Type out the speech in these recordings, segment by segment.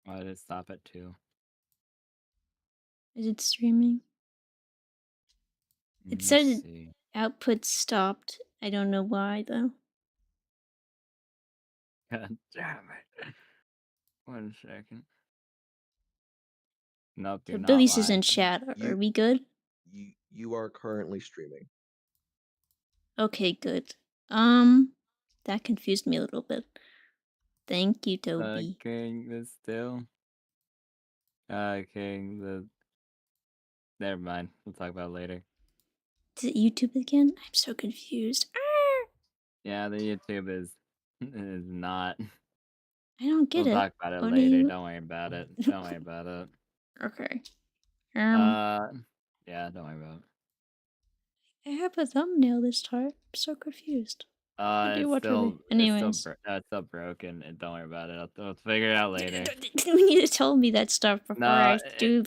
Why did it stop at 2? Is it streaming? It Let me said see. output stopped. I don't know why though. God damn it. 1 second. Nope, So you're not Billy's is in live. chat. Are You we good? you are currently streaming. Okay, good. That confused me a little bit. Thank you, Toby. King the still. King the. Never mind. We'll talk about it later. Is it YouTube again? I'm so confused. Yeah, the YouTube is not. I don't get We'll it. talk about it What do later. you? Don't worry about it. Don't worry about it. Okay. Uh, yeah, don't worry about it. I have a thumbnail this time. I'm so confused. What do you watch for me? It's still Anyways. broken, and don't worry about it. I'll figure it out later. You need to tell me that stuff before No, I do.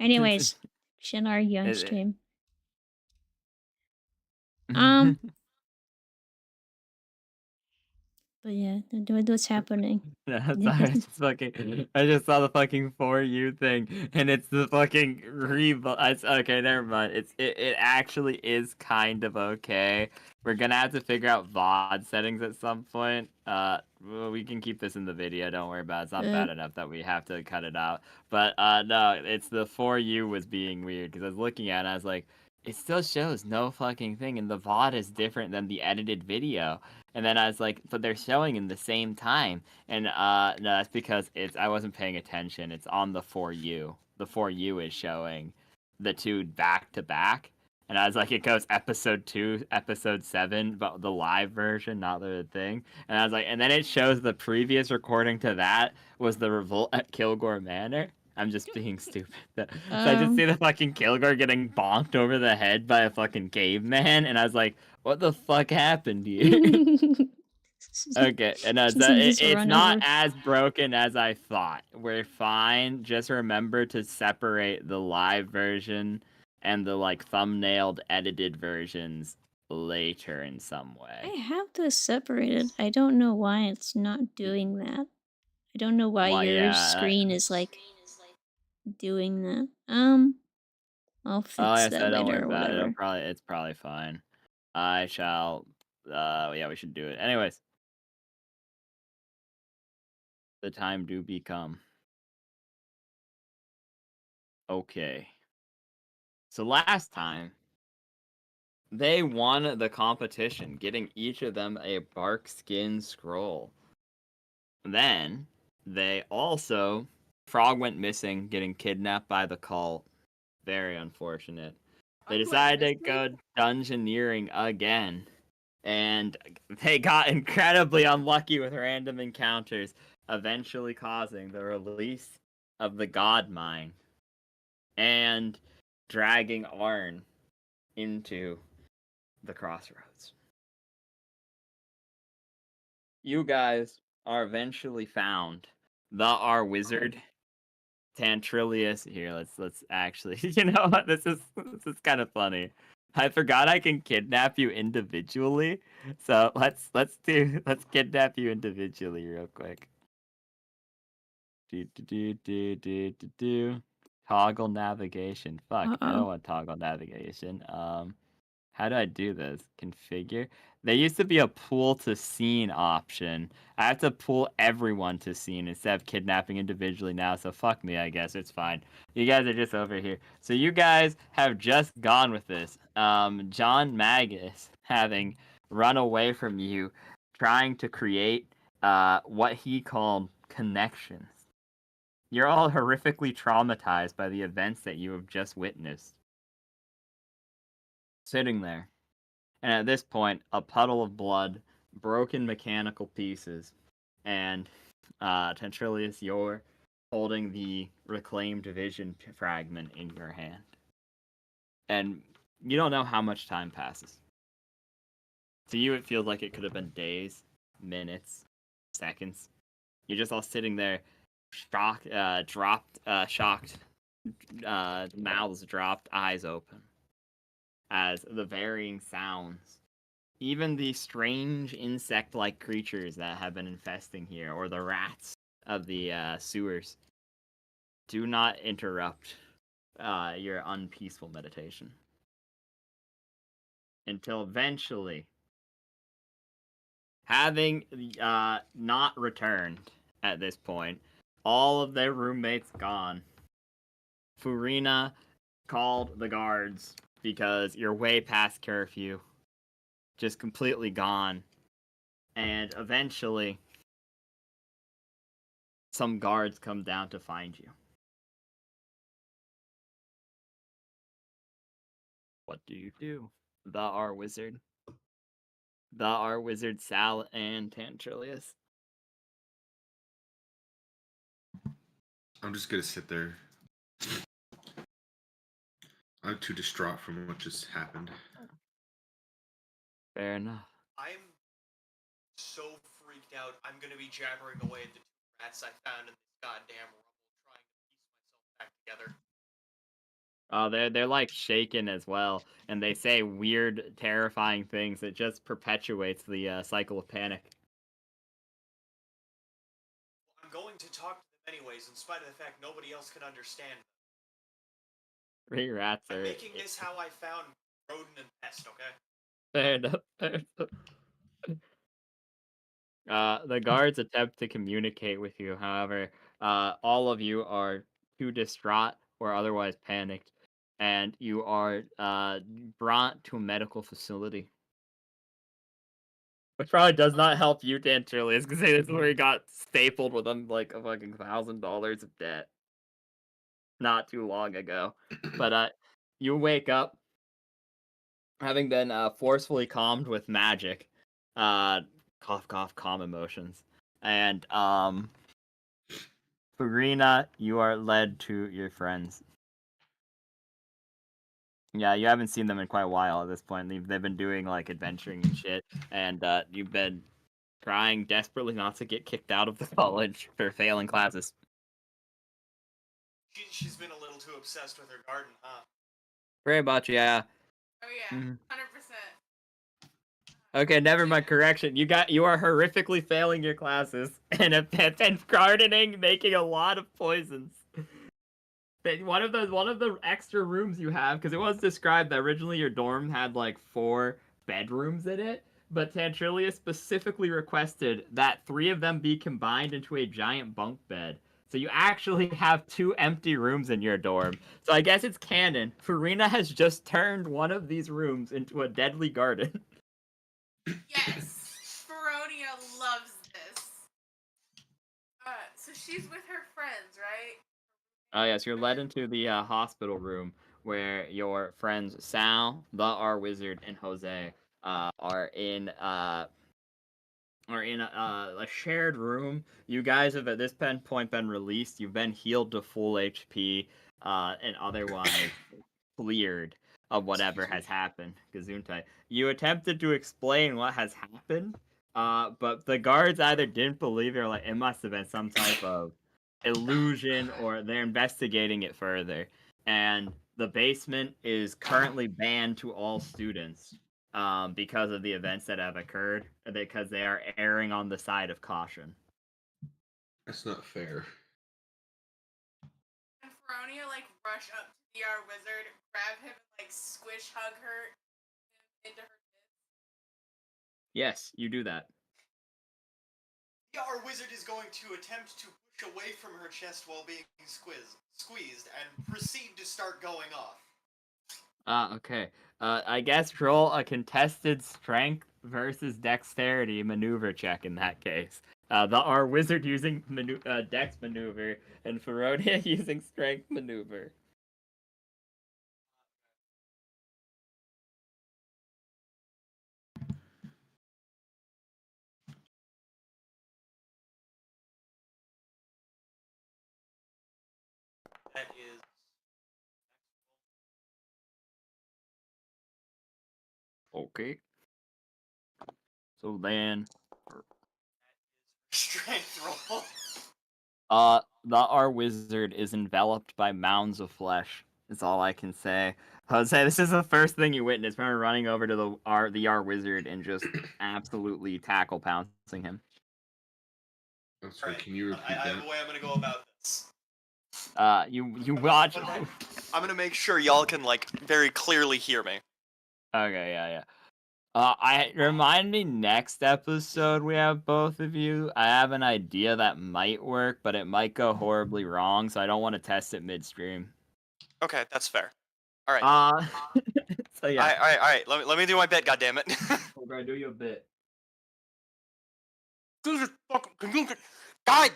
Anyways, shouldn't argue on stream. But yeah, what's happening? No, sorry, I just saw the fucking For You thing, and it's the fucking okay, never mind. It actually is kind of okay. We're gonna have to figure out VOD settings at some point. Well, we can keep this in the video. Don't worry about it. It's not bad enough that we have to cut it out. But no, it's the For You was being weird because I was looking at it, and I was like, it still shows no fucking thing, and the VOD is different than the edited video. And then I was like, but they're showing in the same time. And no, that's because I wasn't paying attention. It's on the For You. The For You is showing the two back to back. And I was like, it goes episode 2, episode 7, but the live version, not the thing. And I was like, and then it shows the previous recording to that was the revolt at Kilgore Manor. I'm just being stupid. So I just see the fucking Kilgore getting bonked over the head by a fucking caveman, and I was like, what the fuck happened here? Okay, and it's not as broken as I thought. We're fine. Just remember to separate the live version and the like thumbnailed edited versions later in some way. I have this separated. I don't know why it's not doing that. I don't know why your screen is like doing that. I'll fix that don't worry later or about it. whatever. It's probably fine. I shall. Yeah, we should do it. Anyways, the time do become. Okay. So last time, they won the competition, getting each of them a bark skin scroll. Then, they also... Frog went missing, getting kidnapped by the cult. Very unfortunate. They decided to go dungeoneering again. And they got incredibly unlucky with random encounters, eventually causing the release of the God Mine. And dragging Arn into the crossroads. You guys are eventually found. Our wizard, Tantrilius. Here, let's actually. You know what? This is kind of funny. I forgot I can kidnap you individually. So let's kidnap you individually real quick. Toggle navigation. Fuck, I don't want toggle navigation. How do I do this? Configure? There used to be a pool to scene option. I have to pull everyone to scene instead of kidnapping individually now, so fuck me, I guess. It's fine. You guys are just over here. So you guys have just gone with this. John Magus having run away from you, trying to create what he called connections. You're all horrifically traumatized by the events that you have just witnessed. Sitting there. And at this point, a puddle of blood, broken mechanical pieces, and Tentrilius, you're holding the reclaimed vision fragment in your hand. And you don't know how much time passes. To you, it feels like it could have been days, minutes, seconds. You're just all sitting there, shocked, mouths dropped, eyes open, as the varying sounds, even the strange insect-like creatures that have been infesting here, or the rats sewers. Do not interrupt your unpeaceful meditation until eventually, having not returned at this point, all of their roommates gone. Furina called the guards because you're way past curfew, just completely gone, and eventually some guards come down to find you. What do you do? The R Wizard. The R Wizard, Sal, and Tantrilius. I'm just gonna sit there. I'm too distraught from what just happened. Fair enough. I'm so freaked out. I'm gonna be jabbering away at the two rats I found in this goddamn rubble, trying to piece myself back together. They're like shaken as well, and they say weird, terrifying things. It just perpetuates the cycle of panic. Well, I'm going to talk to them anyways, in spite of the fact nobody else can understand them. Three rats I'm are. making this how I found Rodent and Pest, okay? Fair enough. Fair enough. The guards attempt to communicate with you. However, all of you are too distraught or otherwise panicked, and you are brought to a medical facility. Which probably does not help you, Tantrilius, because this is where he got stapled with like a fucking $1,000 of debt. Not too long ago. But you wake up having been forcefully calmed with magic. Cough, cough, calm emotions. And Farina, you are led to your friends. Yeah, you haven't seen them in quite a while at this point. They've been doing like adventuring and shit, and you've been trying desperately not to get kicked out of the college for failing classes. She's been a little too obsessed with her garden, huh? Very much, yeah. Oh yeah, 100%. Okay, never mind. Correction. You are horrifically failing your classes and have been gardening, making a lot of poisons. One of the extra rooms you have, because it was described that originally your dorm had like 4 bedrooms in it, but Tantrilius specifically requested that 3 of them be combined into a giant bunk bed. So you actually have 2 empty rooms in your dorm. So I guess it's canon. Farina has just turned one of these rooms into a deadly garden. Yes, Baronia loves this. So she's with her friends, right? Oh yes, you're led into the hospital room where your friends Sal, the R Wizard, and Jose are in a shared room. You guys have at this point been released. You've been healed to full HP and otherwise cleared of whatever has happened. Gesundheit. You attempted to explain what has happened, but the guards either didn't believe it or like it must have been some type of illusion, or they're investigating it further. And the basement is currently banned to all students because of the events that have occurred, because they are erring on the side of caution. That's not fair. And Baronia like rush up to the R Wizard, grab him, and like squish hug her into her fist. Yes, you do that. Our wizard is going to attempt to push away from her chest while being squeezed and proceed to start going off. Okay. I guess roll a contested strength versus dexterity maneuver check in that case. Our wizard using dex maneuver and Feronia using strength maneuver. That is... Okay. So then... strength roll. Our wizard is enveloped by mounds of flesh. Is all I can say. Jose, this is the first thing you witness. Remember running over to the R wizard and just absolutely tackle pouncing him. I'm sorry, Alright, can you repeat I have that? a way I'm gonna go about this. You watch. I'm gonna make sure y'all can like very clearly hear me. Okay, yeah. I remind me next episode we have both of you. I have an idea that might work, but it might go horribly wrong, so I don't want to test it midstream. Okay, that's fair. All right. So yeah. All right. Let me do my bit. Goddammit. We're gonna do your bit. God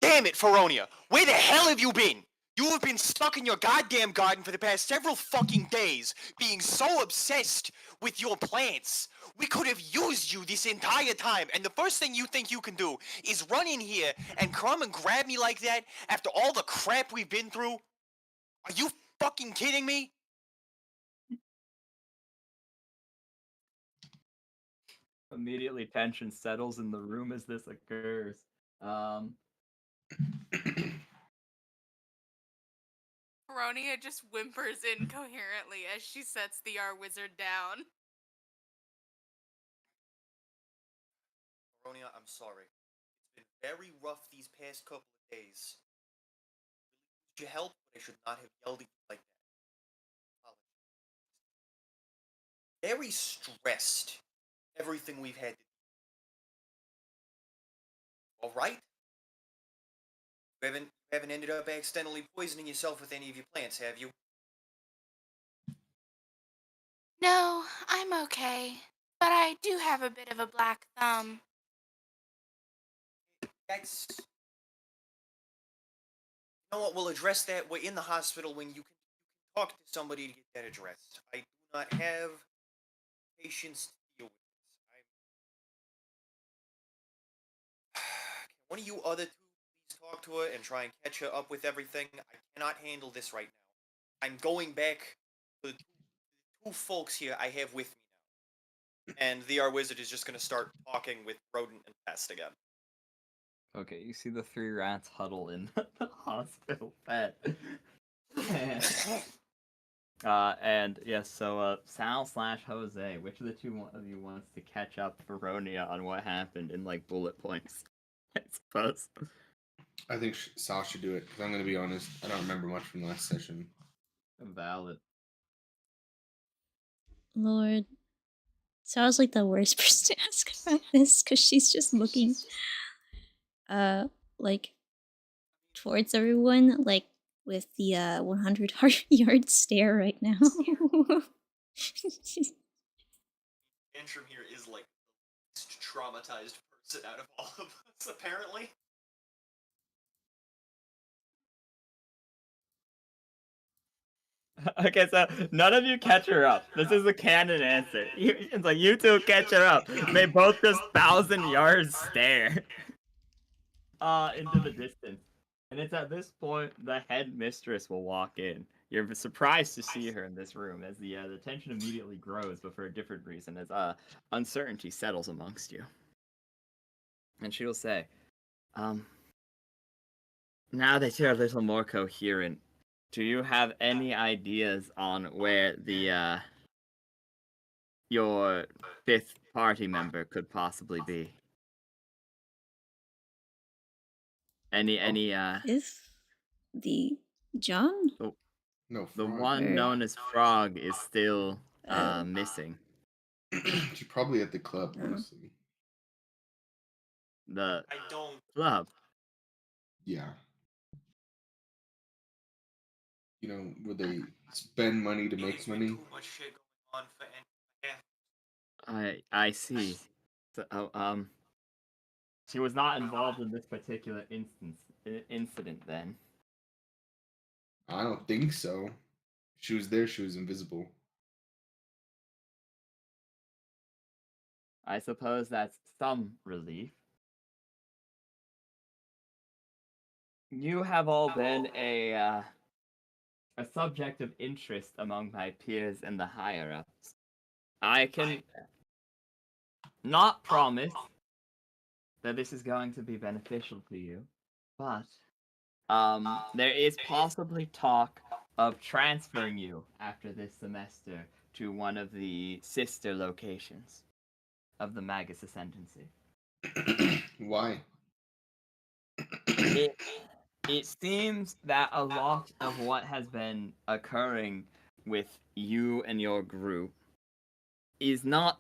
damn it, Feronia! Where the hell have you been? You have been stuck in your goddamn garden for the past several fucking days, being so obsessed with your plants. We could have used you this entire time, and the first thing you think you can do is run in here and come and grab me like that after all the crap we've been through? Are you fucking kidding me? Immediately tension settles in the room as this occurs. Baronia just whimpers incoherently as she sets the R wizard down. Baronia, I'm sorry. It's been very rough these past couple of days. Would you help? I should not have yelled at you like that. Very stressed. Everything we've had to do. Alright? You haven't ended up accidentally poisoning yourself with any of your plants, have you? No, I'm okay. But I do have a bit of a black thumb. That's... You know what, we'll address that. We're in the hospital when you can talk to somebody to get that addressed. I do not have patience to deal with this. Can one of you other two please talk to her and try and catch her up with everything? I cannot handle this right now. I'm going back to the two folks here I have with me now. And the R Wizard is just going to start talking with Rodent and Pest again. Okay, you see the 3 rats huddle in the hospital bed. And yes, so Sal/Jose, which of the two of you wants to catch up Veronia on what happened in like bullet points? I suppose. I think Sal should do it, because I'm going to be honest, I don't remember much from last session. Valid. Lord. Sal's like the worst person to ask about this because she's just looking like towards everyone like with the 100 yard stare right now. Antrim here is like the least traumatized person out of all of us, apparently. Okay, so none of you catch her up. This is a canon answer. It's like you two catch her up. They both just 1,000 yards stare into the distance. And it's at this point the headmistress will walk in. You're surprised to see her in this room as the tension immediately grows, but for a different reason, as uncertainty settles amongst you. And she will say, now that you're a little more coherent, do you have any ideas on where the your 5th party member could possibly be? If the John? No, The Frog. one known as Frog is still missing. She's probably at the club, honestly. The I don't... club. Yeah. You know, where they spend money to make money. Too much shit going on for I see. So, she was not involved in this particular incident then. I don't think so. She was there, she was invisible. I suppose that's some relief. You have all been a subject of interest among my peers and the higher-ups. I can not promise that this is going to be beneficial to you, but there is possibly talk of transferring you after this semester to one of the sister locations of the Magus Ascendancy. Why? It seems that a lot of what has been occurring with you and your group is not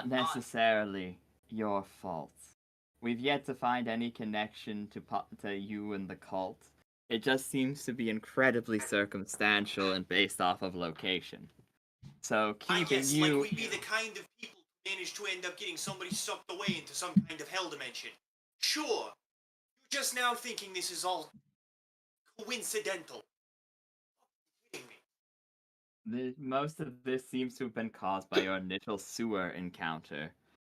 necessarily your fault. We've yet to find any connection to you and the cult. It just seems to be incredibly circumstantial and based off of location. So I keeping guess, you like we'd be the kind of people who manage to end up getting somebody sucked away into some kind of hell dimension. Sure, you're just now thinking this is all coincidental. Kidding me. Most of this seems to have been caused by your initial sewer encounter,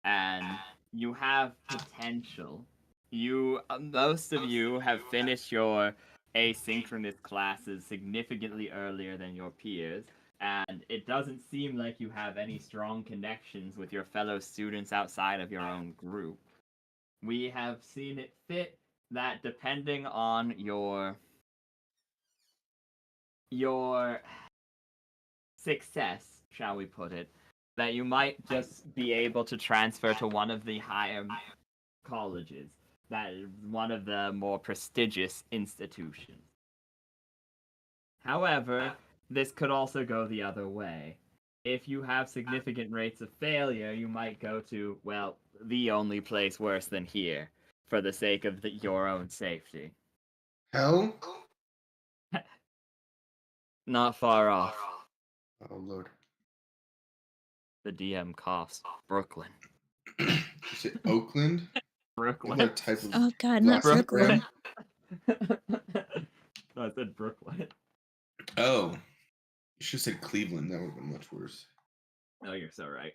and you have potential. Most of you have finished your asynchronous classes significantly earlier than your peers, and it doesn't seem like you have any strong connections with your fellow students outside of your own group. We have seen it fit that depending on your success, shall we put it, that you might just be able to transfer to one of the higher colleges, that is one of the more prestigious institutions. However, this could also go the other way. If you have significant rates of failure, you might go to, well, the only place worse than here, for the sake of your own safety. Hell? Not far off. Oh lord. The DM coughs. Brooklyn. You say Oakland? Brooklyn. What type of Oh god, not black Brooklyn. crap? No, I said Brooklyn. Oh. You should have said Cleveland. That would have been much worse. Oh, you're so right.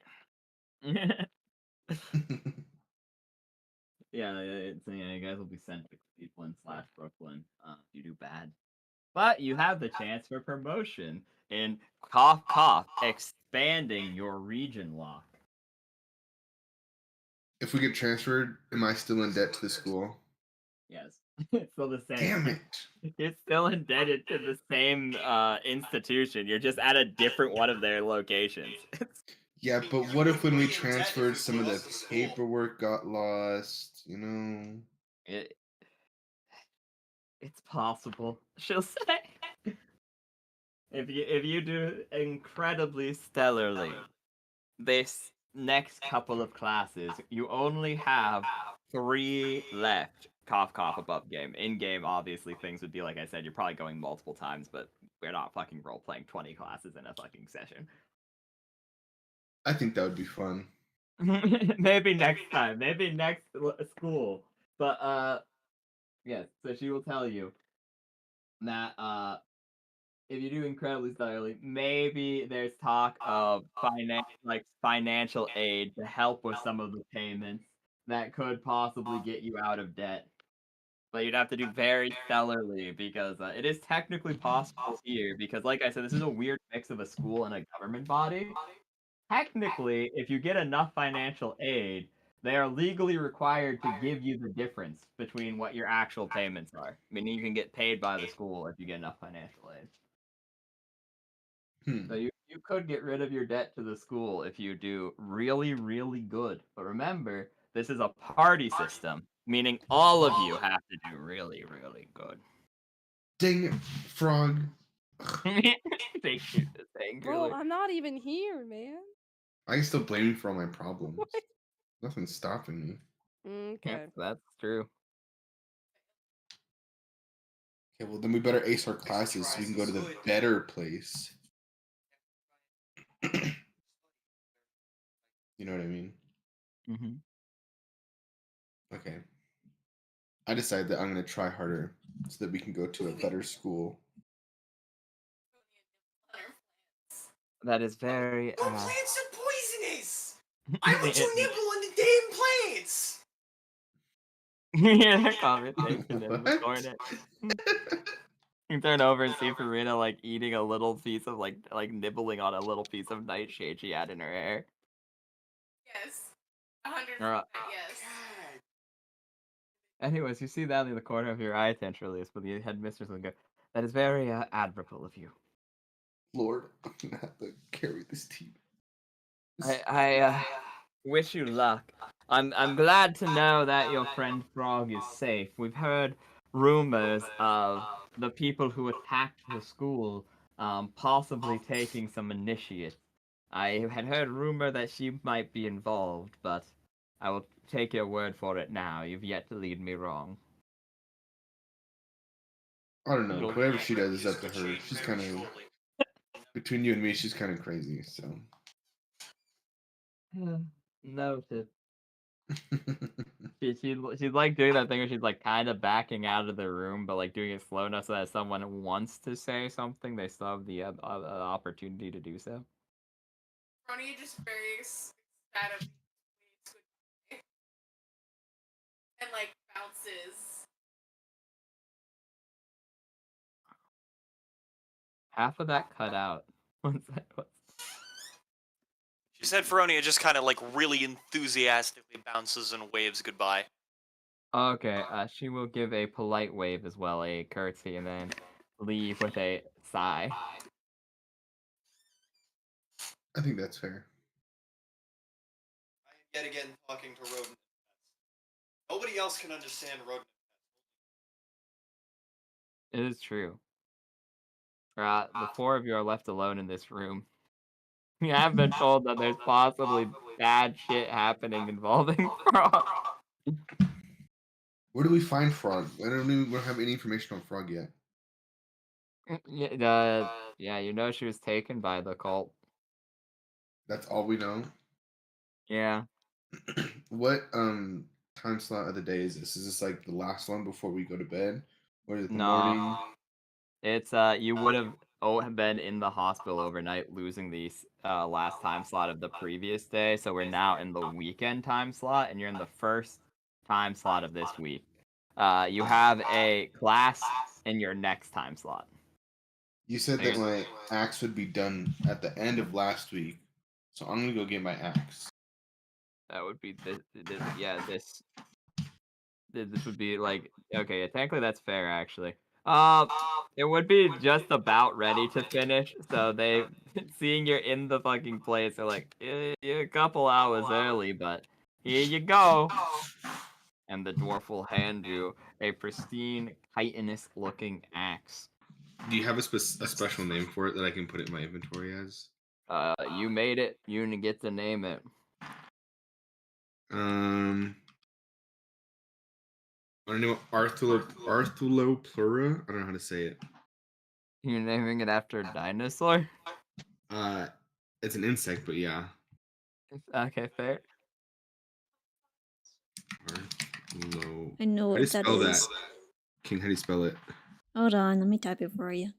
Yeah, you guys will be sent to Cleveland / Brooklyn if you do bad. But you have the chance for promotion in cough cough, expanding your region lock. If we get transferred, am I still in debt to the school? Yes, it's still the same. Damn it. You're still indebted to the same institution. You're just at a different one of their locations. Yeah, but what if when we transferred, some of the paperwork got lost? You know? It's possible, she'll say. If you do incredibly stellarly this next couple of classes, you only have 3 left. Cough cough above game. In game, obviously things would be like I said, you're probably going multiple times, but we're not fucking role playing 20 classes in a fucking session. I think that would be fun. Maybe next time. Maybe next school. But yes, so she will tell you that if you do incredibly stellarly, maybe there's talk of financial aid to help with some of the payments that could possibly get you out of debt. But you'd have to do very stellarly because it is technically possible here because, like I said, this is a weird mix of a school and a government body. Technically, if you get enough financial aid, they are legally required to give you the difference between what your actual payments are. Meaning you can get paid by the school if you get enough financial aid. So you could get rid of your debt to the school if you do really, really good. But remember, this is a party system, meaning all of you have to do really, really good. Dang it, frog. They shoot this angrily. Bro, I'm not even here, man. I can still blame you for all my problems. Nothing's stopping me. Okay. Yep, that's true. Okay, well then we better ace our classes so we can go to the better place. You know what I mean? Mm-hmm. Okay. I decided that I'm going to try harder so that we can go to a better school. That is very. Your plants are poisonous! Why would you nibble on the damn plants? Yeah, that conversation in the What? corner. You turn over and see Farina like eating a little piece of like nibbling on a little piece of nightshade she had in her hair. Yes. 100% Or, yes. anyways, you see that in the corner of your eye, Tentralius, but the headmistress will go, that is very admirable of you. Lord, I'm going to have to carry this team. Wish you luck. I'm glad to know that your friend Frog is safe. We've heard rumors of the people who attacked the school possibly taking some initiative. I had heard rumor that she might be involved, but I will take your word for it now. You've yet to lead me wrong. I don't know. Whatever she does is up to her. She's kind of between you and me. She's kind of crazy. So. Noted. She's like doing that thing where she's like kind of backing out of the room, but like doing it slow enough so that if someone wants to say something, they still have the opportunity to do so. Barony just very sad of and like bounces. Half of that cut out. What's that? She said Feronia just kind of like really enthusiastically bounces and waves goodbye. Okay, she will give a polite wave as well, a curtsy, and then leave with a sigh. I think that's fair. I am yet again talking to rodent pets. Nobody else can understand rodent It is true. The four of you are left alone in this room. You have been told that there's possibly bad shit happening involving Frog. Where do we find Frog? I don't even have any information on Frog yet. Yeah, you know she was taken by the cult. That's all we know. Yeah. What time slot of the day is this? Is this like the last one before we go to bed, or is it the No. morning? It's you would have been in the hospital overnight, losing the last time slot of the previous day. So we're now in the weekend time slot, and you're in the first time slot of this week. You have a class in your next time slot. You said that my axe would be done at the end of last week, so I'm gonna go get my axe. That would be this would be like, okay, technically that's fair actually. It would be just about ready to finish, so they seeing you're in the fucking place, they're like, you're a couple hours early, but here you go. And the dwarf will hand you a pristine, chitinous looking axe. Do you have a special name for it that I can put it in my inventory as? You made it. You get to name it. I don't know, Arthulopleura? I don't know how to say it. You're naming it after a dinosaur? It's an insect, but yeah. Okay, fair. I know what that is. King, how do you spell it? Hold on, let me type it for you.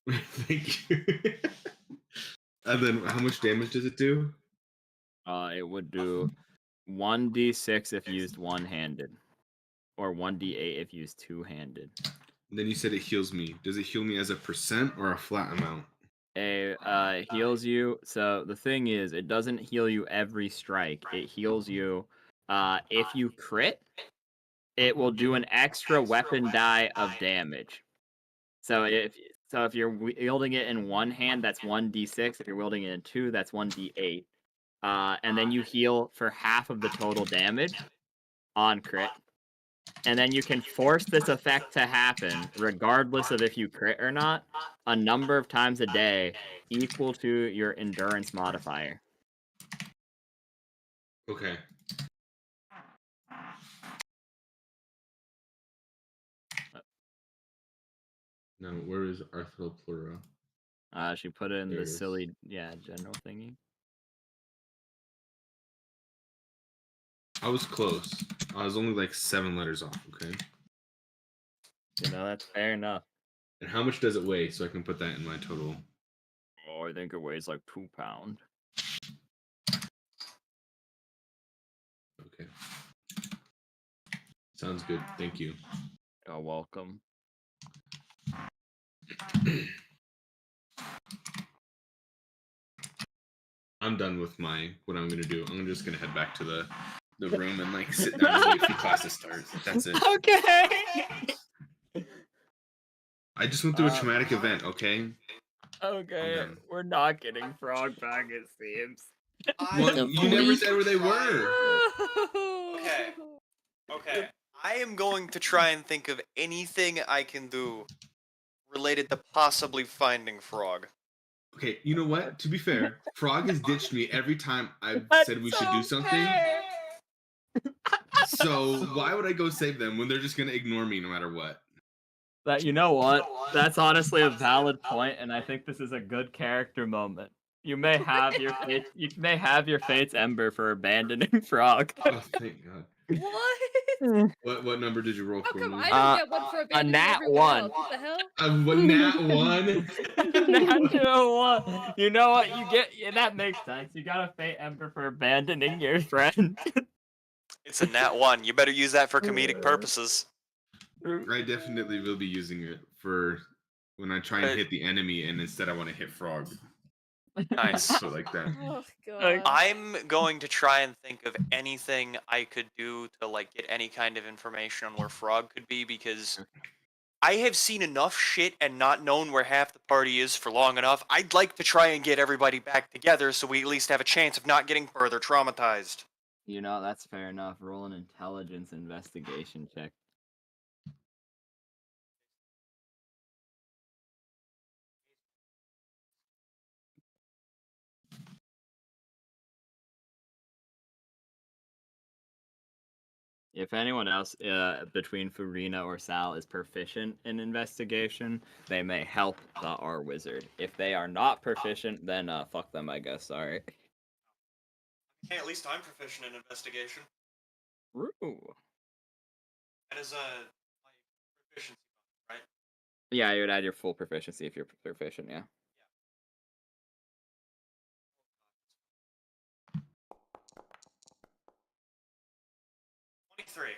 Thank you. And then how much damage does it do? It would do 1d6 if used one-handed, or 1d8 if used two-handed. Then you said it heals me. Does it heal me as a percent or a flat amount? It heals you. So the thing is, it doesn't heal you every strike. It heals you if you crit, it will do an extra weapon die of damage. So if you're wielding it in one hand, that's 1d6. If you're wielding it in two, that's 1d8. And then you heal for half of the total damage on crit. And then you can force this effect to happen, regardless of if you crit or not, a number of times a day equal to your endurance modifier. Okay. Now, where is Arthropleura? She put it in the silly, general thingy. I was close. I was only like 7 letters off, okay? You know, that's fair enough. And how much does it weigh so I can put that in my total? Oh, I think it weighs like 2 pounds. Okay. Sounds good. Thank you. You're welcome. I'm done with what I'm gonna do. I'm just gonna head back to the room and like sit down and wait for classes start. That's it. Okay. I just went through a traumatic event, okay? Okay, we're not getting Frog back, it seems. Well, you never said where they were. Okay. Okay. I am going to try and think of anything I can do related to possibly finding Frog. Okay, you know what? To be fair, Frog has ditched me every time I've said we should do something. So why would I go save them when they're just gonna ignore me no matter what? That you know what? That's honestly a valid point, and I think this is a good character moment. You may have your fate. You may have your fate's ember for abandoning Frog. Oh, thank God. What? What number did you roll How for come me? I don't get one for abandoning nat everyone one. else? What the hell? What nat one? Natural one. You know what? You get. Yeah, that makes sense. You got a fate ember for abandoning your friend. It's a nat 1. You better use that for comedic purposes. I definitely will be using it for when I try and hit the enemy, and instead I want to hit Frog. Nice. So like that. Oh god. I'm going to try and think of anything I could do to like get any kind of information on where Frog could be, because I have seen enough shit and not known where half the party is for long enough. I'd like to try and get everybody back together so we at least have a chance of not getting further traumatized. You know, that's fair enough. Roll an intelligence investigation check. If anyone else between Furina or Sal is proficient in investigation, they may help the R wizard. If they are not proficient, then fuck them, I guess. Sorry. Okay, at least I'm proficient in investigation. Ooh. That is my proficiency bonus, right? Yeah, you would add your full proficiency if you're proficient. Yeah. 23.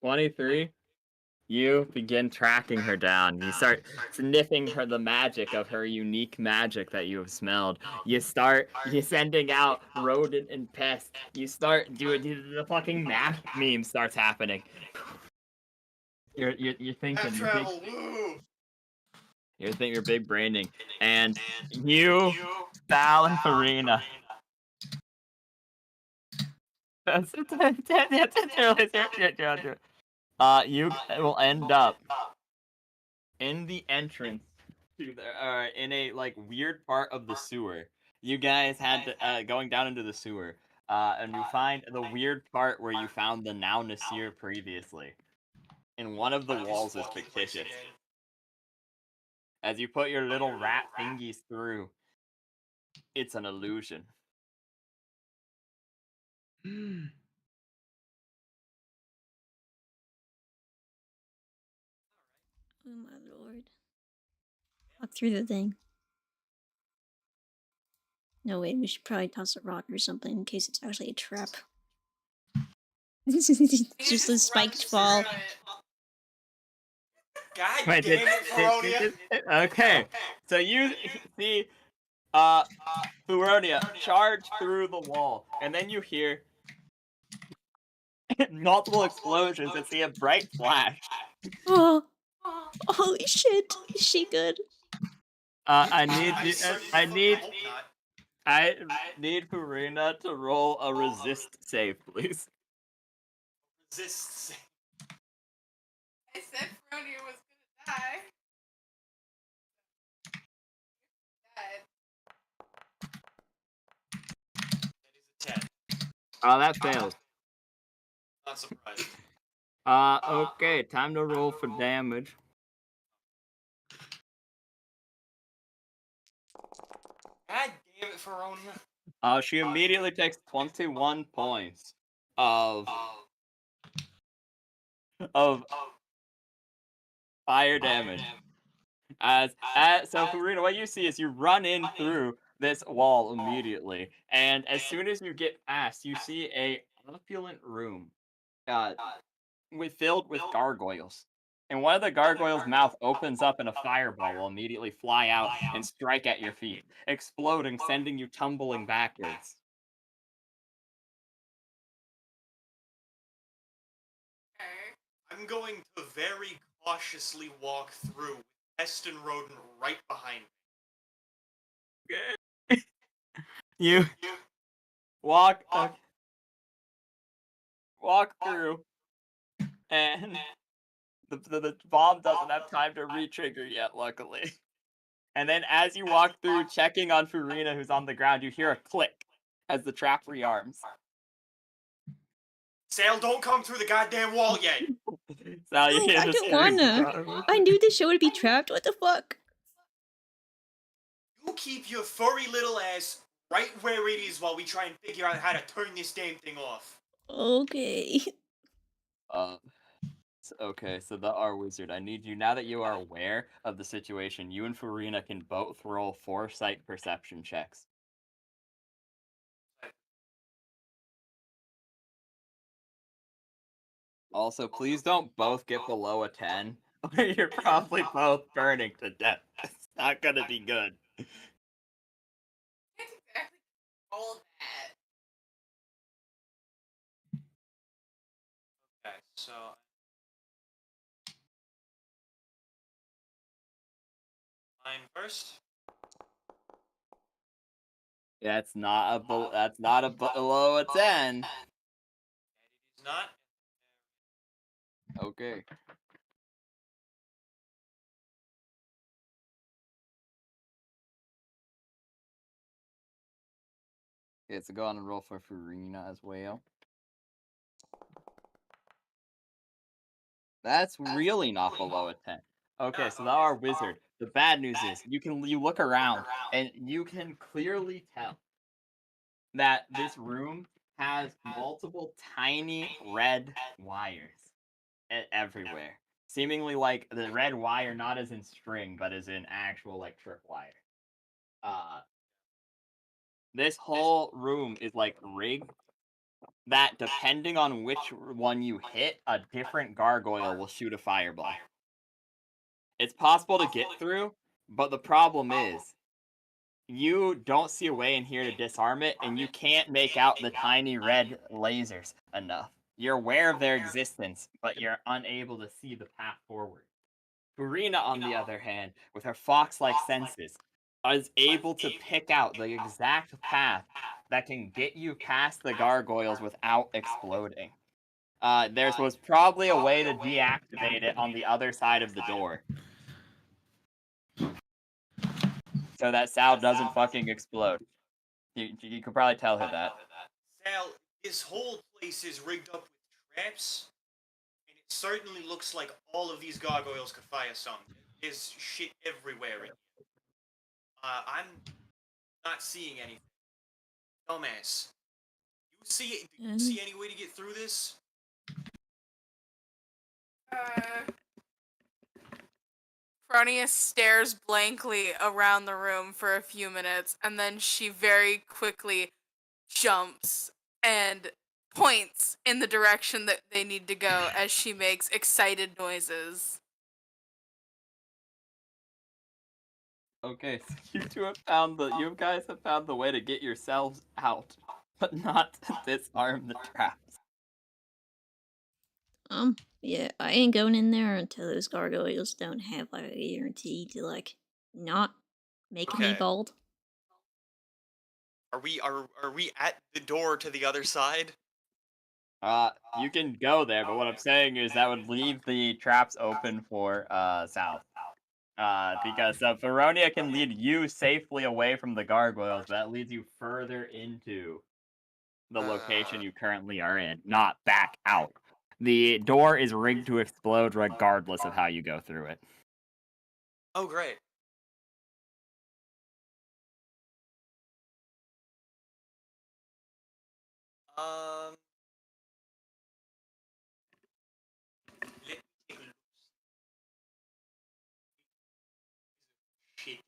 23. You begin tracking her down. You start sniffing the magic of her unique magic that you have smelled. You start sending out rodent and pest. You start doing the fucking math meme starts happening. You're thinking. You're big braining, and you, Sal and Farina. You will end up in the entrance to in a like weird part of the sewer. You guys had to, going down into the sewer, and you find the weird part where you found the now Nasir previously. And one of the walls is fictitious. As you put your little rat thingies through, it's an illusion. Oh my lord. Walk through the thing. No, wait, we should probably toss a rock or something in case it's actually a trap. Just a spiked fall. God Wait, damn it, Feronia. Okay, so you see Feronia charge through the wall, and then you hear multiple explosions and see a bright flash. Oh, holy shit! Is she good? I need Farina to roll a resist save, please. Resist. I said Feronia was gonna die. Dead. That is a 10. Oh, that fails. Not surprised. Okay, time to roll for damage. God damn it, Feronia. She immediately takes 21 points of fire damage. So Farina, what you see is you run in through this wall immediately, and as soon as you get past, you see a opulent room, filled with gargoyles. And one of the gargoyles' mouth opens up and a fireball will immediately fly out and strike at your feet, exploding, sending you tumbling backwards. I'm going to very cautiously walk through with Pest and Rodent right behind me. You walk walk through, and the bomb doesn't have time to re-trigger yet, luckily. And then as you walk through, checking on Furina, who's on the ground, you hear a click as the trap rearms. Sale, don't come through the goddamn wall yet. Sal, you No, hear I this don't scream. wanna. I knew the show would be trapped. What the fuck? You keep your furry little ass right where it is while we try and figure out how to turn this damn thing off. Okay. Okay, so the R Wizard, I need you, now that you are aware of the situation, you and Furina can both roll foresight perception checks. Also, please don't both get below a 10, or you're probably both burning to death. It's not gonna be good. Can't exactly control that. Okay, so mine first. That's not a below a 10. It is not. Okay. Okay, so go on and roll for Furina as well. That's really not below a 10. Okay, so now our wizard. The bad news is you look around and you can clearly tell that this room has multiple tiny red wires everywhere. Seemingly like the red wire not as in string, but as in actual like tripwire. This whole room is like rigged that depending on which one you hit, a different gargoyle will shoot a fireball. It's possible to get through, but the problem is you don't see a way in here to disarm it, and you can't make out the tiny red lasers enough. You're aware of their existence, but you're unable to see the path forward. Furina, on the other hand, with her fox-like senses, is able to pick out the exact path that can get you past the gargoyles without exploding. There was probably a way to deactivate it on the other side of the door, so that Sal doesn't fucking explode. You could probably tell her that. Sal, this whole place is rigged up with traps, and it certainly looks like all of these gargoyles could fire some. There's shit everywhere in here. I'm not seeing anything. Dumbass. You see it? Do you see any way to get through this? Fronia stares blankly around the room for a few minutes, and then she very quickly jumps and points in the direction that they need to go as she makes excited noises. Okay, so you guys have found the way to get yourselves out, but not to disarm the traps. Yeah, I ain't going in there until those gargoyles don't have like a guarantee to like not make me bald. Are we at the door to the other side? You can go there, but what I'm saying is that would leave the traps open for south. Because Baronia can lead you safely away from the gargoyles, but that leads you further into the location you currently are in, not back out. The door is rigged to explode regardless of how you go through it. Oh, great. Let me take a look. Shit.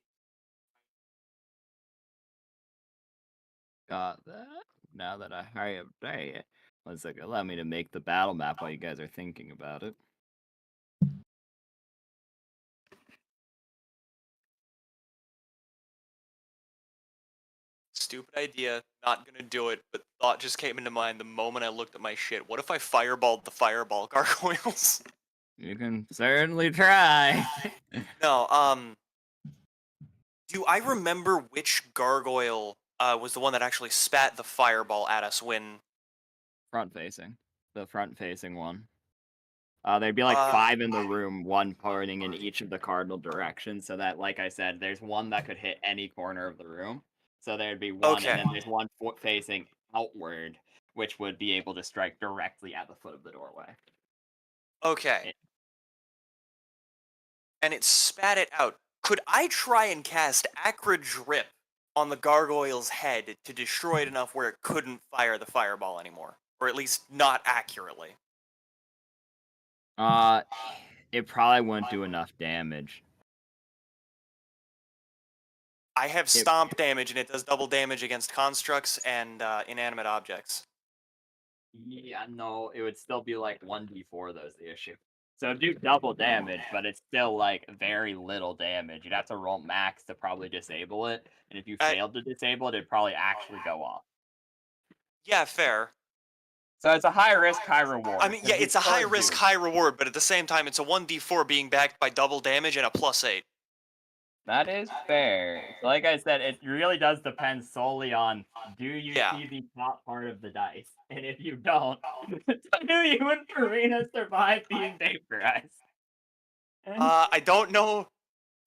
Got that. Now that I have that, one second, allow me to make the battle map while you guys are thinking about it. Stupid idea, not gonna do it, but thought just came into mind the moment I looked at my shit. What if I fireballed the fireball gargoyles? You can certainly try. No, do I remember which gargoyle was the one that actually spat the fireball at us when... Front facing. The front facing one. There'd be like 5 in the room, 1 pointing in each of the cardinal directions, so that, like I said, there's one that could hit any corner of the room. So there'd be one, and then there's one facing outward, which would be able to strike directly at the foot of the doorway. Okay. And it spat it out. Could I try and cast Acrid Drip on the gargoyle's head to destroy it enough where it couldn't fire the fireball anymore? Or at least not accurately? It probably wouldn't do enough damage. I have stomp damage, and it does double damage against constructs and inanimate objects. Yeah, no, it would still be like 1d4, though, is the issue. So it'd do double damage, but it's still like very little damage. You'd have to roll max to probably disable it, and if you failed to disable it, it'd probably actually go off. Yeah, fair. So it's a high risk, high reward. I mean, yeah, it's a high risk, high reward, but at the same time, it's a 1d4 being backed by double damage and a +8. That is fair. Like I said, it really does depend solely on, do you see the top part of the dice? And if you don't, do you and Farina survive being vaporized? I don't know.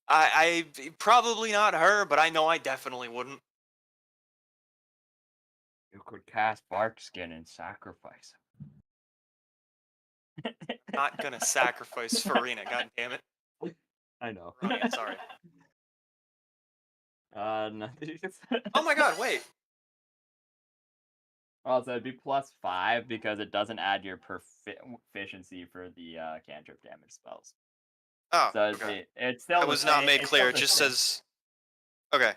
I probably not her, but I know I definitely wouldn't. You could cast Bark Skin and sacrifice him. Not gonna sacrifice Farina, god damn it. I know. Right, sorry. No. Oh my god, wait. Also, it'd be +5 because it doesn't add your proficiency for the cantrip damage spells. Oh, so okay. It's still. That was not made clear. It just says. Okay.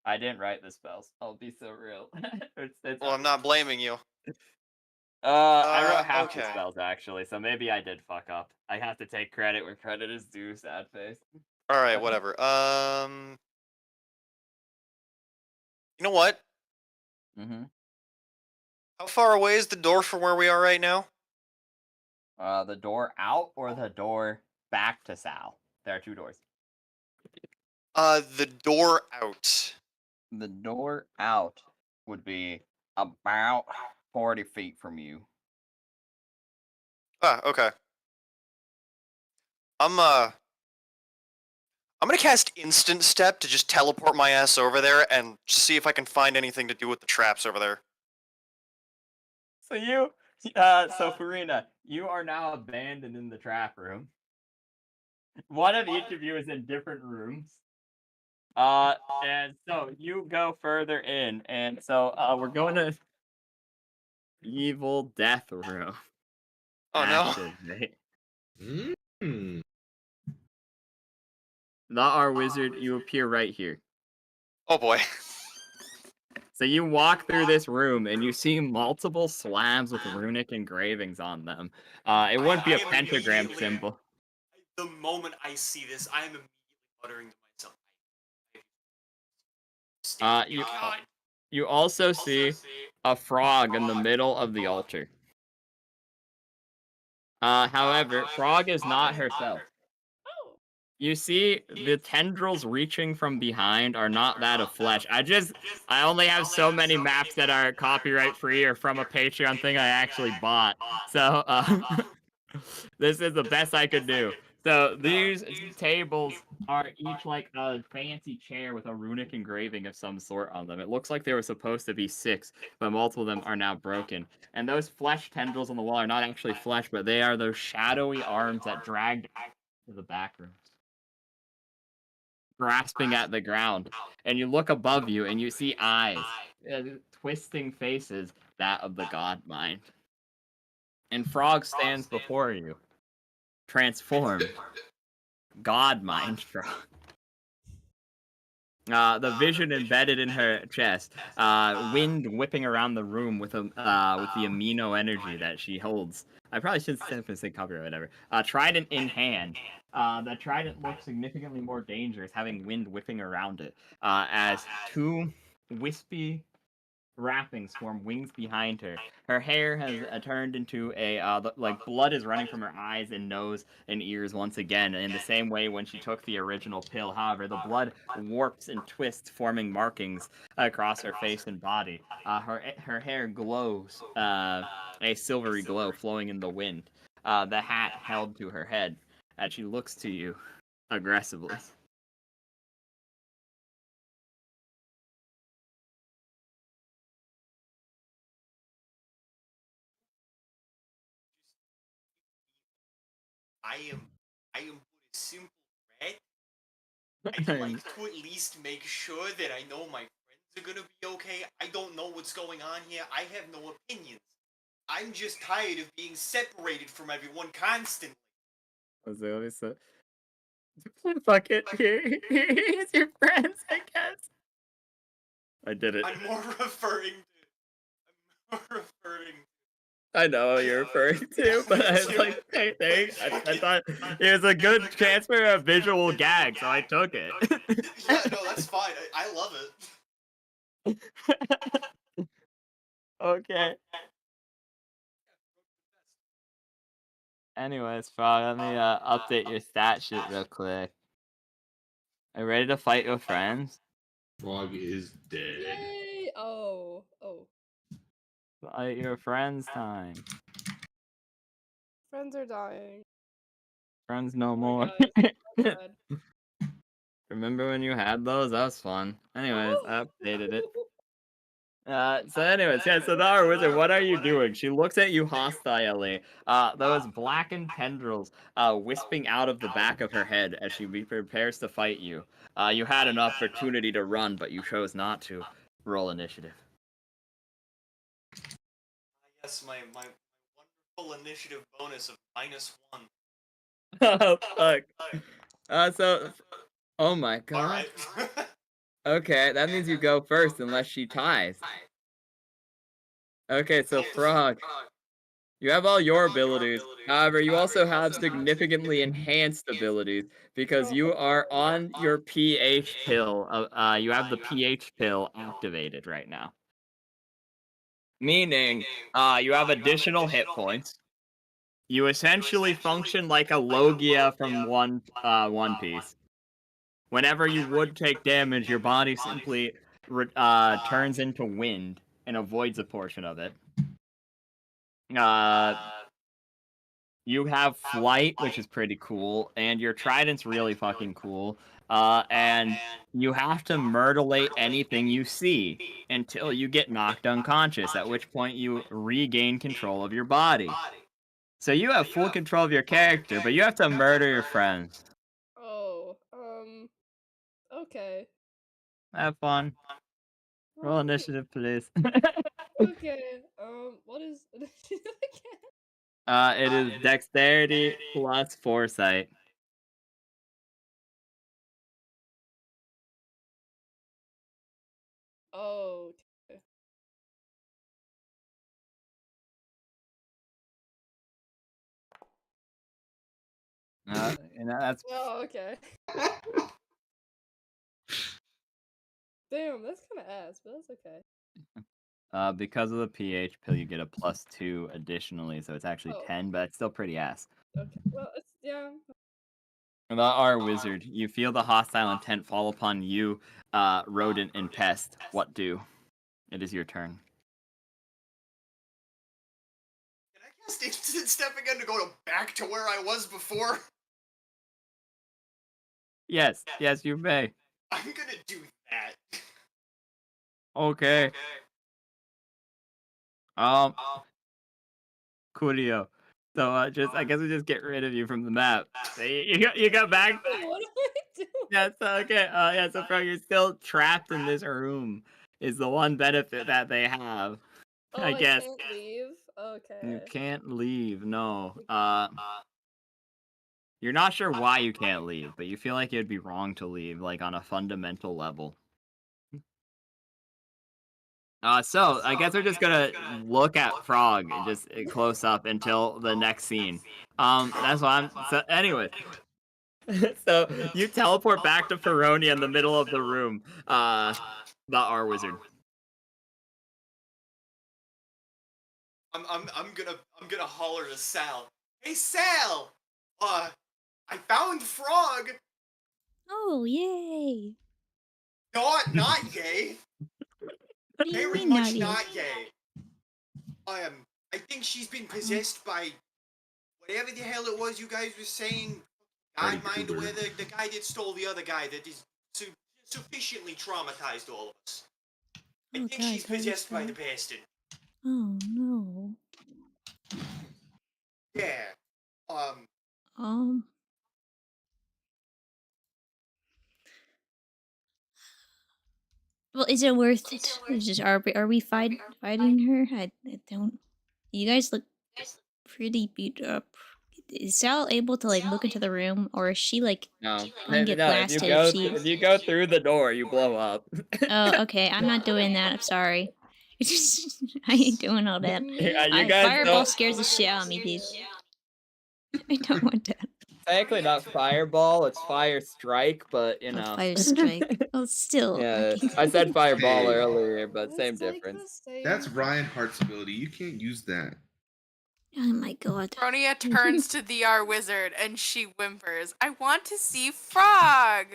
I didn't write the spells. I'll be so real. Well, I'm not blaming you. I wrote half the spells actually, so maybe I did fuck up. I have to take credit where credit is due. Sad face. All right, whatever. You know what? How far away is the door from where we are right now? The door out or the door back to Sal? There are 2 doors. The door out. The door out would be about 40 feet from you. Ah, okay. I'm gonna cast Instant Step to just teleport my ass over there and see if I can find anything to do with the traps over there. So Farina, you are now abandoned in the trap room. One of each of you is in different rooms. And so you go further in, and so we're going to Evil Death Room. Oh no. Not our wizard, you appear right here. Oh boy. So you walk through this room, and you see multiple slabs with runic engravings on them. It wouldn't be a pentagram symbol. The moment I see this, I am immediately muttering to myself. You also see a frog in the middle of the altar. However, Frog is not herself. You see, the tendrils reaching from behind are not that of flesh. I only have so many maps that are copyright free or from a Patreon thing I actually bought. So, this is the best I could do. So, these tables are each like a fancy chair with a runic engraving of some sort on them. It looks like there were supposed to be 6, but multiple of them are now broken. And those flesh tendrils on the wall are not actually flesh, but they are those shadowy arms that dragged to the back rooms, grasping at the ground. And you look above you and you see eyes, twisting faces, that of the god mind. And Frog stands before you, transformed. God mind Frog. The vision embedded in her chest, wind whipping around the room with the amino energy that she holds. I probably should say copyright or whatever. Trident in hand. The trident looks significantly more dangerous, having wind whipping around it. As 2 wispy wrappings form wings behind her. Her hair has turned into like blood is running from her eyes and nose and ears once again, in the same way when she took the original pill. However, the blood warps and twists, forming markings across her face and body. Her hair glows, a silvery glow flowing in the wind. The hat held to her head as she looks to you aggressively. I am a simple rat. I'd like to at least make sure that I know my friends are gonna be okay. I don't know what's going on here. I have no opinions. I'm just tired of being separated from everyone constantly. Fuck it. Here's your friends, I guess. I did it. I'm more referring. I know what you're referring to, but I was like, hey, I thought it was a good chance for a visual gag, so I took it. Yeah, no, that's fine. I love it. Okay. Anyways, Frog, let me update your stat sheet real quick. Are you ready to fight your friends? Frog is dead. Yay! Oh. Fight your friends time. Friends are dying. Friends no Oh more. my God. Remember when you had those? That was fun. Anyways, I updated it. So the Our Wizard, what are you doing? She looks at you hostilely. Those blackened tendrils wisping out of the back of her head as she prepares to fight you. You had an opportunity to run, but you chose not to. Roll initiative. Yes, my wonderful initiative bonus of -1. Oh, fuck. Oh my god. Alright. Okay, that means you go first unless she ties. Okay, so Frog, you have all your abilities. However, you also have significantly enhanced abilities because you are on your pH pill. You have the pH pill activated right now. Meaning, you have additional hit points. You essentially function like a Logia from One Piece. Whenever you would take damage, your body simply turns into wind and avoids a portion of it. You have flight, which is pretty cool, and your trident's really fucking cool. And you have to murderate anything you see until you get knocked unconscious, at which point you regain control of your body. So you have full control of your character, but you have to murder your friends. Oh, okay. Have fun. Roll Alright. initiative, please. Okay, what is initiative again? It is dexterity plus foresight. Oh, okay. That's Oh, okay. Damn, that's kind of ass, but that's okay. because of the pH pill, you get a +2 additionally, so it's actually 10, but it's still pretty ass. Okay, well, it's, yeah. The Our Wizard, you feel the hostile intent fall upon you, rodent and pest. What do? It is your turn. Can I cast instant step again to go back to where I was before? Yes, you may. I'm gonna do that. Okay. Coolio. So I guess we just get rid of you from the map. You got back. What do I do? Yes, okay. So Frog, you're still trapped in this room. Is the one benefit that they have. Oh, I guess. can't leave? Okay. You can't leave, no. You're not sure why you can't leave, but you feel like it'd be wrong to leave, like on a fundamental level. So I guess we're just gonna look at Frog just close up until the next scene. That's why so anyway. So you teleport back to Barony in the middle of the room. The Our Wizard. I'm gonna holler to Sal. Hey Sal! I found Frog! Oh, yay! Not yay! What do you Very mean much not not yay. I think she's been possessed by whatever the hell it was you guys were saying. Freddy Godmind, or Krueger. the guy that stole the other guy that is sufficiently traumatized all of us. I Oh think god, she's that was possessed by the bad. bastard. Oh no. Yeah. Um. Well, is it worth it? Is just, are we fighting her? I don't. You guys look pretty beat up. Is Sal able to like look into the room, or is she like No, gonna get no. blasted if she? If you go through the door, you blow up. Oh, okay. I'm not doing that. I'm sorry. I ain't doing all that. Yeah, you guys Fireball don't. scares the shit out of me, dude. I don't want that. Technically not fireball, it's fire strike, but you Oh, know. fire strike. Well, still. Yeah, Okay. I said fireball Hey. earlier, but same It's like difference. the same. That's Ryan Hart's ability. You can't use that. Oh my god. Fronia turns to the R wizard and she whimpers, I want to see Frog!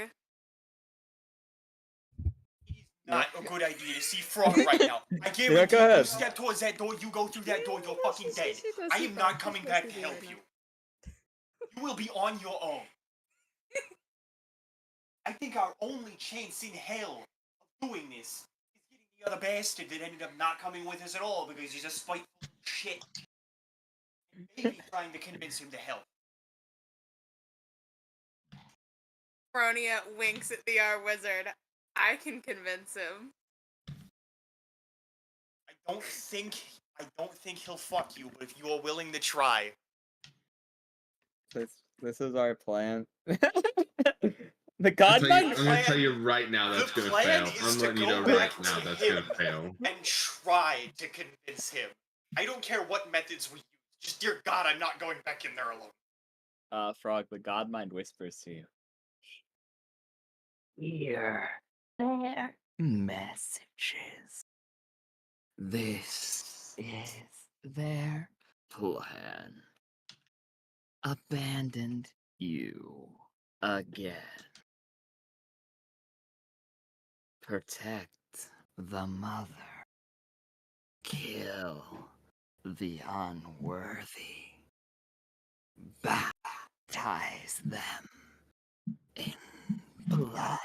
Not a good idea to see Frog right now. I Yeah, guarantee go you ahead. step towards that door, you go through that door, you're fucking She's dead. gonna I see am Frog. not coming She's back gonna to see help right you. now. You will be on your own. I think our only chance in hell of doing this is getting the other bastard that ended up not coming with us at all because he's a spiteful shit. And maybe trying to convince him to help. Fronia winks at the R wizard. I can convince him. I don't think he'll fuck you, but if you are willing to try. This is our plan. The I'm godmother. gonna tell you right now that's The gonna plan fail. is I'm to letting you go know back right now to that's him gonna fail. and try to convince him. I don't care what methods we use. Just, dear God, I'm not going back in there alone. Frog, the godmind whispers to you. Hear their messages. This is their plan. Abandoned you again. Protect the mother. Kill the unworthy. Baptize them in blood.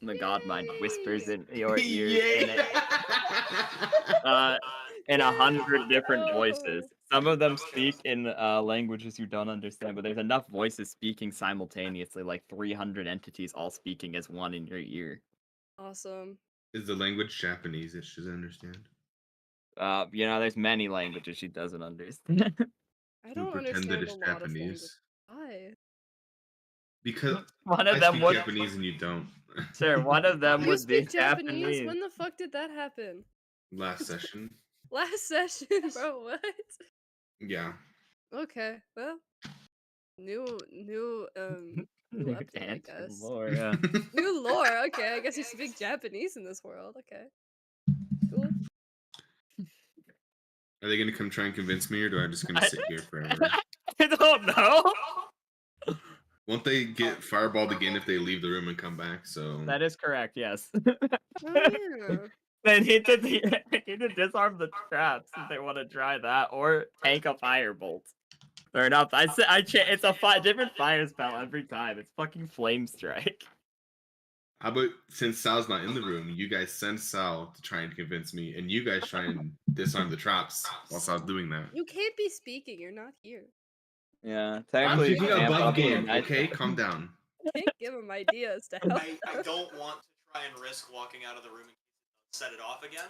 The godmind whispers in your ears in 100 different voices. Some of them speak in languages you don't understand, but there's enough voices speaking simultaneously, like 300 entities all speaking as one in your ear. Awesome. Is the language Japanese that she doesn't understand? There's many languages she doesn't understand. I don't pretend that understand it's a lot of Japanese. languages. Why? Because One of I them speak would Japanese and you don't. sure. One of them You would be speak Japanese? Japanese. When the fuck did that happen? Last session. Last session, bro. What? Yeah. Okay. Well, new update, I Dance guess. lore, yeah. New lore. Okay, I guess you speak Japanese in this world. Okay. Cool. Are they gonna come try and convince me, or do I just gonna sit here forever? I don't know. Won't they get fireballed again if they leave the room and come back? So That is correct. Yes. Oh yeah. They need to disarm the traps if they want to try that, or tank a firebolt. Fair enough. It's a different fire spell every time. It's fucking flame strike. how about since Sal's not in the room, you guys send Sal to try and convince me, and you guys try and disarm the traps while Sal's doing that. You can't be speaking. You're not here. Yeah, I'm technically. speaking you can't, but above I'll be game, nice. okay? Calm down. Can't give him ideas to help. I don't want to try and risk walking out of the room and set it off again.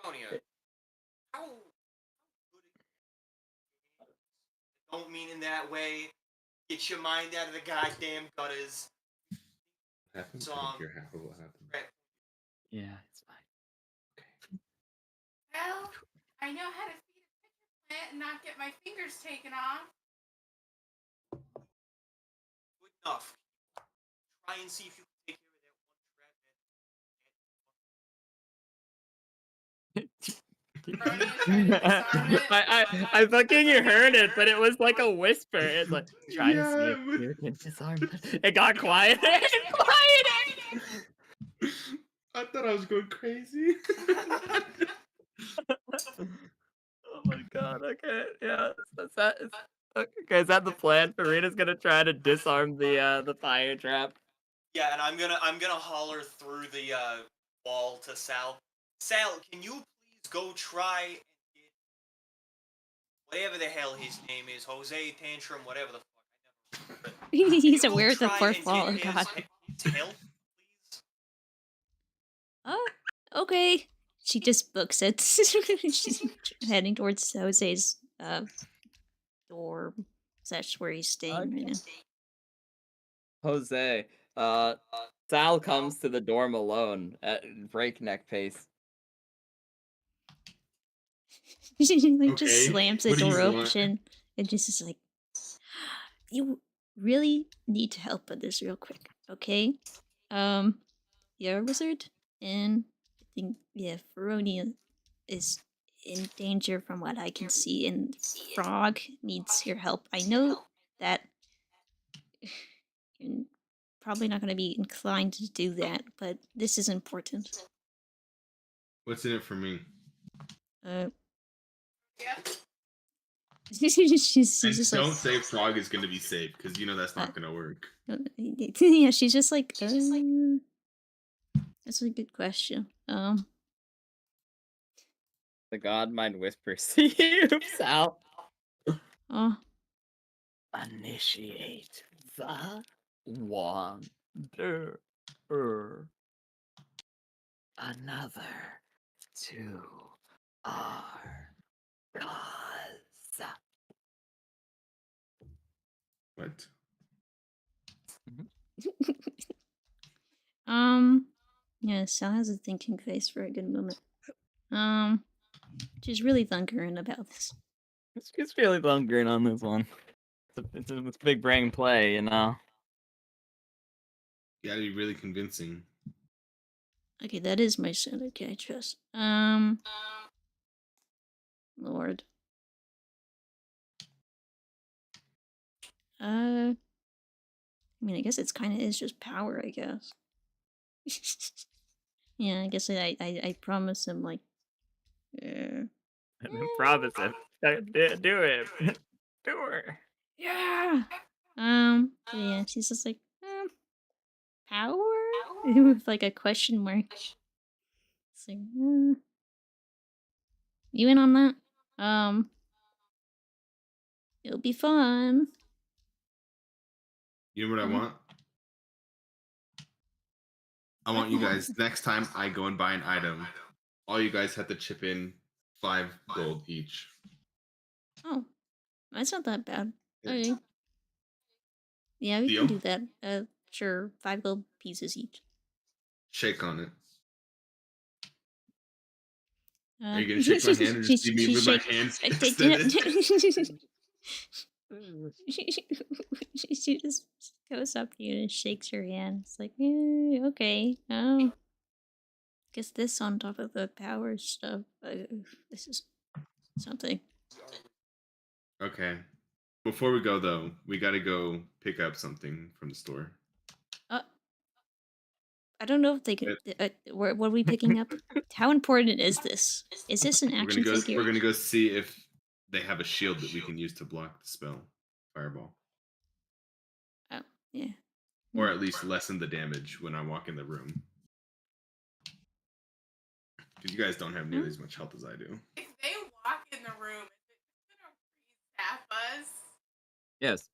Baronia, how good I don't mean in that way. Get your mind out of the goddamn gutters. What happened? I didn't hear half of what happened. Yeah, it's fine. Well, I know how to feed a pitcher plant and not get my fingers taken off. Good enough. Try and see if you can take care of that I fucking heard it, but it was like a whisper. It's like try and see if you can disarm it. It got quiet. Quiet. I thought I was going crazy. Oh my god. Okay. Yeah. That's that. Okay. Is that the plan? Farina's gonna try to disarm the fire trap. Yeah, and I'm gonna holler through the wall to Sal. Sal, can you please go try and get whatever the hell his name is, Jose Tantrum, whatever the fuck. I never remember. He's Can you aware go of the try fourth and wall. get Oh his god. help, please? Oh, okay. She just books it. She's heading towards Jose's door. That's where he's staying right now. Jose. Sal comes to the dorm alone at breakneck pace. She like just Okay, slams the what do you door want? open and just is like, you really need to help with this real quick, okay? You're a wizard, and I think Barony is in danger from what I can see, and Frog needs your help. I know that you're probably not going to be inclined to do that, but this is important. What's in it for me? Yeah. she's And just don't like, say Frog is gonna be safe, because you know that's not gonna work. yeah, she's just like, that's a good question. The god mind whispers to you, Sal. Oh, Initiate the Wanderer. Another to our cause. What? yeah, Sal has a thinking face for a good moment. She's really thunkering about this. She's really bunkering on this one. It's a big brain play, you know. You gotta be really convincing. Okay, that is my son. Okay, I trust. Lord. I mean, I guess it's kind of is just power, I guess. Yeah, I guess I promise him, like, Promise it. Do it. Do her. yeah. But yeah, she's just like, power? With like a question mark. It's like, you in on that? It'll be fun. You know what I want? I want you guys, next time I go and buy an item, all you guys have to chip in 5 gold each. Oh, that's not that bad. Yeah. Okay. Yeah, we Deal? can do that. Sure, 5 gold pieces each. Shake on it. Uh, Are you gonna shake my hand or just leave me with my hands extended? She just goes up to you and shakes your hand. It's like, okay. Guess this on top of the power stuff. This is something. Okay. Before we go though, we gotta go pick up something from the store. I don't know if they could. What are we picking up? How important is this? Is this an action figure? We're gonna go see if they have a shield that we can use to block the spell, fireball, Oh, yeah. or at least lessen the damage when I walk in the room. Because you guys don't have nearly as much health as I do. If they walk in the room, is it gonna re-zap us? Yes.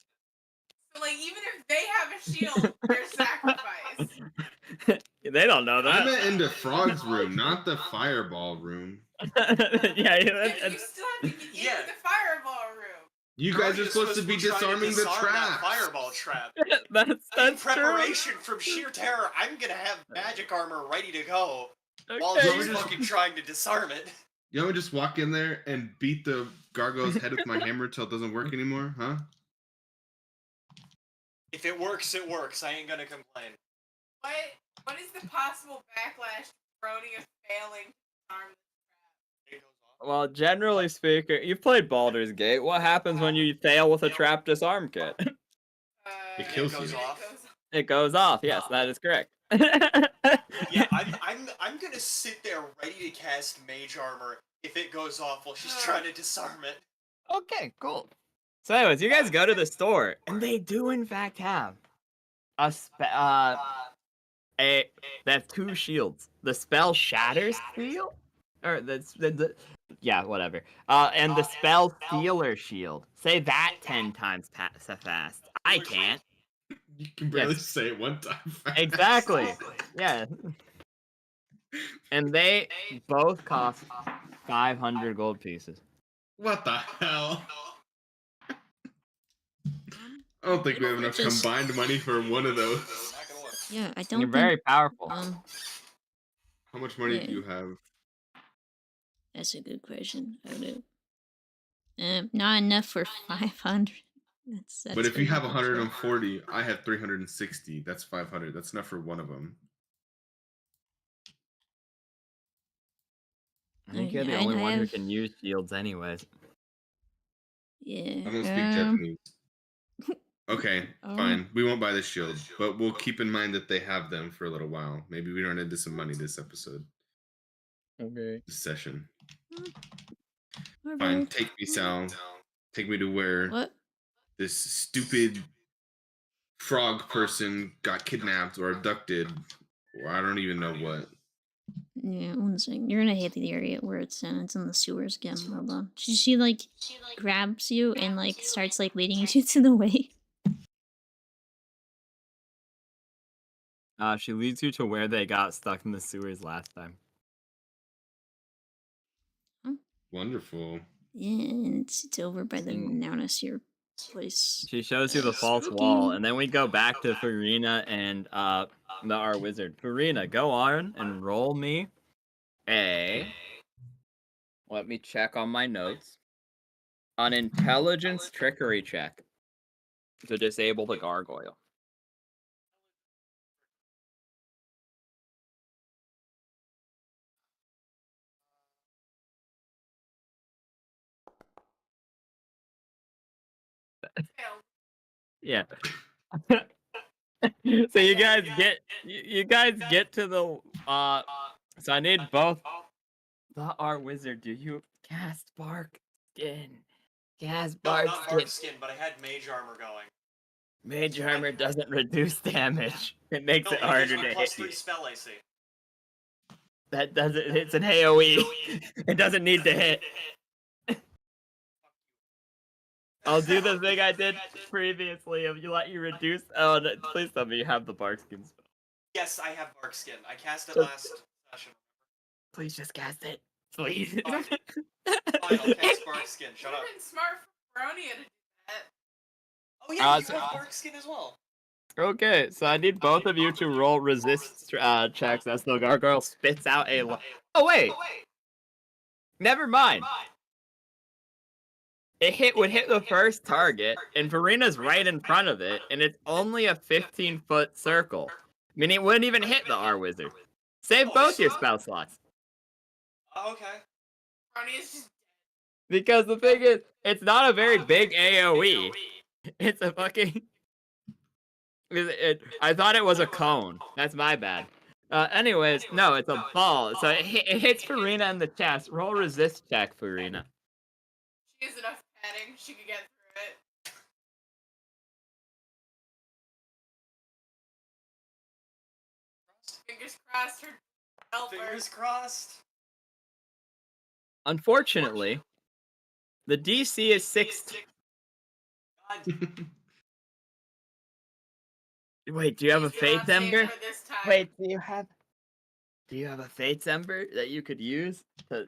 So, like, even if they have a shield, they're sacrificed. They don't know that. I meant into Frog's room, not the fireball room. Yeah, You still have to get into the fireball room. You guys are supposed to be disarming the trap. Fireball trap. That's In preparation from sheer terror, I'm gonna have magic armor ready to go while Okay. she's fucking trying to disarm it. You want me to just walk in there and beat the gargoyle's head with my hammer till it doesn't work anymore, huh? If it works, it works. I ain't gonna complain. What is the possible backlash to Barony failing to disarm It goes off. Well, generally speaking, you've played Baldur's Gate. What happens when you fail with a trap disarm kit? It kills goes you. off. It goes off. Yes, that is correct. Yeah, I'm gonna sit there ready to cast Mage Armor if it goes off while she's trying to disarm it. Okay, cool. So, anyways, you guys go to the store, and they do in fact have they have 2 shields. The spell Shatters Shield, or yeah, whatever. And the spell Sealer Shield. Say that 10 times so fast. I can't. You can barely Yes. say it one time. Fast. Exactly. Yeah. And they both cost 500 gold pieces. What the hell? I don't think we have enough Just- combined money for one of those. Not gonna work. Yeah, I don't You're think. very powerful. How much money Yeah. do you have? That's a good question. I don't know. Not enough for 500. That's But if you very have much. 140, I have 360. That's 500. That's enough for one of them. I think you're the Yeah, only I one who have- can use shields anyways. Yeah. I don't speak Japanese. Okay, Oh. fine. We won't buy the shield, but we'll keep in mind that they have them for a little while. Maybe we run into some money this episode, Okay. this session. Alright. Fine, take me, Sal. Take me to where What? this stupid frog person got kidnapped or abducted, or I don't even know what. Yeah, one second. You're gonna hit the area where it's in the sewers again. Hold on. She like grabs you and like starts like leading you to the way. She leads you to where they got stuck in the sewers last time. Wonderful. Yeah, and it's over by the Mm. Naunasir place. She shows you the false wall, and then we go back to Farina and our wizard. Farina, go on and roll me a. Let me check on my notes. An intelligence trickery check to disable the gargoyle. Yeah. So you guys get to the so I need both our wizard. Do you cast bark skin? Cast No, bark not skin. Bark Skin, but I had Mage Armor going. Mage armor doesn't reduce damage. It makes No, it harder gives to me hit +3 you. spell AC. That doesn't. It's an AOE. It doesn't need to hit. I'll do the thing I did previously. If you let you reduce. Oh, no, please tell me you have the bark skin spell. Yes, I have Bark Skin. I cast it Just- last session. Please just cast it. Please. Fine. Fine, I'll cast Bark Skin. It Shut would up. have been smart for Barony to do that. Oh yeah, you so- have Bark Skin as well. Okay, so I need both of you to roll resist checks as the gargoyle spits out a. Oh wait. Never mind. It would hit the first target, and Farina's right in front of it, and it's only a 15-foot circle. Meaning it wouldn't even hit the R-Wizard. Save both your spell slots. Oh, okay. Barony is just Because the thing is, it's not a very big AoE. It's a fucking... I thought it was a cone. That's my bad. Anyways, no, it's a ball. So it hits Farina in the chest. Roll resist check, Farina. she has enough padding, she could get through it. Fingers crossed her help her. Fingers crossed. Unfortunately, the DC is 16. God, Wait, do you have a Please do not Faith save Ember? her this time. Wait, do you have a Faith Ember that you could use to...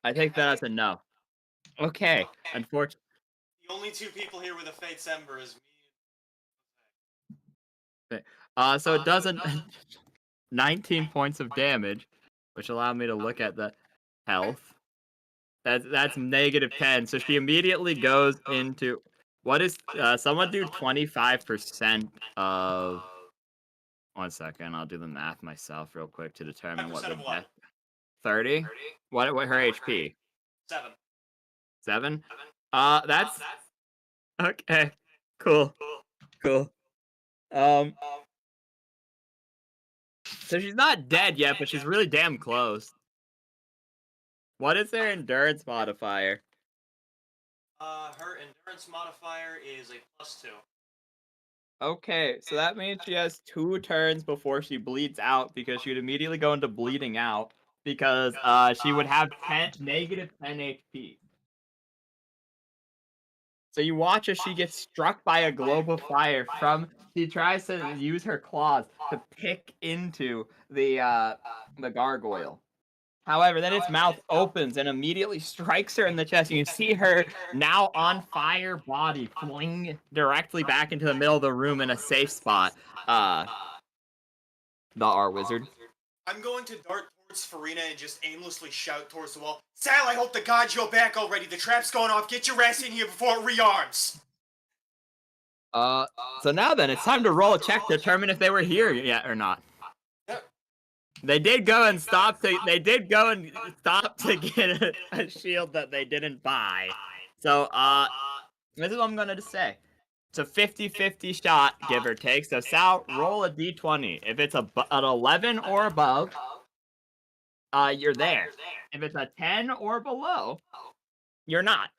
I think that's a no. Okay, unfortunately. the only two people here with a Fate's Ember is me. So it doesn't 19 points of damage, which allowed me to look at the health. That's negative 10. So she immediately goes into What is someone do 25% of 1 second, I'll do the math myself real quick to determine what 10% the of what? death 30? What her HP? 7. 7? That's okay. Cool. Um so she's not dead yet, but she's really damn close. What is their endurance modifier? Her endurance modifier is a +2. Okay, so that means she has 2 turns before she bleeds out because she would immediately go into bleeding out because she would have negative 10 HP. So you watch as she gets struck by a globe of fire she tries to use her claws to pick into the gargoyle. However, then its mouth opens and immediately strikes her in the chest. You can see her now on fire body fling directly back into the middle of the room in a safe spot. The R wizard. I'm going to dart towards Farina and just aimlessly shout towards the wall. Sal, I hope the gods you're back already. The trap's going off. Get your ass in here before it rearms. So now then, it's time to roll a check to determine if they were here yet or not. They did go and stop to get a shield that they didn't buy. So, this is what I'm gonna say. It's a 50-50 shot, give or take. So, Sal, roll a d20. If it's an 11 or above, you're there. If it's a 10 or below, you're not.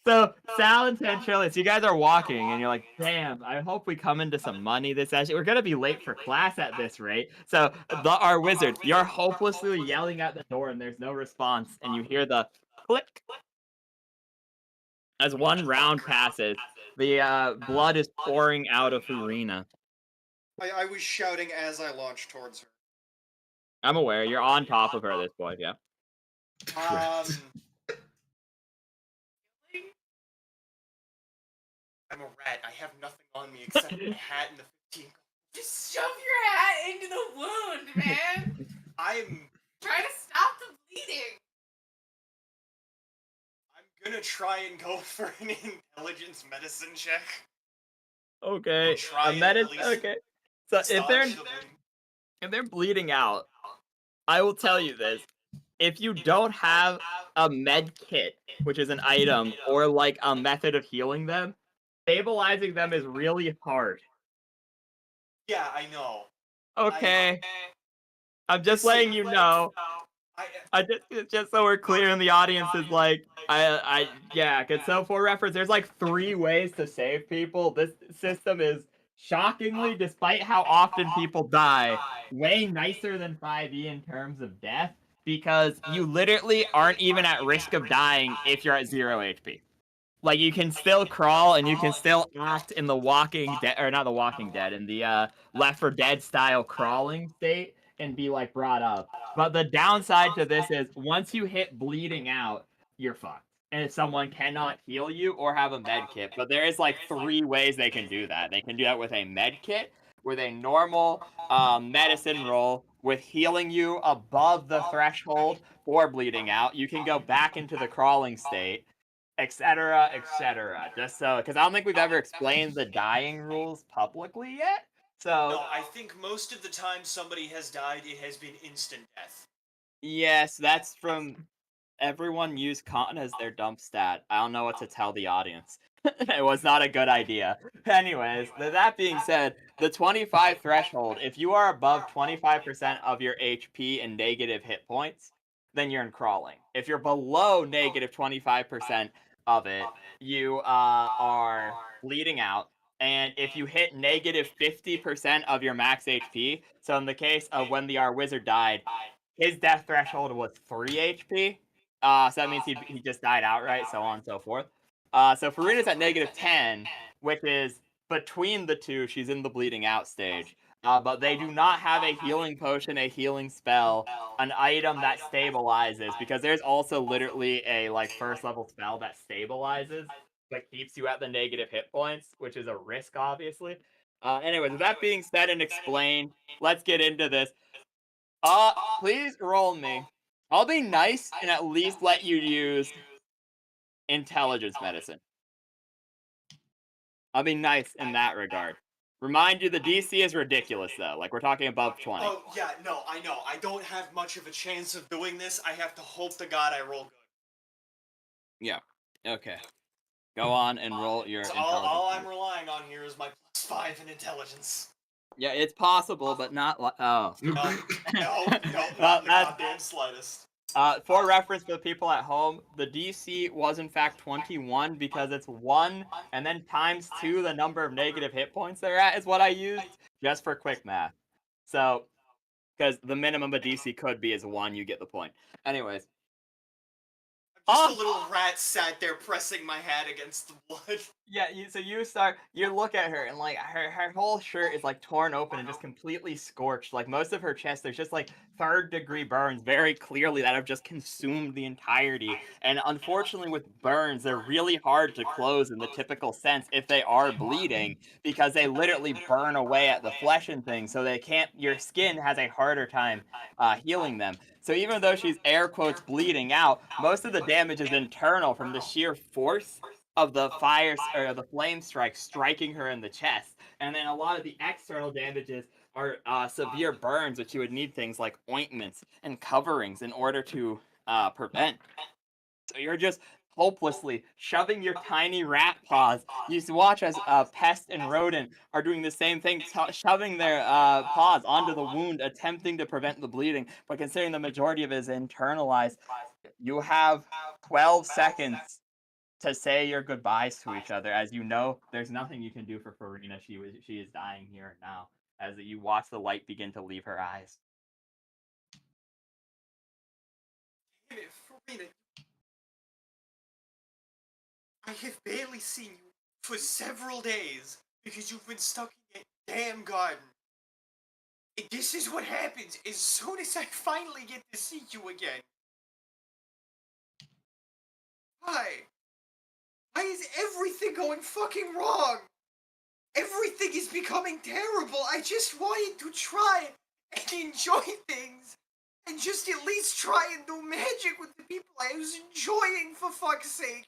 So, Sal and Tantrilis, you guys are walking, and you're like, damn, I hope we come into some money this session. We're going to be late for class at this rate. So, our wizard, you're hopelessly yelling at the door, and there's no response, and you hear the click. As one round passes, the blood is pouring out of Farina. I was shouting as I launched towards her. I'm aware, you're on top of her at this point, yeah. I'm a rat. I have nothing on me except my hat and the 15. Just shove your hat into the wound, man. I'm Try to stop the bleeding. gonna try and go for an intelligence medicine check. Okay, okay. So if they're bleeding out, I will tell you this. If you don't have a med kit, which is an item, or like a method of healing them, stabilizing them is really hard. Yeah, I know. Okay. I'm just letting you know. I just so we're clear in the audience is like, yeah, cause so for reference, there's like 3 ways to save people. This system is shockingly, despite how often people die, way nicer than 5e in terms of death, because you literally aren't even at risk of dying if you're at 0 HP. Like, you can still crawl and you can still act in the Walking Dead, or not the Walking Dead, in the Left 4 Dead style crawling state and be like brought up. But the downside to this is once you hit bleeding out, you're fucked. And someone cannot heal you or have a med kit. But there is like 3 ways they can do that. They can do that with a med kit, with a normal medicine roll, with healing you above the threshold for bleeding out. You can go back into the crawling state, etc., etc. Just so, because I don't think we've ever explained the dying rules publicly yet. So No, I think most of the time somebody has died, it has been instant death. yes, that's from everyone use con as their dump stat. I don't know what to tell the audience. It was not a good idea. Anyways, that being said, the 25 threshold, if you are above 25% of your HP and negative hit points, then you're in crawling. If you're below negative 25% of it, you are bleeding out. And if you hit negative 50% of your max HP, so in the case of when the wizard died, his death threshold was 3 HP. So that means he just died outright, so on and so forth. So Farina's at negative 10, which is between the two. She's in the bleeding out stage. But they do not have a healing potion, a healing spell, an item that stabilizes, because there's also literally a like first level spell that stabilizes, but keeps you at the negative hit points, which is a risk, obviously. Anyways, with that being said and explained, let's get into this. Please roll me I'll be nice and at least let you use intelligence medicine. I'll be nice in that regard. Remind you, the DC is ridiculous, though. Like, we're talking above 20. Oh, yeah, no, I know. I don't have much of a chance of doing this. I have to hope to God I roll good. Yeah. Okay. Go on and roll your So intelligence. all I'm relying on here is my +5 in intelligence. Yeah, it's possible, but not oh. No, Well, not the that's- goddamn slightest. For reference for the people at home, the DC was in fact 21 because it's 1 and then times 2 the number of negative hit points they're at is what I used, just for quick math. So, because the minimum a DC could be is 1, you get the point. Anyways. Just a little rat sat there pressing my hat against the blood. Yeah, you look at her and like her whole shirt is like torn open and just completely scorched. Like most of her chest, there's just like 3rd-degree burns very clearly that have just consumed the entirety. And unfortunately with burns, they're really hard to close in the typical sense if they are bleeding, because they literally burn away at the flesh and things, so your skin has a harder time healing them. So even though she's air quotes bleeding out, most of the damage is internal from the sheer force of the fire or the flame strike striking her in the chest. And then a lot of the external damages are severe burns, which you would need things like ointments and coverings in order to prevent. So you're just hopelessly shoving your tiny rat paws. You watch as Pest and Rodent are doing the same thing, shoving their paws onto the wound, attempting to prevent the bleeding. But considering the majority of it is internalized, you have 12 seconds to say your goodbyes to each other. As you know, there's nothing you can do for Farina. She is dying here and now. As you watch the light begin to leave her eyes. Damn it, Farina. I have barely seen you for several days because you've been stuck in that damn garden. And this is what happens as soon as I finally get to see you again. Why? Why is everything going fucking wrong? Everything is becoming terrible. I just wanted to try and enjoy things. And just at least try and do magic with the people I was enjoying, for fuck's sake.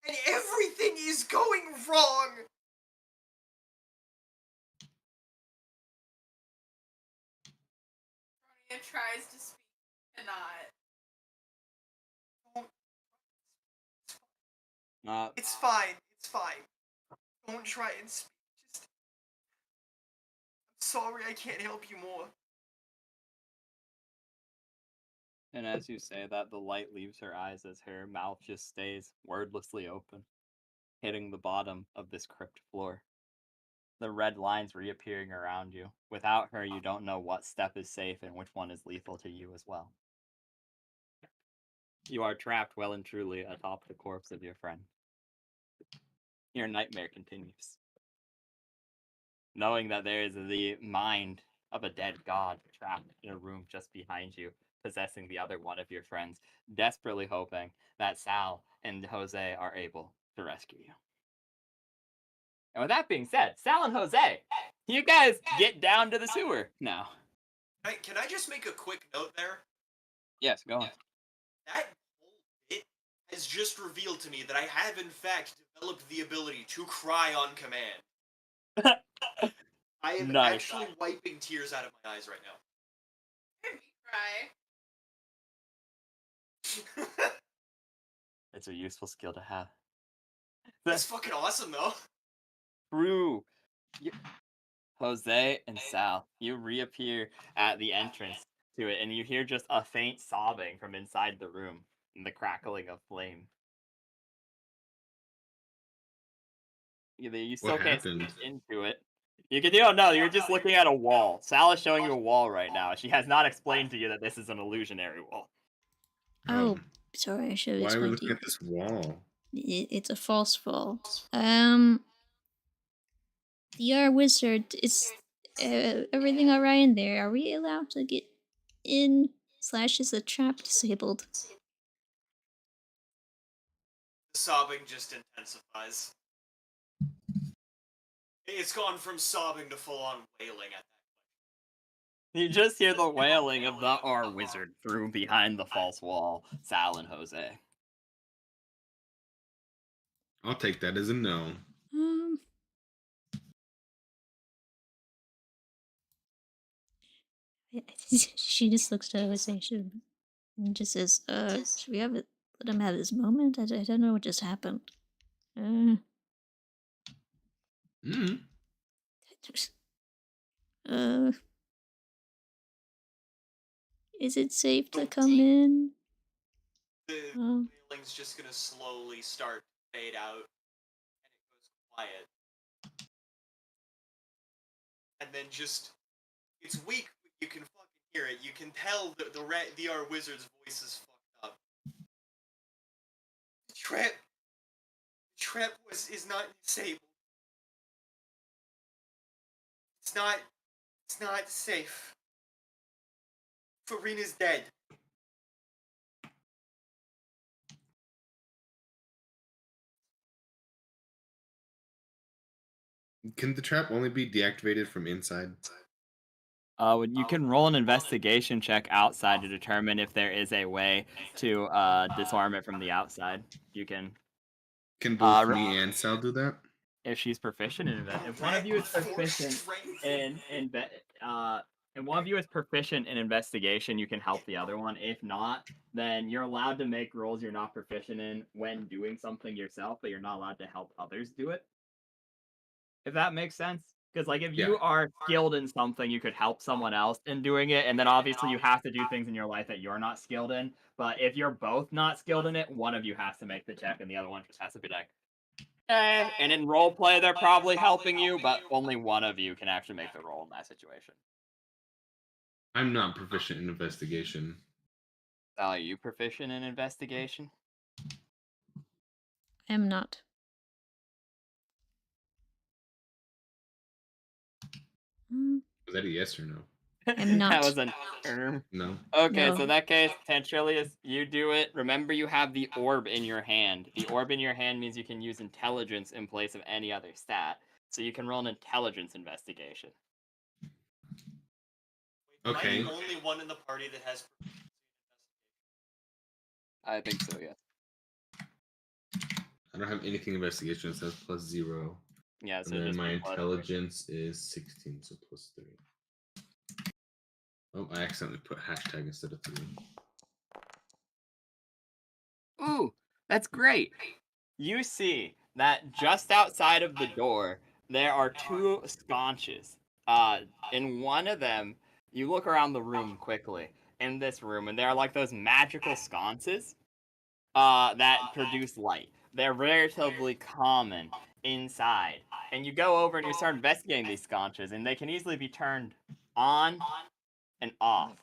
And everything is going wrong. Ronia tries to speak, cannot. It's fine. It's fine. Don't try and speak. Just... I'm sorry I can't help you more. And as you say that, the light leaves her eyes as her mouth just stays wordlessly open, hitting the bottom of this crypt floor. The red lines reappearing around you. Without her, you don't know what step is safe and which one is lethal to you as well. You are trapped well and truly atop the corpse of your friend. Your nightmare continues. Knowing that there is the mind of a dead god trapped in a room just behind you, possessing the other one of your friends, desperately hoping that Sal and Jose are able to rescue you. And with that being said, Sal and Jose, you guys get down to the sewer now. Can I just make a quick note there? Yes, go on. That whole bit has just revealed to me that I have in fact developed the ability to cry on command. I am Nice. actually wiping tears out of my eyes right Hear me cry. now. It's a useful skill to have. That's fucking awesome, though. True. Jose and Sal, you reappear at the entrance to it, and you hear just a faint sobbing from inside the room and the crackling of flame. You still What can't see happened? into it. You can you're just looking at a wall. Sal is showing you a wall right now. She has not explained to you that this is an illusionary wall. Oh, sorry, I should have Why are we explained to looking you. at this wall? It's a false wall. DR Wizard, is everything alright in there? Are we allowed to get in? / is the trap disabled? The sobbing just intensifies. It's gone from sobbing to full-on wailing at that You just hear the wailing of the R wizard through behind the false wall, Sal and Jose. I'll take that as a no. Um. She just looks to Jose and just says, should we have it? Let him have his moment? I don't know what just happened. Mm. Is it safe to come in? The wailing's just gonna slowly start to fade out, and it goes quiet. And then just, it's weak, but you can fucking hear it. You can tell that the R wizard's voice is fucked up. The trap is not disabled. It's not safe. Farina's dead. Can the trap only be deactivated from inside? You can roll an investigation check outside to determine if there is a way to disarm it from the outside. You can. Can both re- me and Sal do that? If she's proficient in if one of you is proficient and one of you is proficient in investigation, you can help the other one. If not, then you're allowed to make rolls you're not proficient in when doing something yourself, but you're not allowed to help others do it. If that makes sense. Because like if you are skilled in something, you could help someone else in doing it, and then obviously you have to do things in your life that you're not skilled in. But if you're both not skilled in it, one of you has to make the check, and the other one just has to be like, and in roleplay, they're probably helping you, but only one of you can actually make the roll in that situation. I'm not proficient in investigation. Are you proficient in investigation? I am not. Was that a yes or no? I'm not. That was an No. Okay, No. so in that case, Tantrilius, you do it. Remember, you have the orb in your hand. The orb in your hand means you can use intelligence in place of any other stat. So you can roll an intelligence investigation. Okay. Am I the only one in the party that has I think so, yes. I don't have anything investigation. It says +0. Yeah, so and then just my be plus intelligence is 16, so +3. Oh, I accidentally put hashtag instead of 3. Ooh, that's great. You see that just outside of the door, there are two sconces. In one of them, you look around the room quickly in this room, and there are like those magical sconces that produce light. They're relatively common inside. And you go over and you start investigating these sconces, and they can easily be turned on and off.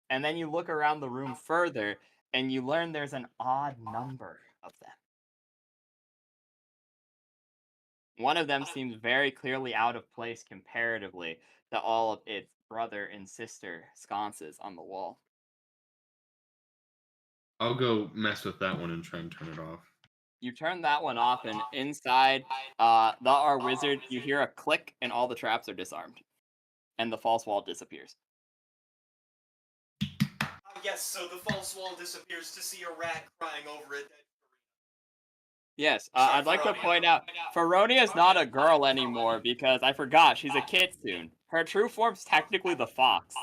And then you look around the room further, and you learn there's an odd number of them. One of them seems very clearly out of place comparatively to all of its brother and sister sconces on the wall. I'll go mess with that one and try and turn it off. You turn that one off, and inside our wizard, you hear a click, and all the traps are disarmed. And the false wall disappears. Yes, so the false wall disappears to see a rat crying over it. Yes, I'd like to point out, Barony is not a girl anymore because I forgot, she's a kitsune. Her true form's technically the fox.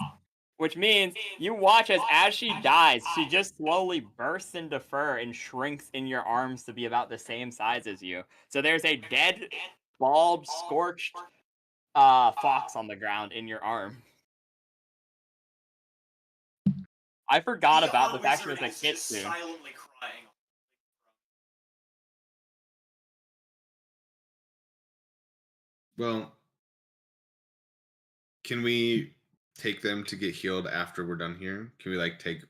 Which means you watch as she dies, she just slowly bursts into fur and shrinks in your arms to be about the same size as you. So there's a dead, bald, scorched fox on the ground in your arm. I forgot about the fact she was a kitsune. Silently crying. Well, can we take them to get healed after we're done here? Can we like take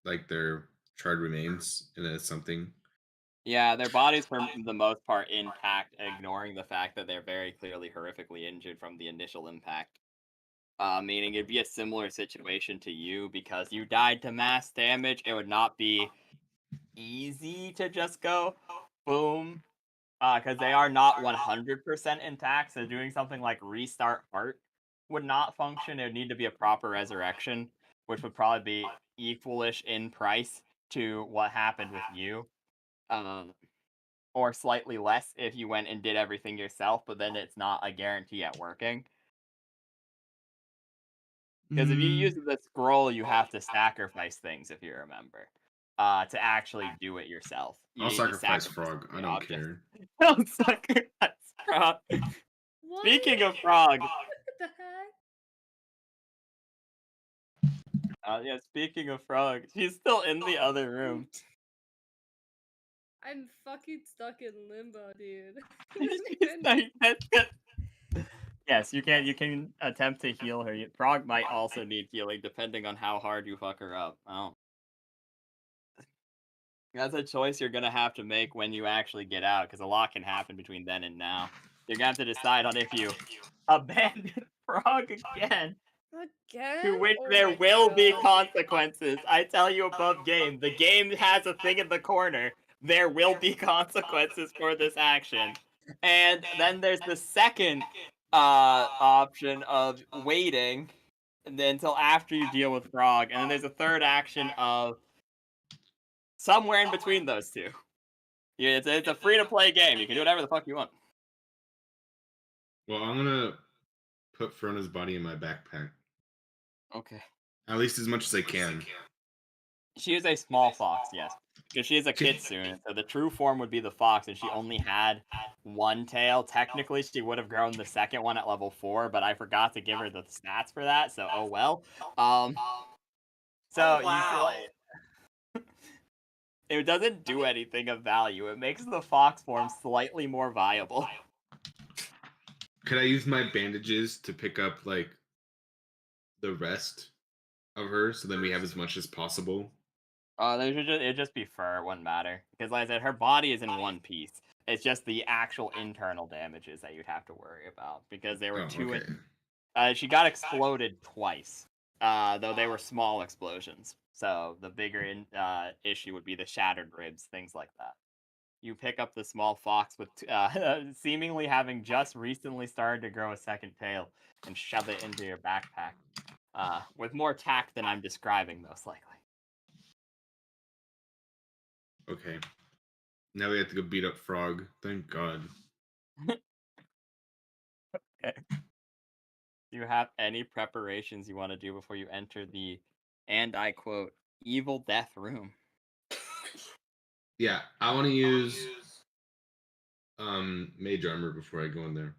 like their charred remains and it's something? Yeah, their bodies for the most part intact, ignoring the fact that they're very clearly horrifically injured from the initial impact. Meaning it'd be a similar situation to you because you died to mass damage. It would not be easy to just go boom, because they are not 100% intact. So doing something like restart heart would not function. It would need to be a proper resurrection, which would probably be equalish in price to what happened with you. Or slightly less if you went and did everything yourself, but then it's not a guarantee at working. Because if you use the scroll, you have to sacrifice things, if you remember, to actually do it yourself. You I'll need to sacrifice Frog. the I don't object. care. Don't sacrifice Frog. What? Speaking of Frog, What the heck? yeah, speaking of Frog, she's still in the other room. I'm fucking stuck in limbo, dude. Yes, you can attempt to heal her. Frog might also need healing depending on how hard you fuck her up. Oh. That's a choice you're gonna have to make when you actually get out, because a lot can happen between then and now. You're gonna have to decide on if you abandon Frog again, Again? to which Oh there my will be God. consequences. I tell you above game. The game has a thing in the corner. There will be consequences for this action. And then there's the second option of waiting until after you deal with Frog. And then there's a third action of somewhere in between those two. Yeah, it's a free-to-play game. You can do whatever the fuck you want. Well, I'm gonna put Frona's body in my backpack. Okay. At least as much as I can. She is a small fox, yes. Because she is a kitsune, so the true form would be the fox, and she only had one tail. Technically, she would have grown the second one at level 4, but I forgot to give her the stats for that, so oh well. So wow. it doesn't do anything of value. It makes the fox form slightly more viable. Could I use my bandages to pick up like the rest of her, so then we have as much as possible? It'd just be fur. It wouldn't matter, because like I said, her body is in one piece. It's just the actual internal damages that you'd have to worry about, because there were two. Okay. She got exploded twice, though they were small explosions. So the bigger issue would be the shattered ribs, things like that. You pick up the small fox with seemingly having just recently started to grow a second tail and shove it into your backpack, with more tact than I'm describing, most likely. Okay. Now we have to go beat up Frog. Thank God. Okay. Do you have any preparations you want to do before you enter the, and I quote, evil death room? Yeah, I want to use mage armor before I go in there.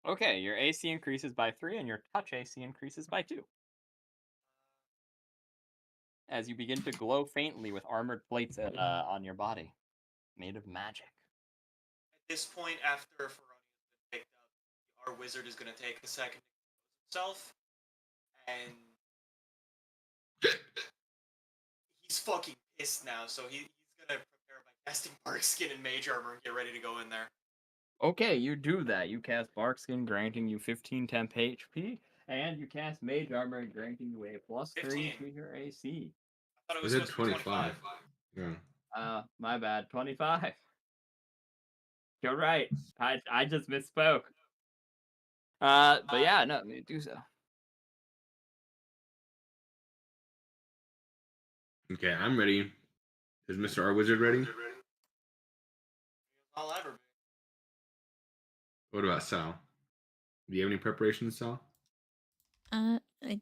Okay, your AC increases by 3 and your touch AC increases by 2. As you begin to glow faintly with armored plates on your body, made of magic. At this point, after Ferroni has been picked up, our wizard is going to take a second to himself, and he's fucking pissed now, so he's going to prepare by casting Bark Skin and Mage Armor and get ready to go in there. Okay, you do that. You cast Barkskin, granting you 15 temp HP, and you cast Mage Armor, granting you a plus 3 to your AC. I thought it Was was it supposed to be 25? Yeah. My bad. 25. You're right. I just misspoke. But yeah, no, do so. Okay, I'm ready. Is Mr. R Wizard ready? I'll ever be. What about Sal? Do you have any preparations, Sal? I don't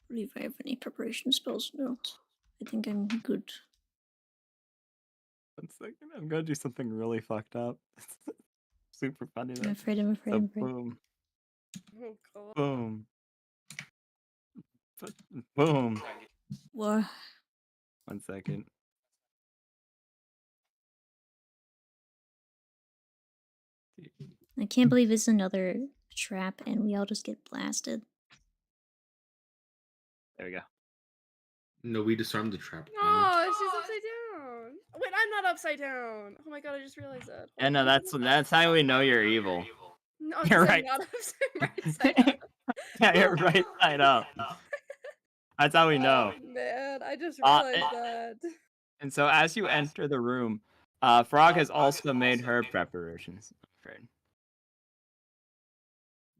believe I have any preparation spells. No, I think I'm good. 1 second. I'm gonna do something really fucked up. Super funny though. I'm afraid. I'm afraid. So I'm afraid. boom, Oh God. boom, boom. What? 1 second. I can't believe it's another trap and we all just get blasted. There we go. No, we disarmed the trap. No, she's upside down. Wait, I'm not upside down. Oh my God, I just realized that. And no, that's how we know you're evil. No, You're 'cause right. I'm not right side up. Yeah, you're right side up. That's how we know. Oh, man, I just realized and- that. And so as you enter the room, Frog has also made her preparations. I'm afraid.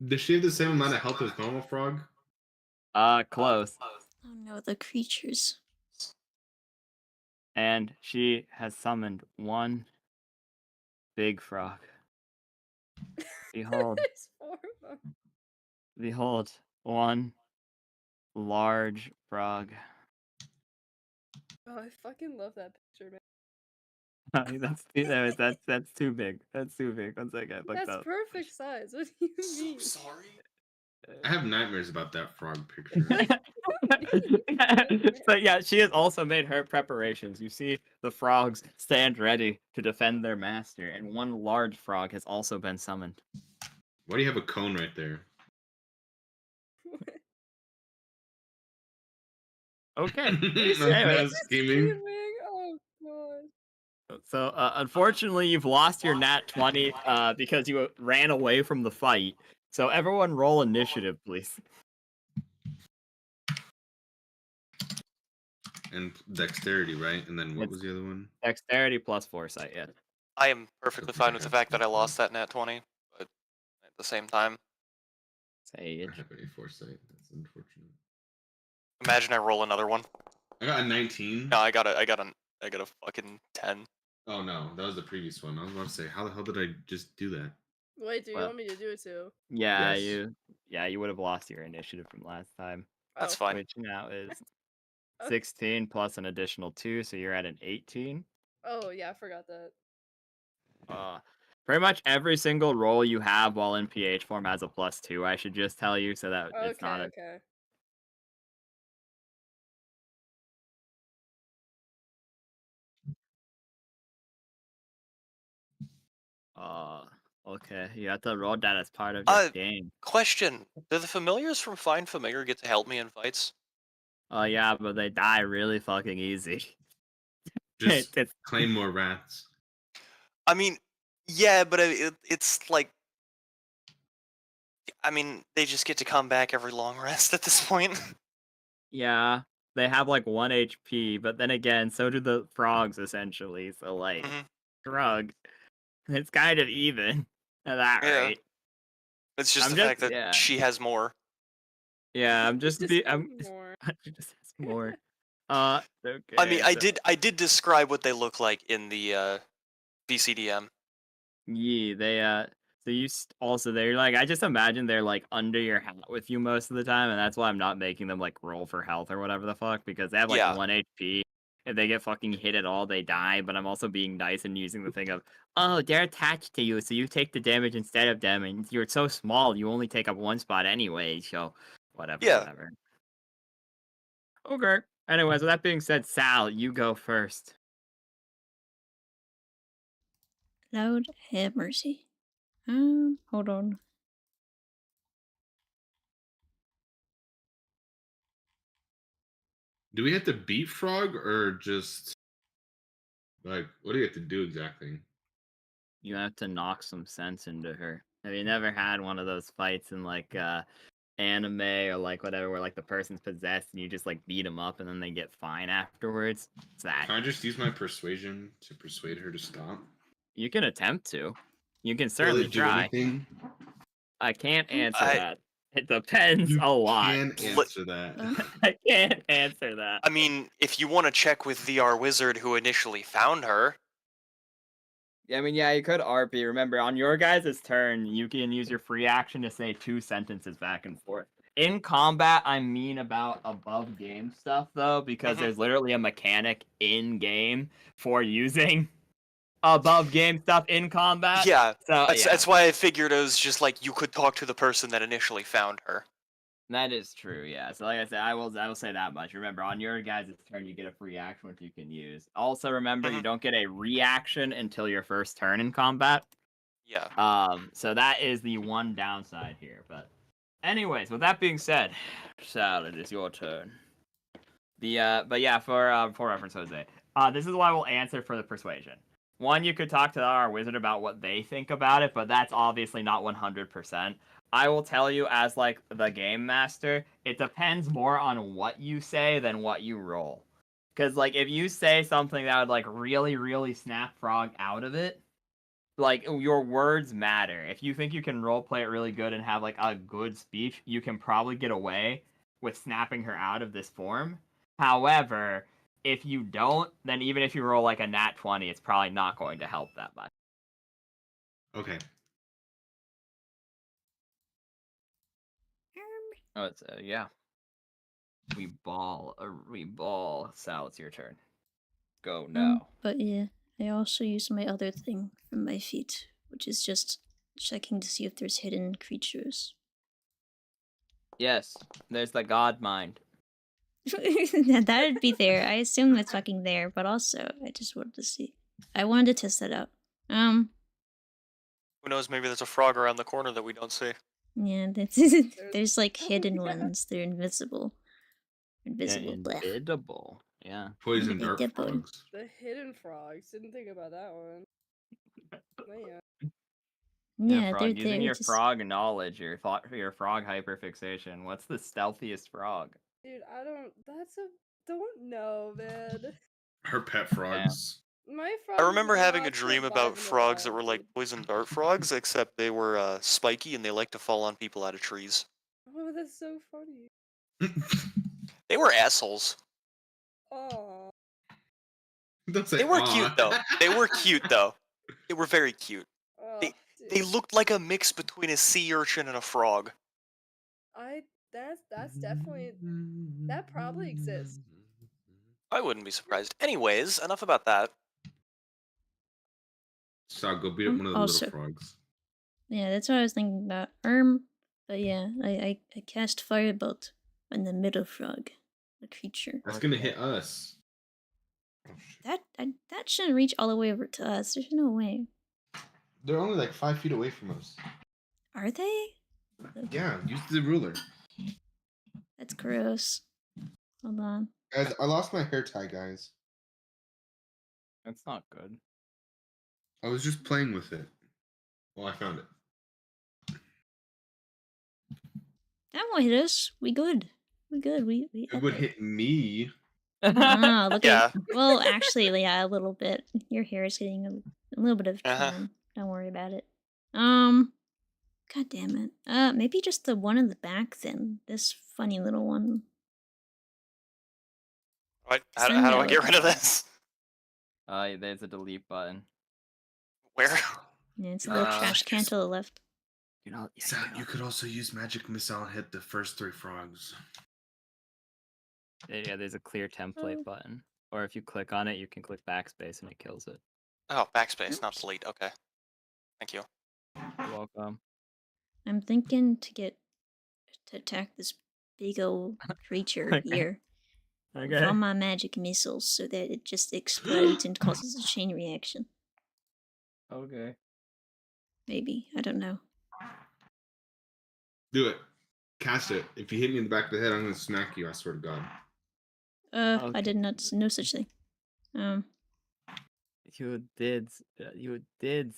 Does she have the same amount of health as normal frog? Close. Oh no, the creatures. And she has summoned one big frog. Behold, There's 4 of them. behold, one large frog. Oh, I fucking love that picture, man. That's too big. That's too big. One second, I fucked That's up. perfect size. What do you So mean? sorry. I have nightmares about that frog picture. So yeah, she has also made her preparations. You see the frogs stand ready to defend their master, and one large frog has also been summoned. Why do you have a cone right there? Okay. Is I'm Anyway, not scheming. Oh god. so unfortunately, you've lost your nat 20 because you ran away from the fight. So everyone roll initiative, please. And dexterity, right? And then what It's- was the other one? Dexterity plus foresight, yeah. I am perfectly fine with the fact that I lost that nat 20, but at the same time, I Sage. have any foresight. That's unfortunate. imagine I roll another one. I got a 19. No, I got a fucking 10. Oh no, that was the previous one. I was about to say, how the hell did I just do that? Wait, do you Well- want me to do it too? Yeah, Yes. you would have lost your initiative from last time, That's Oh. fine. which now is Okay. 16 plus an additional 2, so you're at an 18. Oh yeah, I forgot that. Pretty much every single roll you have while in PH form has a +2. I should just tell you so that it's Okay, not a. okay. Okay, you have to roll that as part of your game. Question: do the familiars from Find Familiar get to help me in fights? Oh yeah, but they die really fucking easy. Just It's claim more rats. I mean, yeah, but it's like, I mean, they just get to come back every long rest at this point. yeah, they have like 1 HP, but then again, so do the frogs essentially. So like, Mhm. shrug, it's kind of even at that Yeah. rate. It's just I'm the just- fact that yeah. she has more. Yeah, I'm just Just I'm more. just more. Okay. I mean, I so- did describe what they look like in the VCDM. Yeah, they so also they're like I just imagine they're like under your hat with you most of the time, and that's why I'm not making them like roll for health or whatever the fuck because they have like Yeah. 1 HP. If they get fucking hit at all, they die. But I'm also being nice and using the thing of, oh, they're attached to you, so you take the damage instead of them, and you're so small, you only take up 1 spot anyway. So whatever, Yeah. whatever. Okay. Anyways, with that being said, Sal, you go first. Lord have mercy. Hold on. Do we have to beat frog or just like what do you have to do exactly? You have to knock some sense into her. Have you never had one of those fights in like anime or like whatever where like the person's possessed and you just like beat them up and then they get fine afterwards? It's that. Can I just use my persuasion to persuade her to stop? You can attempt to. You can Will certainly it do try. anything? I can't answer I- that. It depends You a lot. can answer that. I can't answer that. I mean, if you want to check with VR Wizard who initially found her, I mean, yeah, you could RP. Remember, on your guys' turn, you can use your free action to say 2 sentences back and forth. In combat, I mean about above game stuff, though, because Mhm. there's literally a mechanic in game for using above game stuff in combat. yeah, So, that's why I figured it was just like you could talk to the person that initially found her. that is true, yeah. So like I said, I will say that much. Remember, on your guys' turn, you get a free action which you can use. Also, remember, you Mhm. don't get a reaction until your first turn in combat. Yeah. So that is the one downside here. But anyways, with that being said, Sal, it is your turn. But yeah, for reference, Jose, this is why we'll answer for the persuasion. One, you could talk to our wizard about what they think about it, but that's obviously not 100%. I will tell you as like the game master, it depends more on what you say than what you roll. Because like if you say something that would like really, really snap Frog out of it, like your words matter. If you think you can roleplay it really good and have like a good speech, you can probably get away with snapping her out of this form. However, if you don't, then even if you roll like a nat 20, it's probably not going to help that much. Okay. Oh, it's yeah. We ball. Sal, it's your turn. Go now. But yeah, I also use my other thing from my feet, which is just checking to see if there's hidden creatures. Yes, there's the god mind. That'd be there. I assume it's fucking there, but also I just wanted to see. I wanted to test that out. Who knows? Maybe there's a frog around the corner that we don't see. Yeah, there's like hidden ones. They're invisible. Invisible. blech. Invisible. Yeah. Poison dart Invisible. frogs. The hidden frogs. Didn't think about that one. Man. Yeah, frog. they're Using there. your Just... frog knowledge, your frog hyperfixation. What's the stealthiest frog? Dude, I don't. Don't know, man. Her pet frogs. My frog. I remember having a dream about frogs that were like poison dart frogs, except they were spiky and they like to fall on people out of trees. Oh, that's so funny. They were assholes. Oh. Don't say They were aw. cute though. They were cute though. They were very cute. Oh, They looked like a mix between a sea urchin and a frog. That's definitely that probably exists. I wouldn't be surprised. Anyways, enough about that. So go beat up one of the Also- little frogs. Yeah, that's what I was thinking about. But yeah, I cast Firebolt on the middle frog, the creature. That's gonna hit us. Oh, shit. That shouldn't reach all the way over to us. There's no way. They're only like 5 feet away from us. Are they? Yeah, use the ruler. That's gross. Hold on. Guys, I lost my hair tie, guys. That's not good. I was just playing with it. Well, I found it. That won't hit us. We good. We good. We It would hit me. Ah, look Yeah. at. Well, actually, yeah, a little bit. Your hair is getting a little bit of Uh-huh. trim. Don't worry about it. God damn it. Maybe just the one in the back then. This funny little one. What? Does How that do I know? get rid of this? There's a delete button. Where? Yeah, it's a little trash can to the left. You know, yeah, So you know. you could also use magic missile and hit the first 3 frogs. Yeah, there's a clear template Oh. button. Or if you click on it, you can click backspace and it kills it. Oh, backspace, not delete. Okay. Thank you. You're welcome. I'm thinking to attack this big old creature Okay. here with all my magic missiles so that it just explodes and causes a chain reaction. Okay. Maybe. I don't know. Do it. Cast it. If you hit me in the back of the head, I'm gonna smack you, I swear to God. I Okay. did not no such thing. You did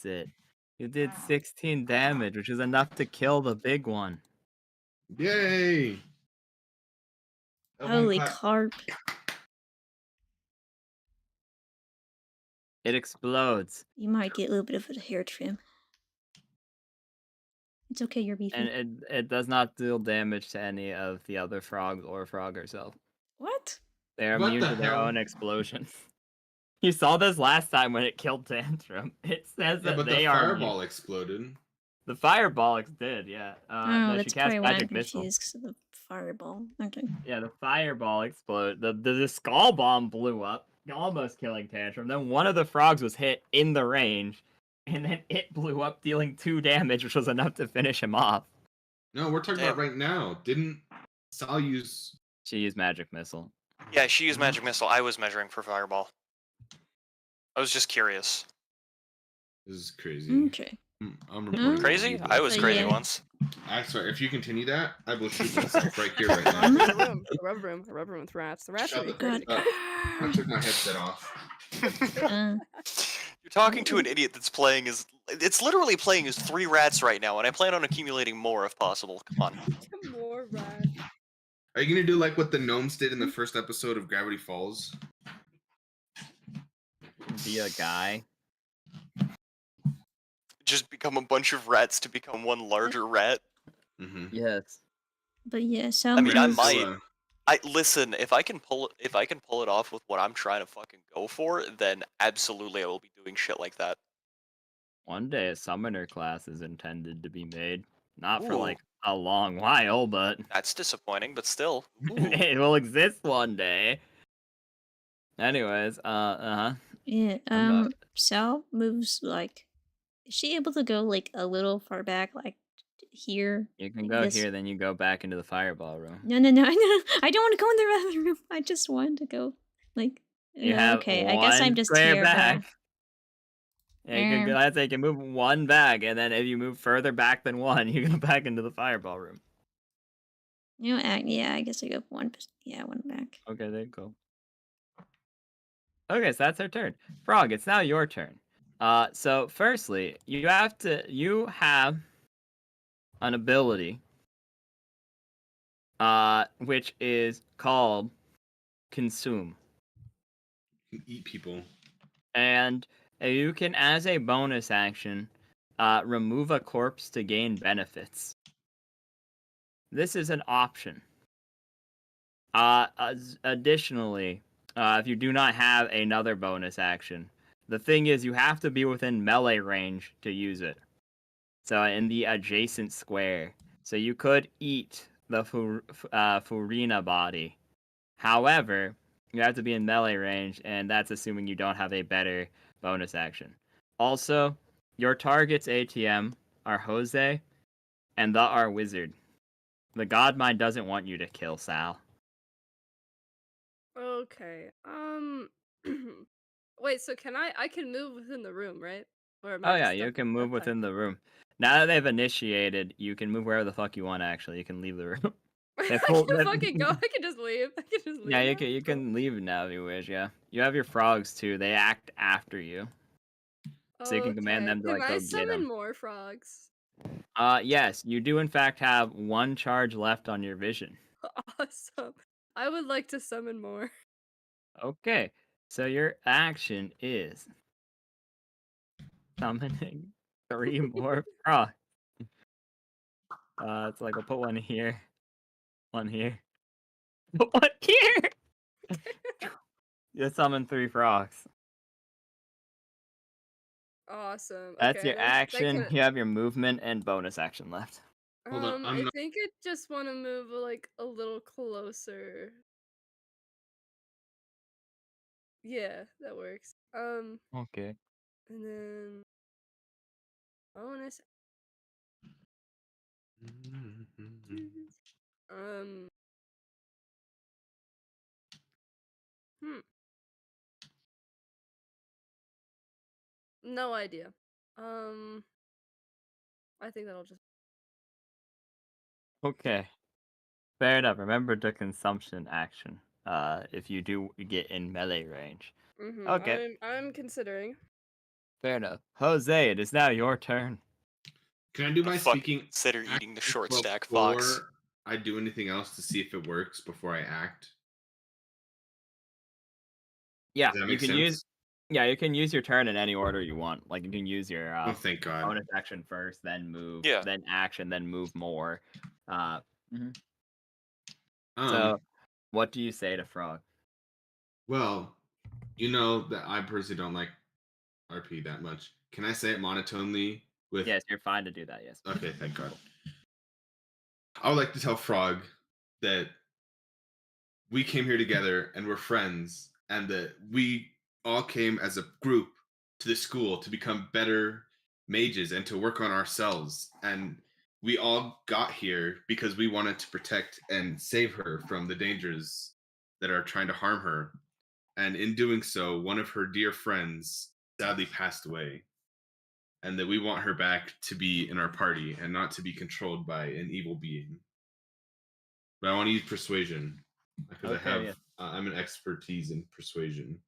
it. You did 16 damage, which is enough to kill the big one. Yay! Holy carp. It explodes. You might get a little bit of a hair trim. It's okay, you're beefy. And it does not deal damage to any of the other frogs or frog herself. What? They're What immune the to their hell? own explosions. You saw this last time when it killed Tantrum. It says Yeah, that but they the are fireball exploded. The fireball did, yeah. Oh, No, she that's cast probably why I'm magic missile. confused because of the fireball. Okay. Yeah, the fireball exploded. The skull bomb blew up, almost killing Tantrum. Then one of the frogs was hit in the range, and then it blew up, dealing 2 damage, which was enough to finish him off. No, we're talking about right now. Didn't Sal use... She used magic missile. Yeah, she used magic missile. I was measuring for fireball. I was just curious. This is crazy. Okay. I'm reporting Crazy? evil. I was So, crazy yeah. once. I swear, if you continue that, I will shoot myself right here, right A now. rubber room with rats. The rats Shut are the good. fuck up. I took my headset off. You're talking to an idiot that's playing as... It's literally playing as 3 rats right now, and I plan on accumulating more if possible. Come on. More rats. Are you gonna do like what the gnomes did in the first episode of Gravity Falls? Be a guy. just become a bunch of rats to become one larger rat? Mm-hmm. Yes. But yeah, I mean, I moves. might. I listen. If I can pull it off with what I'm trying to fucking go for, then absolutely I will be doing shit like that. One day a summoner class is intended to be made. Not for Ooh. like a long while, but That's disappointing, but still. Ooh. it will exist one day. Anyways, uh-huh. Yeah. I'm not- Sal moves like. Is she able to go like a little far back, like here? You can I go guess- here, then you go back into the fireball room. No. I don't want to go in the other room. I just want to go like. You yeah, have okay. one I guess I'm just square terrible. back. Yeah, you can go, that's you can move one back, and then if you move further back than one, you go back into the fireball room. You know, yeah. I guess I go one. Yeah, one back. Okay, there you go. Okay, so that's our turn. Frog, it's now your turn. So firstly, you have an ability, which is called Consume. You can eat people. And you can, as a bonus action, remove a corpse to gain benefits. This is an option. Additionally, if you do not have another bonus action, the thing is you have to be within melee range to use it. So in the adjacent square. So you could eat the Furina body. However, you have to be in melee range, and that's assuming you don't have a better bonus action. Also, your target's ATM are Jose and the are Wizard. The Godmind doesn't want you to kill Sal. Okay. Wait, so I can move within the room, right? Or am I Oh just yeah, stuck you in can the- move okay. within the room. Now that they've initiated, you can move wherever the fuck you want. Actually, you can leave the room. I They can pulled that- fucking go. I can just leave. I can just leave. Yeah, you now? can. You can leave now if you wish. Yeah, you have your frogs too. They act after you, so you can command Okay. them to Can like I go get summon them. more frogs? Yes, you do in fact have one charge left on your vision. Awesome. I would like to summon more. Okay, so your action is summoning 3 more frogs. It's like I'll put one here, one here, put one here. You summon 3 frogs. Awesome. That's okay, your that action. can- You have your movement and bonus action left. Hold on, I'm I not- think I just want to move like a little closer. Yeah, that works. Okay. And then bonus. Um. No idea. I think that'll just. Okay. Fair enough. Remember the consumption action. If you do get in melee range. Okay. I'm considering. Fair enough. Jose, it is now your turn. Can I do The my fuck speaking consider eating the action short stack fox. before I do anything else to see if it works before I act? Yeah, Does that you make can sense? use. Yeah, you can use your turn in any order you want. Like you can use your Oh, thank God. bonus action first, then move, Yeah. then action, then move more. Um, So, what do you say to Frog? well, you know that I personally don't like RP that much. Can I say it monotonely with Yes, you're fine to do that. Yes. Okay, thank God. I would like to tell Frog that we came here together and we're friends, and that we all came as a group to the school to become better mages and to work on ourselves. And we all got here because we wanted to protect and save her from the dangers that are trying to harm her. And in doing so, one of her dear friends sadly passed away. And that we want her back to be in our party and not to be controlled by an evil being. But I want to use persuasion because Okay, I have yeah. I'm an expertise in persuasion.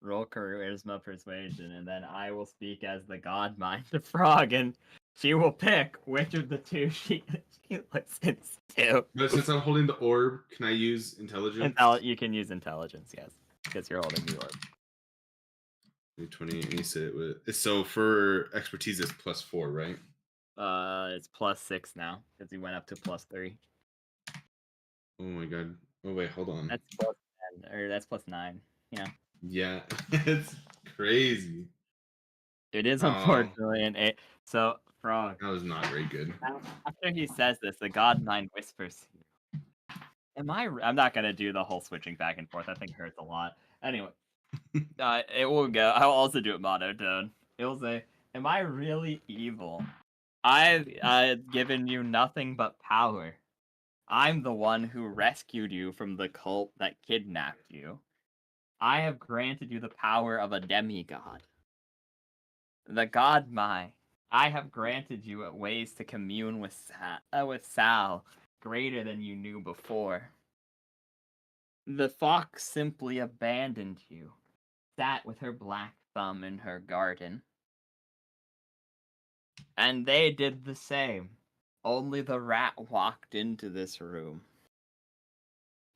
Roll charisma persuasion, and then I will speak as the god mind to Frog, and she will pick which of the two she listens to. But since I'm holding the orb, can I use intelligence? You can use intelligence, yes, because you're holding the orb. 20, and you said it was. So for expertise, it's +4, right? It's +6 now because he went up to +3. Oh my god. Oh wait, hold on. That's +10 or that's +9. Yeah. Yeah, it's crazy. It is Oh. unfortunately an 8. So Frog. That was not very good. After he says this, the God Mind whispers to you. I'm not gonna do the whole switching back and forth. I think it hurts a lot. Anyway, it will go. I'll also do it monotone. It will say, "Am I really evil? I've given you nothing but power. I'm the one who rescued you from the cult that kidnapped you. I have granted you the power of a demigod. The God Mai. I have granted you ways to commune with Sal, greater than you knew before. The fox simply abandoned you, sat with her black thumb in her garden. And they did the same. Only the rat walked into this room.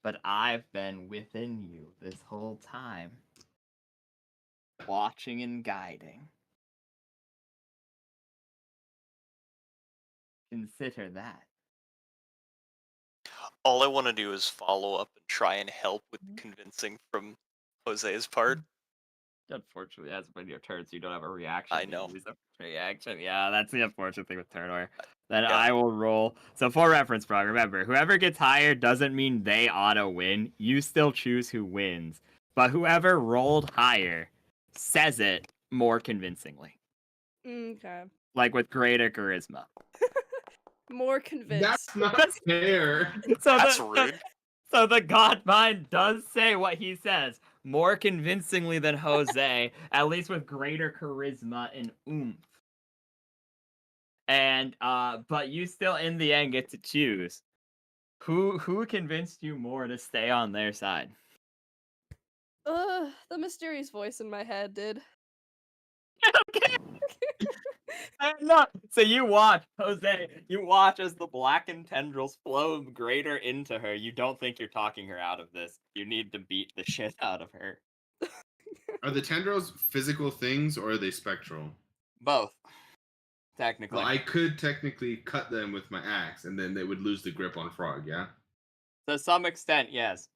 But I've been within you this whole time, watching and guiding. Consider that." All I want to do is follow up and try and help with the convincing from Jose's part. Unfortunately, that's been your turn, so you don't have a reaction. I You know. use a reaction. Yeah, that's the unfortunate thing with turn order. Then Yeah. I will roll. So for reference, Frog, remember, whoever gets higher doesn't mean they auto win. You still choose who wins. But whoever rolled higher says it more convincingly. Okay. Like with greater charisma. More convinced. That's not fair. So That's rude. So the God Mind does say what he says more convincingly than Jose, at least with greater charisma and oomph. And but you still in the end get to choose. Who convinced you more to stay on their side? The mysterious voice in my head did. Okay. No. So you watch, Jose, you watch as the blackened tendrils flow greater into her. You don't think you're talking her out of this. You need to beat the shit out of her. Are the tendrils physical things or are they spectral? Both. Technically. Well, I could technically cut them with my axe, and then they would lose the grip on Frog. Yeah. To some extent, yes.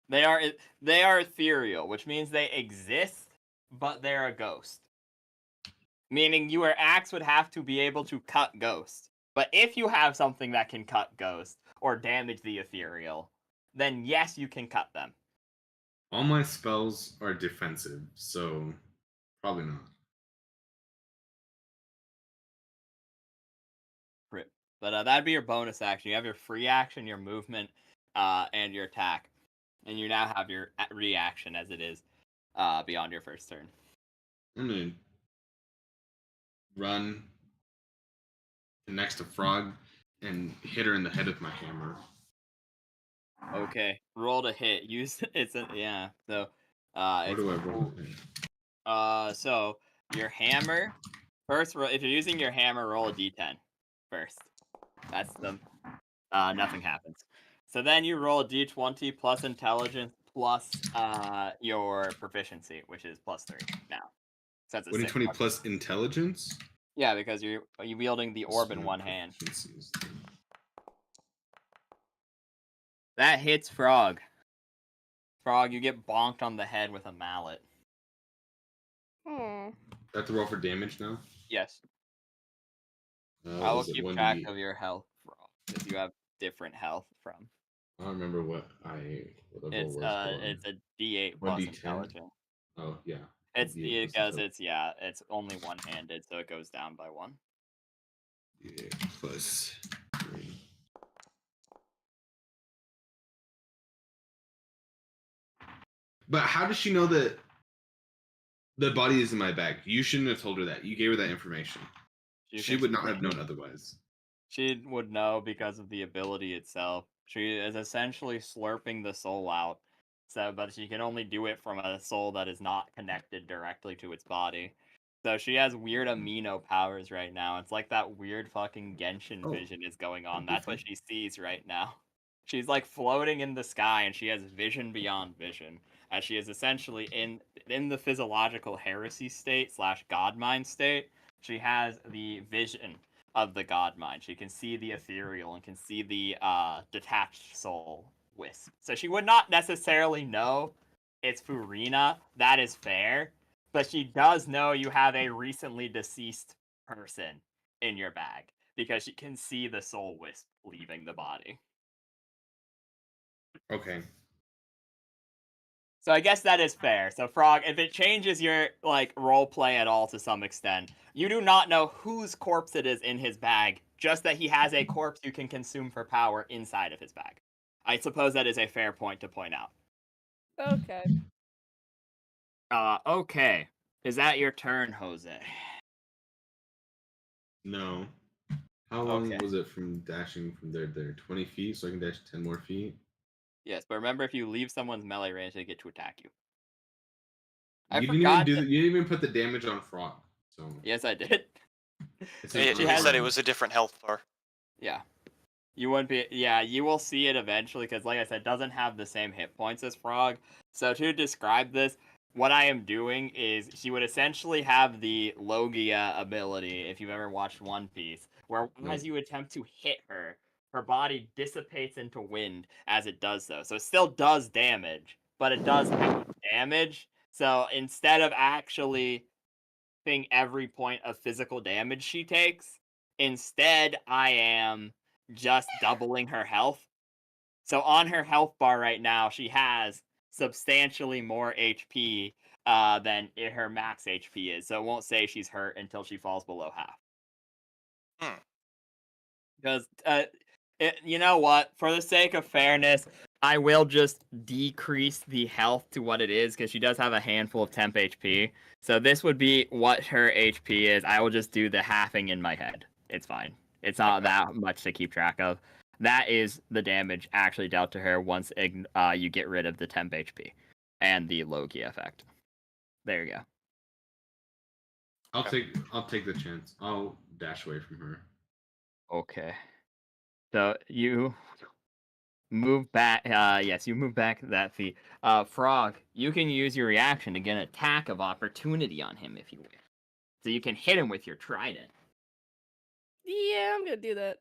They are ethereal, which means they exist, but they're a ghost. Meaning your axe would have to be able to cut ghost. But if you have something that can cut ghost or damage the ethereal, then yes, you can cut them. All my spells are defensive, so probably not. But that'd be your bonus action. You have your free action, your movement, and your attack. And you now have your reaction as it is beyond your first turn. I'm gonna run next to Frog and hit her in the head with my hammer. Okay, roll to hit. Use it's a yeah. So What do I roll? So your hammer first. If you're using your hammer, roll a d10 first. That's the nothing happens. So then you roll a d20 plus intelligence plus your proficiency, which is +3 now. So that's a 20 6. plus intelligence. Yeah, because you're wielding the orb in one hand. That hits Frog. Frog, you get bonked on the head with a mallet. Hmm. I have to roll for damage now. Yes. I will keep track of your health, Frog, because you have different health from. I don't remember what the roll was for. It's a D8 plus 1d10? intelligence. Oh yeah. It's D8 because it's only one-handed, so it goes down by 1. D8 plus 3. But how does she know that the body is in my bag? You shouldn't have told her that. You gave her that information. She would not have known otherwise. She would know because of the ability itself. She is essentially slurping the soul out. So, but she can only do it from a soul that is not connected directly to its body. So she has weird amino powers right now. It's like that weird fucking Genshin vision is going on. That's what she sees right now. She's like floating in the sky, and she has vision beyond vision, as she is essentially in the physiological heresy state / god mind state. She has the vision of the god mind. She can see the ethereal and can see the detached soul wisp. So she would not necessarily know it's Furina. That is fair, but she does know you have a recently deceased person in your bag because she can see the soul wisp leaving the body. Okay. So I guess that is fair. So Frog, if it changes your like role play at all to some extent, you do not know whose corpse it is in his bag, just that he has a corpse you can consume for power inside of his bag. I suppose that is a fair point to point out. Okay. Okay. Is that your turn, Jose? No. How long Okay. was it from dashing from there to there? 20 feet, so I can dash 10 more feet? Yes, but remember, if you leave someone's melee range, they get to attack you. You I didn't forgot. even you didn't even put the damage on Frog. So Yes, I did. it's He She has- said it was a different health bar. Yeah. You wouldn't be. Yeah, you will see it eventually because, like I said, it doesn't have the same hit points as Frog. So to describe this, what I am doing is she would essentially have the Logia ability, if you've ever watched One Piece, where as you attempt to hit her, her body dissipates into wind as it does so. So it still does damage, but it does damage. So instead of actually thing every point of physical damage she takes, instead I am just doubling her health. So on her health bar right now, she has substantially more HP than her max HP is. So it won't say she's hurt until she falls below half. Hmm. Because, you know what? For the sake of fairness, I will just decrease the health to what it is, because she does have a handful of temp HP. So this would be what her HP is. I will just do the halving in my head. It's fine. It's not that much to keep track of. That is the damage actually dealt to her once you get rid of the temp HP and the Loki effect. There you go. I'll take the chance. I'll dash away from her. Okay. So you move back. Yes, you move back that feet. Frog, you can use your reaction to get an attack of opportunity on him if you wish. So you can hit him with your trident. Yeah, I'm gonna do that.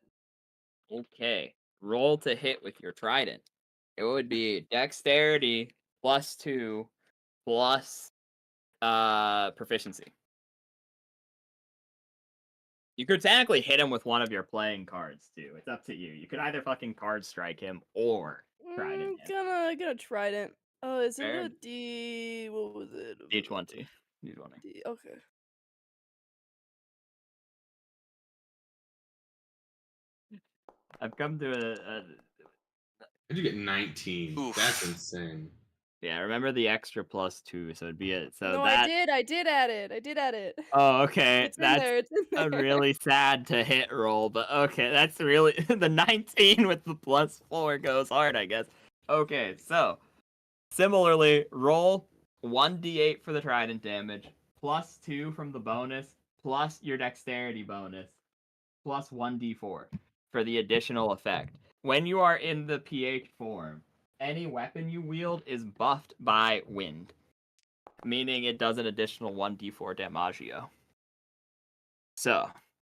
Okay. Roll to hit with your trident. It would be dexterity +2 plus proficiency. You could technically hit him with one of your playing cards too. It's up to you. You could either fucking card strike him or trident him. Gonna trident. Oh, is it Fair. a D? What was it? D20. D20. D. Okay. I've come to a How'd you get 19? Oof. That's insane. yeah, remember the extra +2, so it'd be it. So No, that I did add it. Oh, okay. It's in That's there. It's in a there. really sad to hit roll, but okay, that's really the 19 with the +4 goes hard, I guess. Okay, so similarly, roll 1d8 for the trident damage, +2 from the bonus, plus your dexterity bonus, plus 1d4 for the additional effect. When you are in the PH form, any weapon you wield is buffed by wind, meaning it does an additional 1d4 damaggio. So,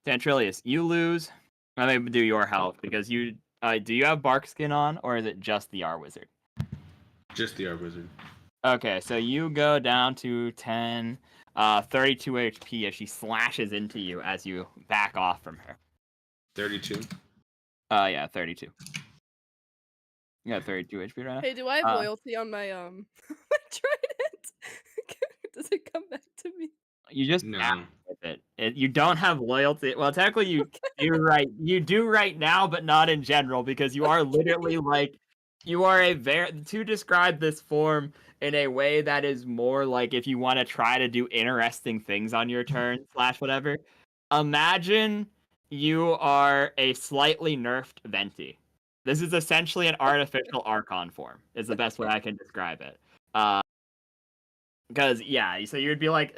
Tantrilius, you lose. I'm going to do your health because you do you have bark skin on, or is it just the R wizard? Just the R wizard. Okay, so you go down to 10, 32 HP as she slashes into you as you back off from her. 32. Yeah, 32. You got 32 HP right now? Hey, do I have loyalty on my my trident? Does it come back to me? You just No. act with it. You don't have loyalty. Well, technically you do right. You do right now, but not in general, because you are literally like you are a very to describe this form in a way that is more like if you want to try to do interesting things on your turn / whatever. Imagine you are a slightly nerfed Venti. This is essentially an artificial Archon form. Is the best way I can describe it. Because yeah, so you'd be like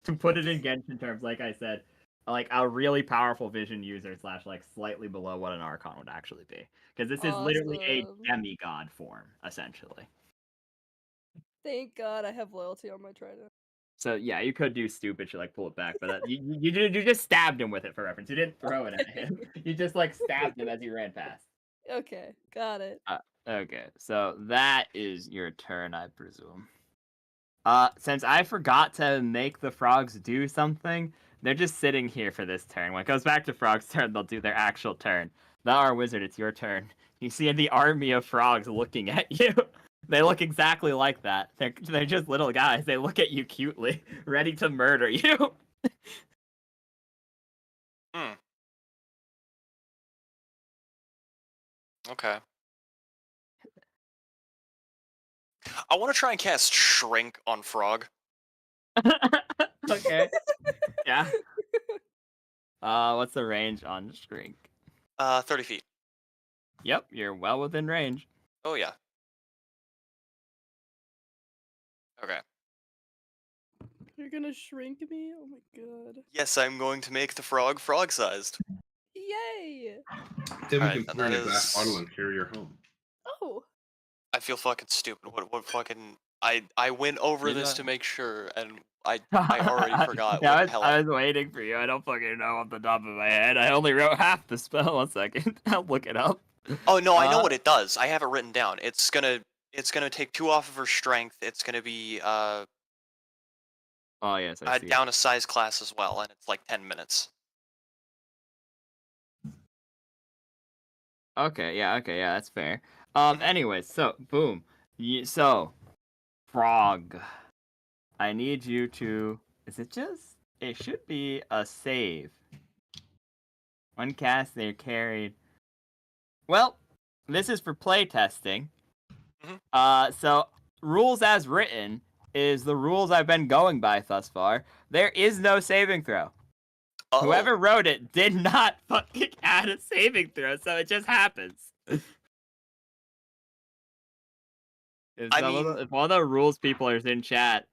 to put it in Genshin terms, like I said, like a really powerful vision user slash like slightly below what an archon would actually be, because this is literally a Awesome. demigod form essentially. Thank God I have loyalty on my trident. So yeah, you could do stupid shit like pull it back, but you just stabbed him with it for reference. You didn't throw it at him. You just like stabbed him as he ran past. Okay, got it. Okay, so that is your turn, I presume. Since I forgot to make the frogs do something, they're just sitting here for this turn. When it goes back to Frog's turn, they'll do their actual turn. The our wizard, it's your turn. You see the army of frogs looking at you. They look exactly like that. They're just little guys. They look at you cutely, ready to murder you. Okay. I want to try and cast Shrink on Frog. Okay. Yeah. What's the range on Shrink? 30 feet. Yep, you're well within range. Oh, yeah. Okay. You're gonna shrink me? Oh my god. Yes, I'm going to make the frog frog-sized. Yay! Then we Alright, can and pour in that a glass is- bottle and carry her home. Oh! I feel fucking stupid. What fucking... I went over You this know- to make sure, and I already forgot Yeah, what the hell I was waiting for you. I don't fucking know off the top of my head. I only wrote half the spell. 1 second. I'll look it up. Oh, no, I know what it does. I have it written down. It's gonna take 2 off of her strength. It's gonna be, Oh, yes, I see. down a size class as well, and it's like 10 minutes. Okay, yeah, that's fair. Anyways, so, boom. So, Frog. I need you to... Is it just... It should be a save. One cast, they're carried. Well, this is for playtesting. So, rules as written is the rules I've been going by thus far. There is no saving throw. Uh-oh. Whoever wrote it did not fucking add a saving throw, so it just happens. If one of the rules people are in chat,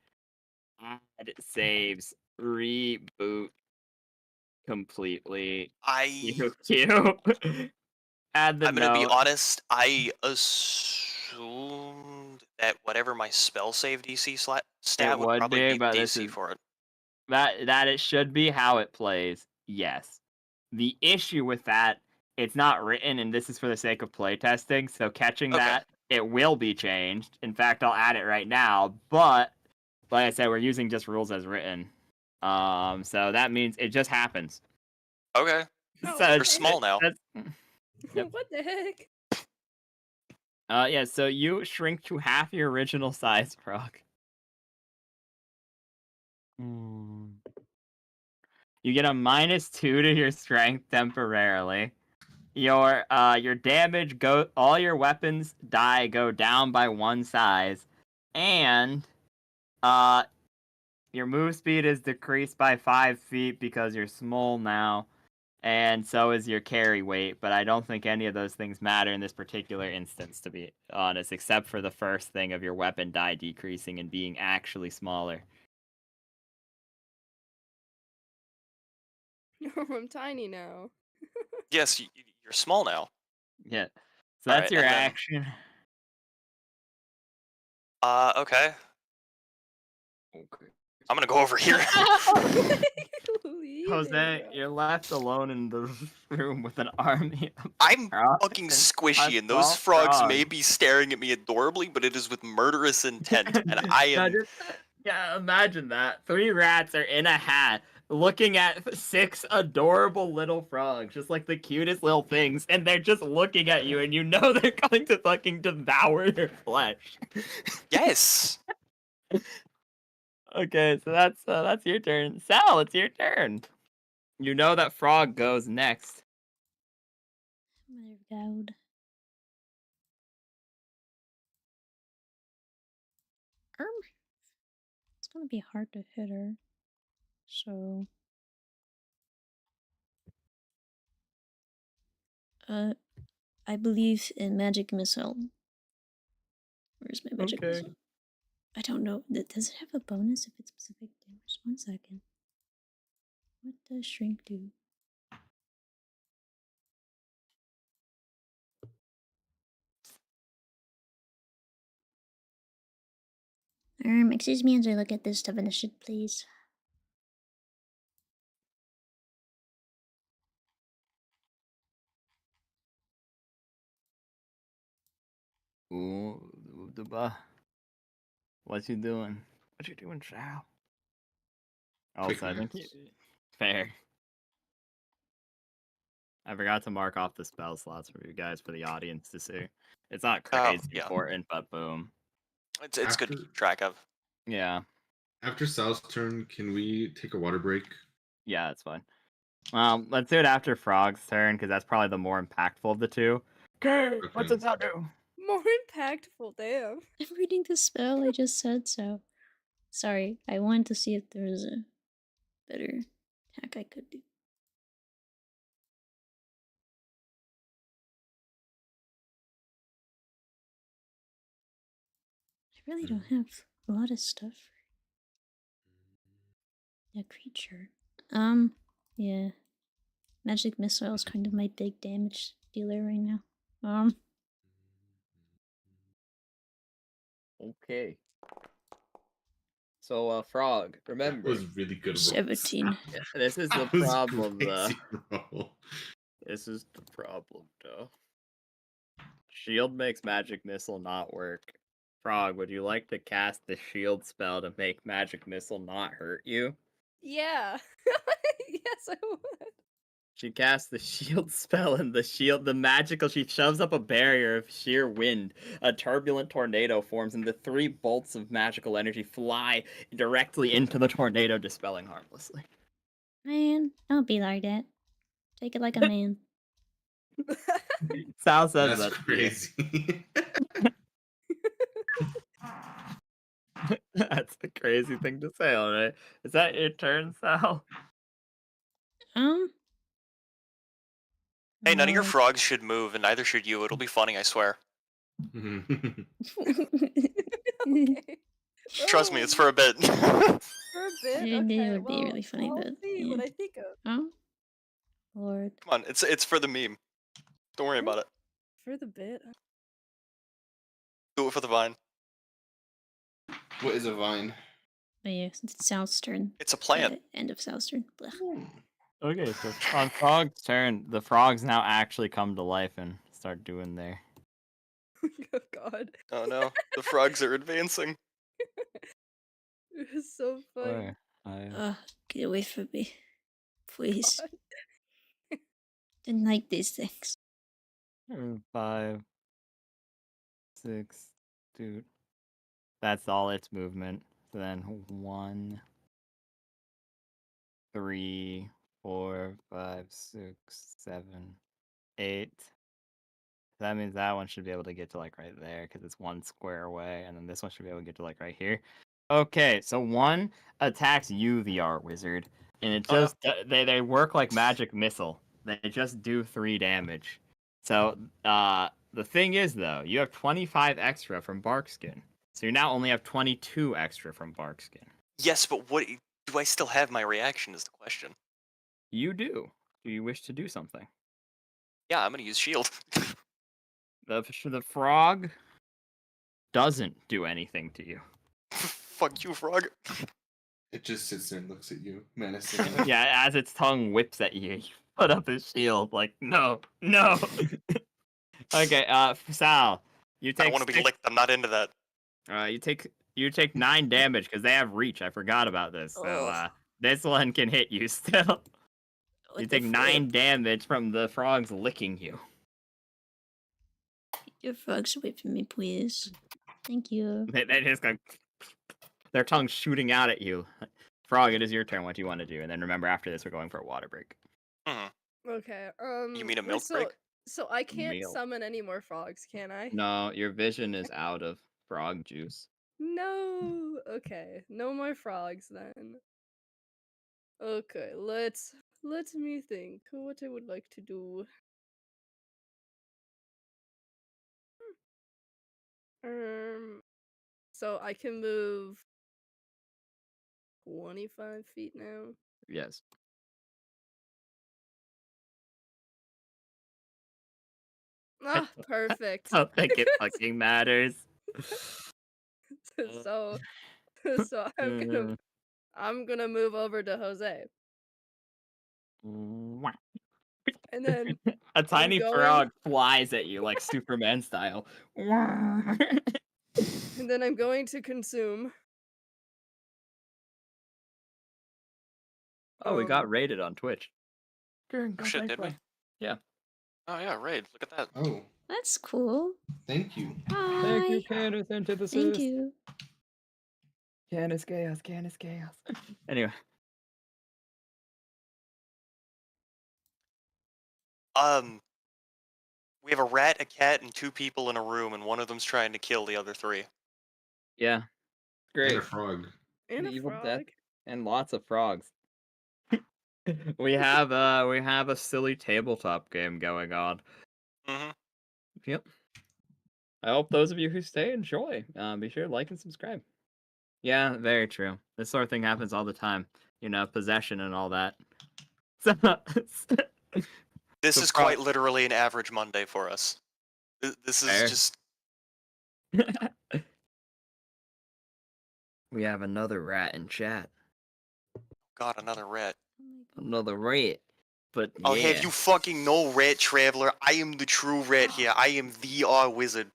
add saves, reboot completely. Q. Add the I'm gonna be note. honest, I assumed that whatever my spell save DC stat would probably be but DC for it. That it should be how it plays, yes. The issue with that, it's not written, and this is for the sake of playtesting, so catching that, it will be changed. In fact, I'll add it right now, but, like I said, we're using just rules as written. So that means it just happens. Okay. Oh, They're small now. Yep. What the heck? Yeah, so you shrink to half your original size, Frog. You get a -2 to your strength temporarily. Your damage all your weapons die go down by 1 size, and your move speed is decreased by 5 feet because you're small now, and so is your carry weight. But I don't think any of those things matter in this particular instance, to be honest, except for the first thing of your weapon die decreasing and being actually smaller. I'm tiny now. Yes, you're small now. Yeah. So that's Alright, your and then- action. Okay. Okay. I'm gonna go over here. Leaving, Jose, bro. you're left alone in the room with an army of I'm frogs fucking and squishy, a and those small frogs frog. may be staring at me adorably, but it is with murderous intent, and I Now am... yeah, imagine that. 3 rats are in a hat looking at 6 adorable little frogs, just like the cutest little things, and they're just looking at you, and you know they're going to fucking devour your flesh. Yes! Okay, so that's your turn. Sal, it's your turn. You know that Frog goes next. My God. It's gonna be hard to hit her. So. I believe in magic missile. Where's my magic Okay. missile? I don't know. Does it have a bonus if it's specific damage? 1 second. What does shrink do? Excuse me as I look at this definition, please. Ooh, what you doing? What you doing, Chow? Quick Also, I think maths. fair. I forgot to mark off the spell slots for you guys for the audience to see. It's not crazy yeah. important, but boom. It's good to After- keep track of. Yeah, After Sal's turn, can we take a water break? yeah, that's fine. Let's do it after Frog's turn because that's probably the more impactful of the two. Okay, what Okay. does that do? More impactful, damn. I'm reading the spell, I just said so. Sorry, I wanted to see if there was a better attack I could do. I really don't have a lot of stuff for a creature. Yeah. Magic missile is kind of my big damage dealer right now. Okay. So, Frog, That remember, was really good. rolls. 17. this is the That was problem, though. crazy roll. This is the problem, though. Shield makes magic missile not work. Frog, would you like to cast the shield spell to make magic missile not hurt you? Yeah. Yes, I would. She casts the shield spell, and the magical, she shoves up a barrier of sheer wind. A turbulent tornado forms, and the 3 bolts of magical energy fly directly into the tornado, dispelling harmlessly. Man, don't be like that. Take it like a man. Sal says That's that. to you. crazy. That's a crazy thing to say, alright? Is that your turn, Sal? Hey, none of your Lord. frogs should move, and neither should you. It'll be funny, I swear. Okay. Trust me, Oh, it's for a bit. for a bit. It Okay, would be well, really funny, I'll but see what yeah. I think of. Oh, Lord. Come on, it's for the meme. Don't worry about it. For the bit. Do it for the vine. What is a vine? But yeah, it's Sal's turn. It's a plant. End of Sal's turn. Blech. Okay, so on Frog's turn, the frogs now actually come to life and start doing their. Oh god. Oh no, the frogs are advancing. It was so funny. Get away from me. Please. Didn't like these things. 5, 6, dude. That's all its movement. So then 1, 3, 4, 5, 6, 7, 8. That means that one should be able to get to like right there because it's 1 square away, and then this one should be able to get to like right here. Okay, so 1 attacks you, the art wizard, and it Oh, no. just they work like magic missile. They just do 3 damage. So the thing is though, you have 25 extra from Barkskin, so you now only have 22 extra from Barkskin. Yes, but what do I still have my reaction is the question. You do. Do you wish to do something? Yeah, I'm gonna use shield. The frog doesn't do anything to you. Fuck you, frog. It just sits there and looks at you menacingly. Yeah, as its tongue whips at you, you put up his shield like, no, no. Okay, Sal, you I take don't want to be six- licked. I'm not into that. you take 9 damage because they have reach. I forgot about this. So Ugh. this one can hit you still. What You the take 9 flip? damage from the frogs licking you. Your frogs away from me, please. Thank you. They just go, their tongues shooting out at you. Frog, it is your turn. What do you want to do? And then remember, after this, we're going for a water break. Mhm. Okay. You mean a wait, milk break? So I can't Meal. summon any more frogs, can I? No, your vision is out of frog juice. No. Okay. No more frogs then. Okay, let me think what I would like to do. So I can move 25 feet now. Yes. Ah, perfect. I don't think it fucking matters. so I'm gonna move over to Jose. And then A tiny going- frog flies at you like Superman style. and then I'm going to consume. Oh, we got raided on Twitch. Oh shit, did we? Yeah. Oh yeah, raid. Look at that. Oh, That's cool. thank you. Hi. Candace, antithesis. Thank you. Candace chaos, Candace chaos. Anyway. We have a rat, a cat, and 2 people in a room, and one of them's trying to kill the other 3. Yeah. Great. And a frog. And The a evil frog. death. And lots of frogs. we have a silly tabletop game going on. Mm-hmm. Yep. I hope those of you who stay enjoy. Be sure to like and subscribe. Yeah, very true. This sort of thing happens all the time. You know, possession and all that. This So is frog- quite literally an average Monday for us. This is Fair. just We have another rat in chat. God, another rat. Another rat. But yeah. I'll have you fucking know, rat traveler. I am the true rat here. I am the wizard.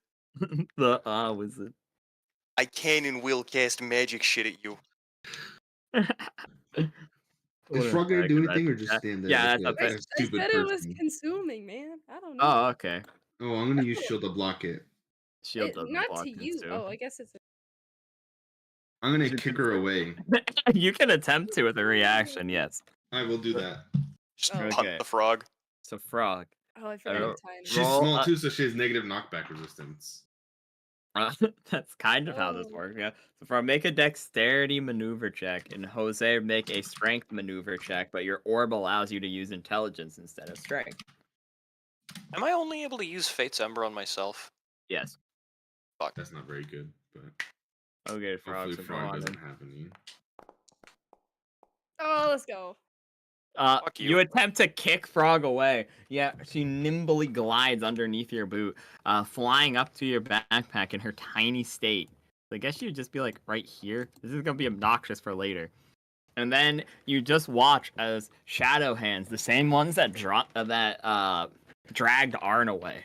The wizard. I can and will cast magic shit at you. Is Frog gonna do anything or just stand there? Yeah, like that's a- a I a stupid said it was person? consuming, man. I don't know. Oh, okay. Oh, I'm gonna use shield to block it. Shield doesn't not block to this you. too. Oh, I guess it's. I'm gonna You kick can- her away. You can attempt to with a reaction, yes. I will do that. Just Oh. punt Okay. the frog. So frog. Oh, I forgot Roll- the time. She's Roll small a- too, so she has negative knockback resistance. That's kind of how this Oh. works. Yeah. So frog, make a dexterity maneuver check, and Jose make a strength maneuver check, but your orb allows you to use intelligence instead of strength. Am I only able to use Fate's Ember on myself? Yes. That's not very good, but Okay, frog. hopefully So go Frog on doesn't in. have any. Oh, let's go. Fuck You you. attempt to kick Frog away. Yeah, she nimbly glides underneath your boot, flying up to your backpack in her tiny state. I guess you'd just be like right here. This is gonna be obnoxious for later. And then you just watch as shadow hands, the same ones that dragged Arn away,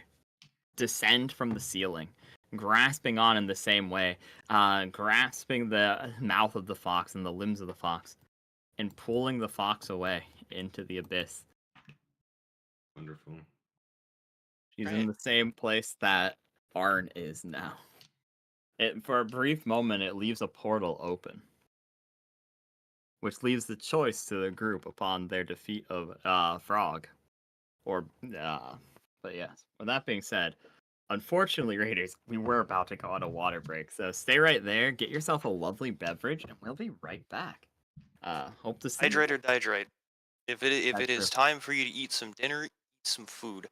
descend from the ceiling, grasping on in the same way, grasping the mouth of the fox and the limbs of the fox, and pulling the fox away into the abyss. Wonderful. She's Right. in the same place that Arn is now. For a brief moment, it leaves a portal open, which leaves the choice to the group upon their defeat of Frog. But yes, with that being said, unfortunately, Raiders, we were about to go on a water break, so stay right there, get yourself a lovely beverage, and we'll be right back. Hope to see you. Hydrate or dihydrate. If it That's is true. time for you to eat some dinner, eat some food.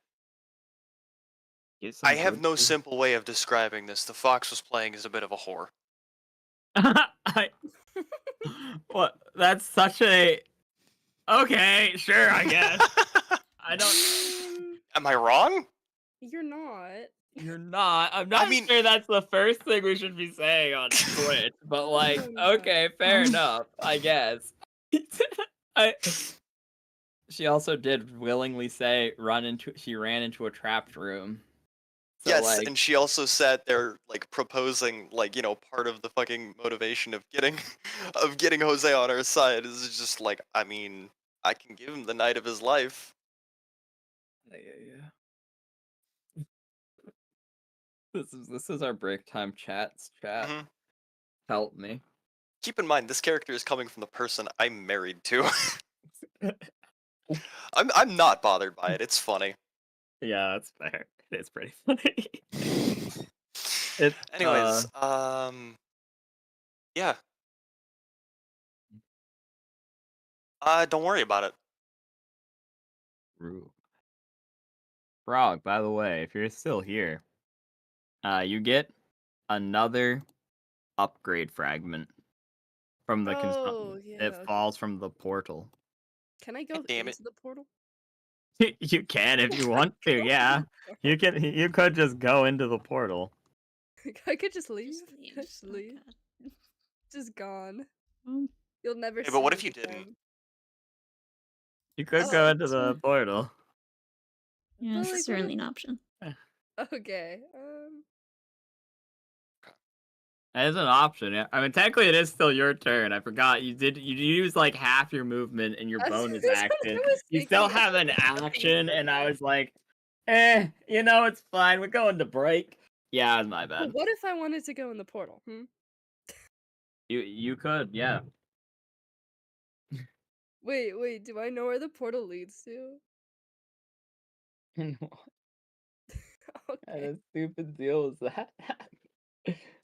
Get some I have good no food. simple way of describing this. The fox was playing as a bit of a whore. What? That's such a. Okay, sure, I guess. I don't. Am I wrong? You're not. You're not. I'm not mean- sure that's the first thing we should be saying on Twitch, but like, okay, fair enough, I guess. She also did willingly say she ran into a trapped room. So, Yes, like, and she also sat there like proposing, like, part of the fucking motivation of getting Jose on her side is just like, I mean, I can give him the night of his life. yeah. This is our break time chat. Mhm. Help me. Keep in mind, this character is coming from the person I'm married to. I'm not bothered by it. It's funny. Yeah, that's fair. It is pretty funny. Anyways, yeah. Don't worry about it. Frog, by the way, if you're still here, you get another upgrade fragment from the Oh, yeah. it falls from the portal. Can I go Damn it. into the portal? You can if you want to, yeah. You could just go into the portal. I could just leave. Just leave. Just Oh, leave. God. Just gone. Um, You'll never Hey, see but what me if you again. didn't? You could Oh, go into that's the fine. portal. yeah, But, it's like, what certainly an option. Okay. That is an option. Yeah. I mean, technically, it is still your turn. I forgot you use like half your movement in your That's bonus what I action. was You still thinking. have an action, and I was like, it's fine. We're going to break. Yeah, it's my But bad. what if I wanted to go in the portal? You could, yeah. Wait. Do I know where the portal leads to? What Okay. kind of stupid deal is that?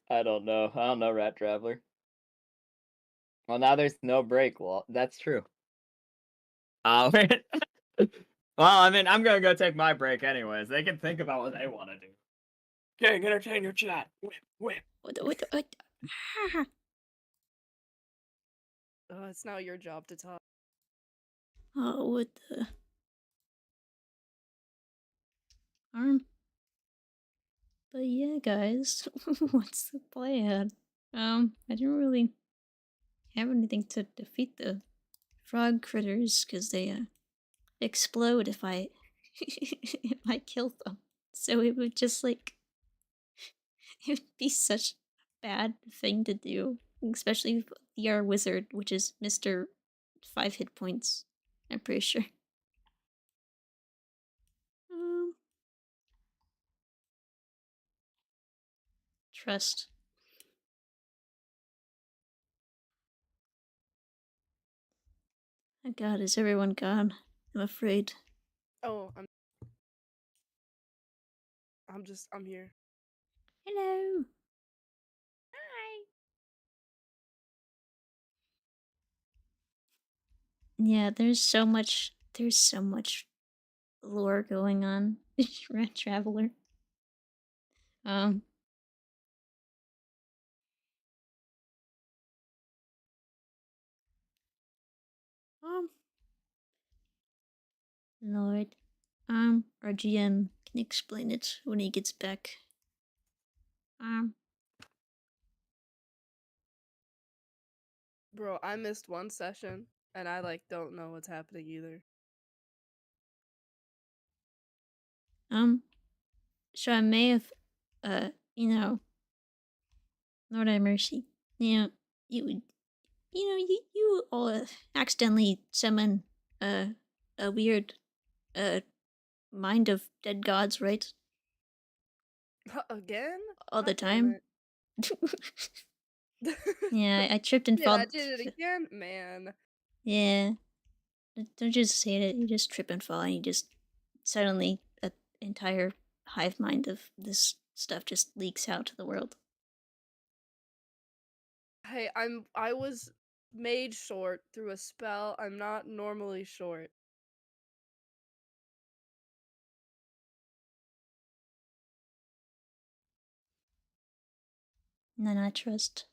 I don't know. Rat Traveler. Well, now there's no break. Well, that's true. Well, I mean, I'm gonna go take my break anyways. They can think about what they want to do. Okay, entertain your chat. Whip. What? Ah. Oh, it's now your job to talk. Oh, what the? Um, but yeah, guys, what's the plan? I didn't really have anything to defeat the frog critters because they explode if I if I kill them. So it would just like it would be such a bad thing to do, especially with the wizard, which is Mr. 5 hit points. I'm pretty sure. Um, trust. Oh God, is everyone gone? I'm afraid. Oh, I'm here. Hello. Hi. Yeah, there's so much. There's so much lore going on. Rat Traveler. Um. Um. Lord. Our GM can explain it when he gets back. Um. Bro, I missed one session and I don't know what's happening either. So I may have, Lord have mercy. You would, you all accidentally summon a weird, mind of dead gods, right? Again? All the God damn time. it. Yeah, I tripped and Yeah, I fell. did it again, man. Yeah, don't just say it. You just trip and fall, and you just suddenly an entire hive mind of this stuff just leaks out to the world. Hey, I was made short through a spell. I'm not normally short. None I trust.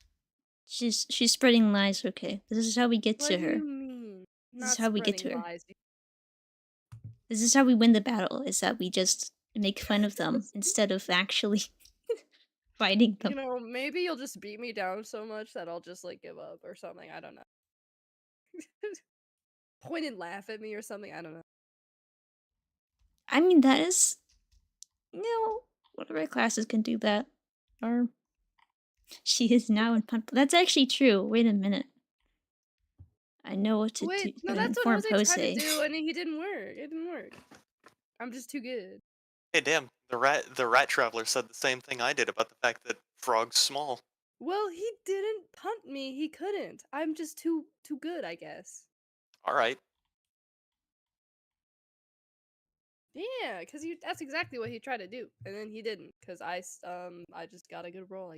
She's spreading lies. Okay, this is how we get What to do her. you mean? This is Not how we get spreading to her. lies. This is how we win the battle. Is that we just make fun of them instead of actually fighting them. You know, maybe you'll just beat me down so much that I'll just give up or something. I don't know. Point and laugh at me or something. I don't know. I mean, that is, one of our classes can do that. Or she is now in punt. That's actually true. Wait a minute. I know what to do. Wait, no, that's what Inform Jose tried to Pose. do, and he didn't work. It didn't work. I'm just too good. Hey, damn! The rat traveler said the same thing I did about the fact that frog's small. Well, he didn't punt me. He couldn't. I'm just too good, I guess. All right. Yeah, because that's exactly what he tried to do, and then he didn't, because I just got a good roll.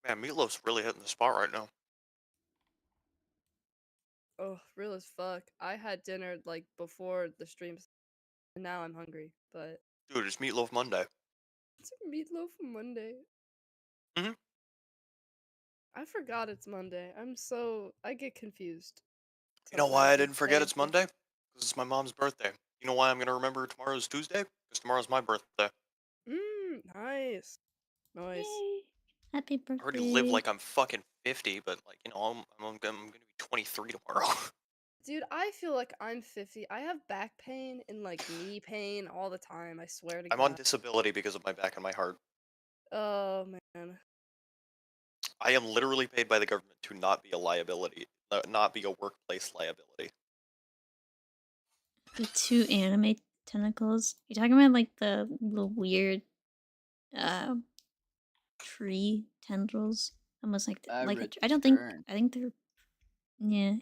Man, Meatloaf's really hitting the spot right now. Oh, real as fuck. I had dinner before the streams, and now I'm hungry. But Dude, it's Meatloaf Monday. it's Meatloaf Monday. Mhm. I forgot it's Monday. I get confused. You know why I sometimes didn't with forget it's days. Monday? Because it's my mom's birthday. You know why I'm gonna remember tomorrow's Tuesday? Because tomorrow's my birthday. Nice. Nice. Yay. Happy I already live birthday. like I'm fucking 50, but like, you know, I'm gonna be 23 tomorrow. Dude, I feel like I'm 50. I have back pain and like knee pain all the time. I swear to I'm on God. disability because of my back and my heart. Oh man. I am literally paid by the government to not be a liability, not be a workplace liability. The 2 anime tentacles. You talking about like the weird tree tendrils? Almost like I don't think I think they're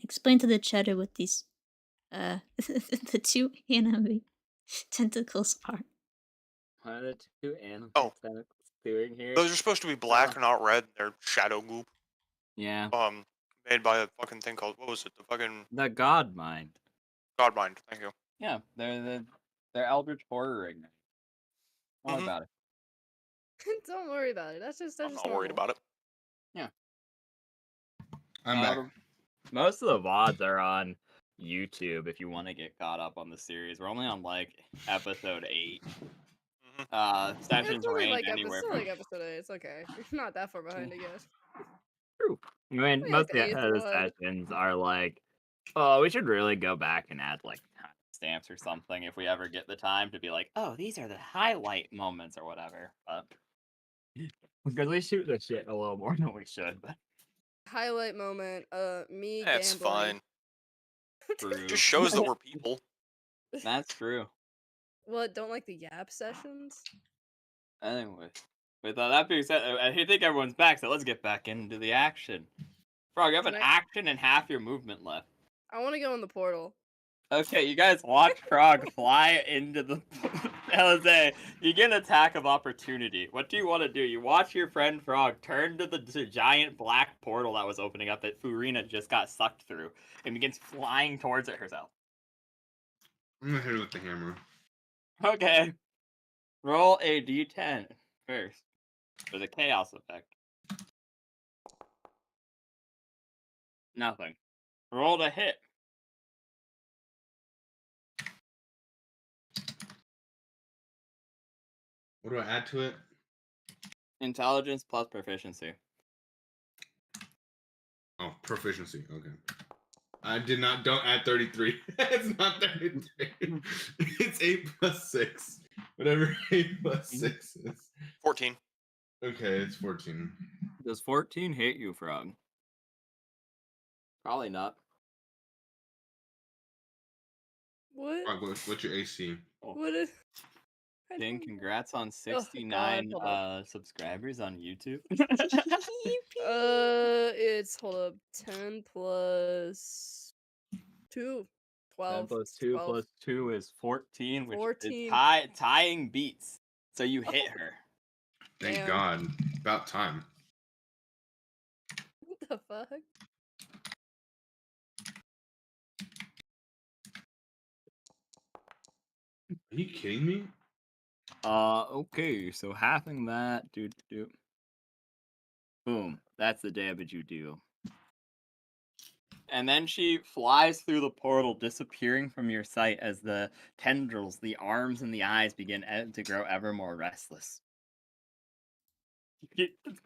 explain to the cheddar what these the 2 anime tentacles are. What are the 2 animal Oh. tentacles doing here? Those are supposed to be black, not red. They're shadow goop. Yeah. Made by a fucking thing called, what was it? The fucking The God Mind. Godmind. Thank you. Yeah, they're Eldritch horror ignite. Don't worry about it. Don't worry about it. That's just I'm not worried about it. Yeah. I'm back. Most of the VODs are on YouTube if you want to get caught up on the series. We're only on like episode 8. Sessions It's only range like anywhere episode, from like episode 8. It's okay. It's not that far behind, I guess. True. I mean, Like most of the the 8th one. sessions are like, oh, we should really go back and add like stamps or something if we ever get the time to be like, oh, these are the highlight moments or whatever. But because we shoot the shit a little more than we should. But Highlight moment. Me That's gambling. fine. true. Just shows that we're people. That's true. What? Don't like the Yap sessions? Anyway, with that being said, I think everyone's back, so let's get back into the action. Frog, you have an Can I- action and half your movement left. I want to go in the portal. Okay, you guys watch Frog fly into the Jose. You get an attack of opportunity. What do you want to do? You watch your friend Frog turn to the giant black portal that was opening up that Furina just got sucked through and begins flying towards it herself. I'm gonna hit it with the hammer. Okay. Roll a d10 first for the chaos effect. Nothing. Roll a hit. What do I add to it? Intelligence plus proficiency. Oh, proficiency. Okay. I did not. Don't add 33. It's not 33. It's 8 plus 6. Whatever 8 plus 6 is. 14. Okay, it's 14. Does 14 hit you, Frog? Probably not. What? Frog, what's your AC? What is? I Ding, don't- congrats on God, 69 hold up. subscribers on YouTube. It's hold up. 10 plus 2. 12. 10 plus 2 12. plus 2 is 14, which 14. is tying beats. So you hit her. Thank Damn. God. About time. What the fuck? Are you kidding me? Okay, so halving that, boom, that's the damage you do. And then she flies through the portal, disappearing from your sight as the tendrils, the arms, and the eyes begin to grow ever more restless.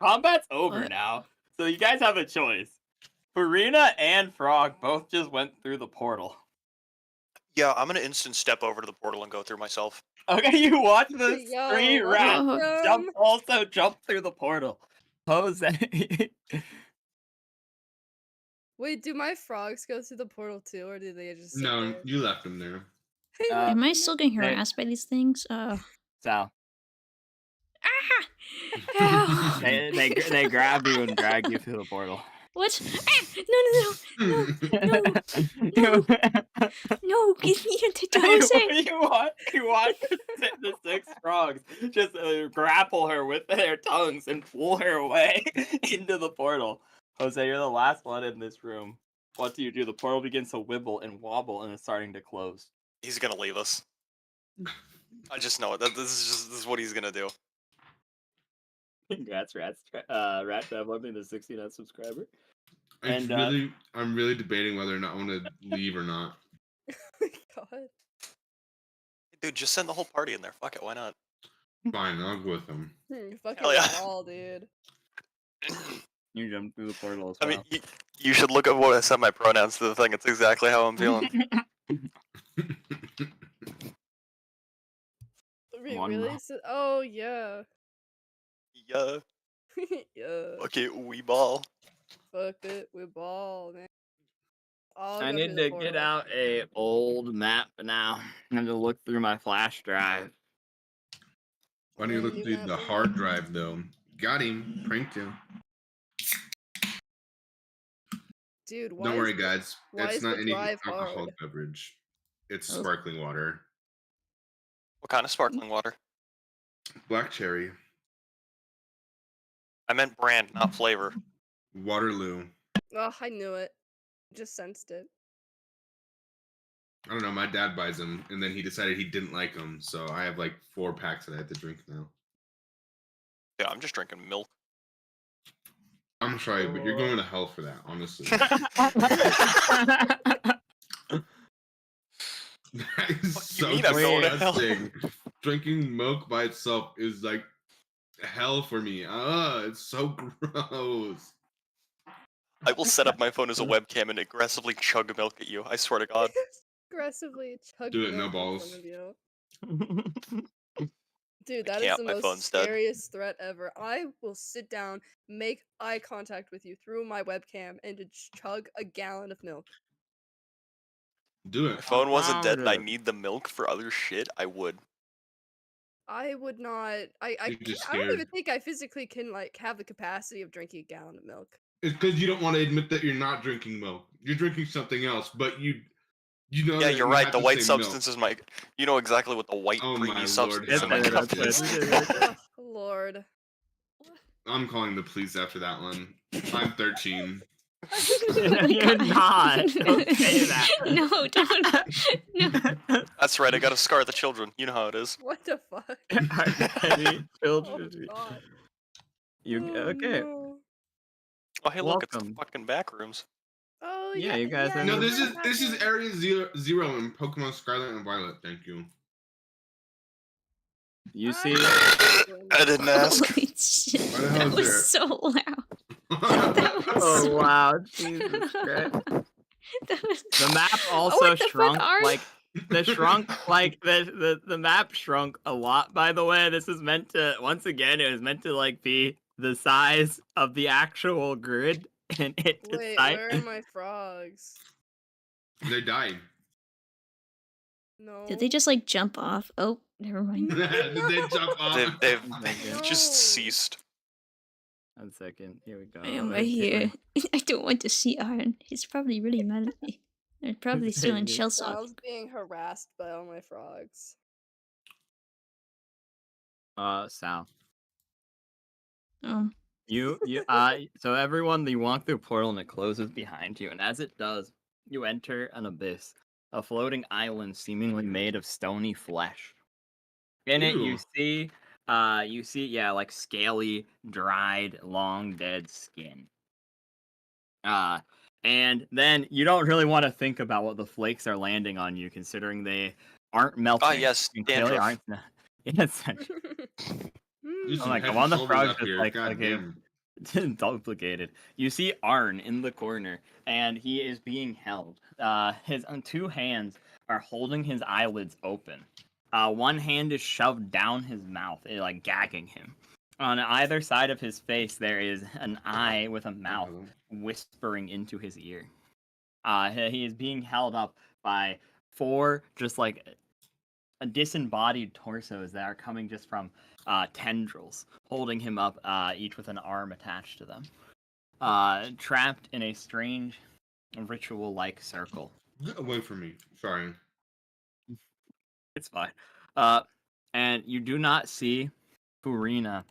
Combat's over What? now, so you guys have a choice. Farina and Frog both just went through the portal. Yeah, I'm gonna instant step over to the portal and go through myself. Okay, you watch the Yo, three rats welcome. jump through the portal. Jose. Wait, do my frogs go through the portal too, or do they just sit No, there? you left him there. Hey, Uh, Am I still getting they- harassed by these things? Sal. Ow! They grab you and drag you through the portal. What? No, get me into Jose! You watch the 6 frogs just grapple her with their tongues and pull her away into the portal. Jose, you're the last one in this room. What do you do? The portal begins to wibble and wobble and is starting to close. He's gonna leave us. I just know it. This is what he's gonna do. Congrats, Rat developing the 69th subscriber. I'm really debating whether or not I want to leave or not. God. Dude, just send the whole party in there. Fuck it, why not? Fine, I'll go with them. Fucking Hell yeah. all, dude. You jump through the portal as I well. mean, you should look at what I set my pronouns to the thing. It's exactly how I'm feeling. Wait, One really? more. Oh, yeah. Yeah, Yeah. okay, we ball. Fuck it. We ball, man. I'll I go need through the to get portal. out a old map now. I have to look through my flash drive. Why don't you look New through map the we hard got. drive though? Got him, pranked him. Dude, why Don't is worry, the- guys. why It's is not the any drive alcoholic hard? beverage. It's Oh. sparkling water. What kind of sparkling water? Black cherry. I meant brand, not flavor. Waterloo. Oh, I knew it. Just sensed it. I don't know. My dad buys them, and then he decided he didn't like them, so I have like 4 packs that I have to drink now. Yeah, I'm just drinking milk. I'm sorry, but you're going to hell for that, honestly. That is What so you mean I'm going to hell? disgusting. Drinking milk by itself is like hell for me. It's so gross. I will set up my phone as a webcam and aggressively chug milk at you. I swear to God. Aggressively chug Do it, no milk in balls. front of you. Dude, I that is can't, the my most phone's dead. scariest threat ever. I will sit down, make eye contact with you through my webcam, and to chug a gallon of milk. Do My it. phone wasn't dead and I Found it. need the milk for other shit, I would. I would not. I You're just I don't even scared. think I physically can like have the capacity of drinking a gallon of milk. It's because you don't want to admit that you're not drinking milk. You're drinking something else, but you know Yeah, that you're you right. have The to white say milk. substance is my. You know exactly what the white Oh my creamy lord, substance It's in my there, cup that's is. it. Ugh, Lord. I'm calling the police after that one. I'm 13. You're not. Don't say that. No, don't. No. That's right. I gotta scar the children. You know how it is. What the fuck? Are any Oh children? god. You Oh, okay? no. Oh hey, look, it's the Welcome. fucking back rooms. Oh Yeah, yeah, you guys yeah, have No, Yeah, this yeah, is this is Area Zero in Pokemon Scarlet and Violet. Thank you. You see, I didn't ask. Holy shit. Why the hell That is was there- so loud. That was oh so wow, Jesus Christ! That was... The map Oh, also what the shrunk. fuck, Arn? Like the map shrunk a lot. By the way, this is meant to once again. It was meant to like be the size of the actual grid, and it Wait, decided. where are my frogs? They died. No. Did they just like jump off? Oh, never mind. Did they jump off? They've No. just ceased. 1 second. Here we go. I am right here. I don't want to see Arn. He's probably really mad at me. They're probably still in shell shock. Sal's being harassed by all my frogs. Sal. Oh. So everyone, you walk through a portal and it closes behind you, and as it does, you enter an abyss, a floating island seemingly made of stony flesh. In it, Ew. you see, like scaly, dried, long dead skin. And then you don't really want to think about what the flakes are landing on you, considering they aren't melting. Ah, yes, and clearly dandruff. aren't. Yes. Just Oh my god, head one of and the shoulders frogs up just here. like God okay, damn. duplicated. You see Arn in the corner, and he is being held. His 2 hands are holding his eyelids open. One hand is shoved down his mouth, like gagging him. On either side of his face, there is an eye with a mouth whispering into his ear. He is being held up by 4 just like disembodied torsos that are coming just from tendrils, holding him up, each with an arm attached to them. Trapped in a strange ritual-like circle. Get away from me. Sorry. It's fine. And you do not see Furina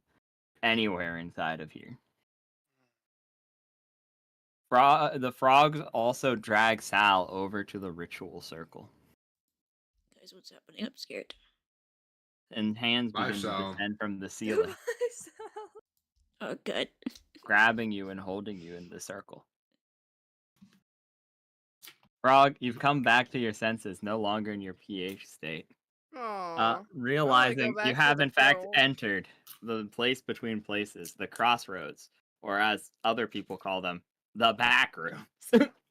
anywhere inside of here. The frogs also drag Sal over to the ritual circle. Guys, what's happening? I'm scared. And hands Bye, begin to Sal. descend from the ceiling. Oh, good. grabbing you and holding you in the circle. Frog, you've come back to your senses, no longer in your pH state. Aww. Realizing you back to have the in fact girl. entered the place between places, the crossroads, or as other people call them, the back rooms,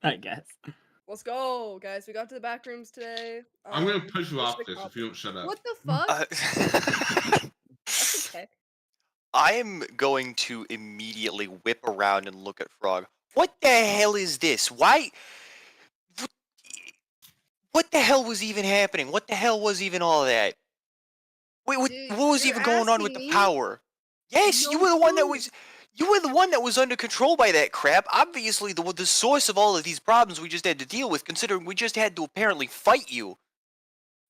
I guess. Let's go, guys. We got to the back rooms today. I'm gonna push you mission off this if accomplished. you don't shut up. What the fuck? Okay. I am going to immediately whip around and look at Frog. What the hell is this? Why? What the hell was even happening? What the hell was even all that? Wait, what Dude, was you're even going on with asking the me? power? Yes, you No were the one that clue. was. You were the one that was under control by that crap. Obviously, the source of all of these problems we just had to deal with, considering we just had to apparently fight you,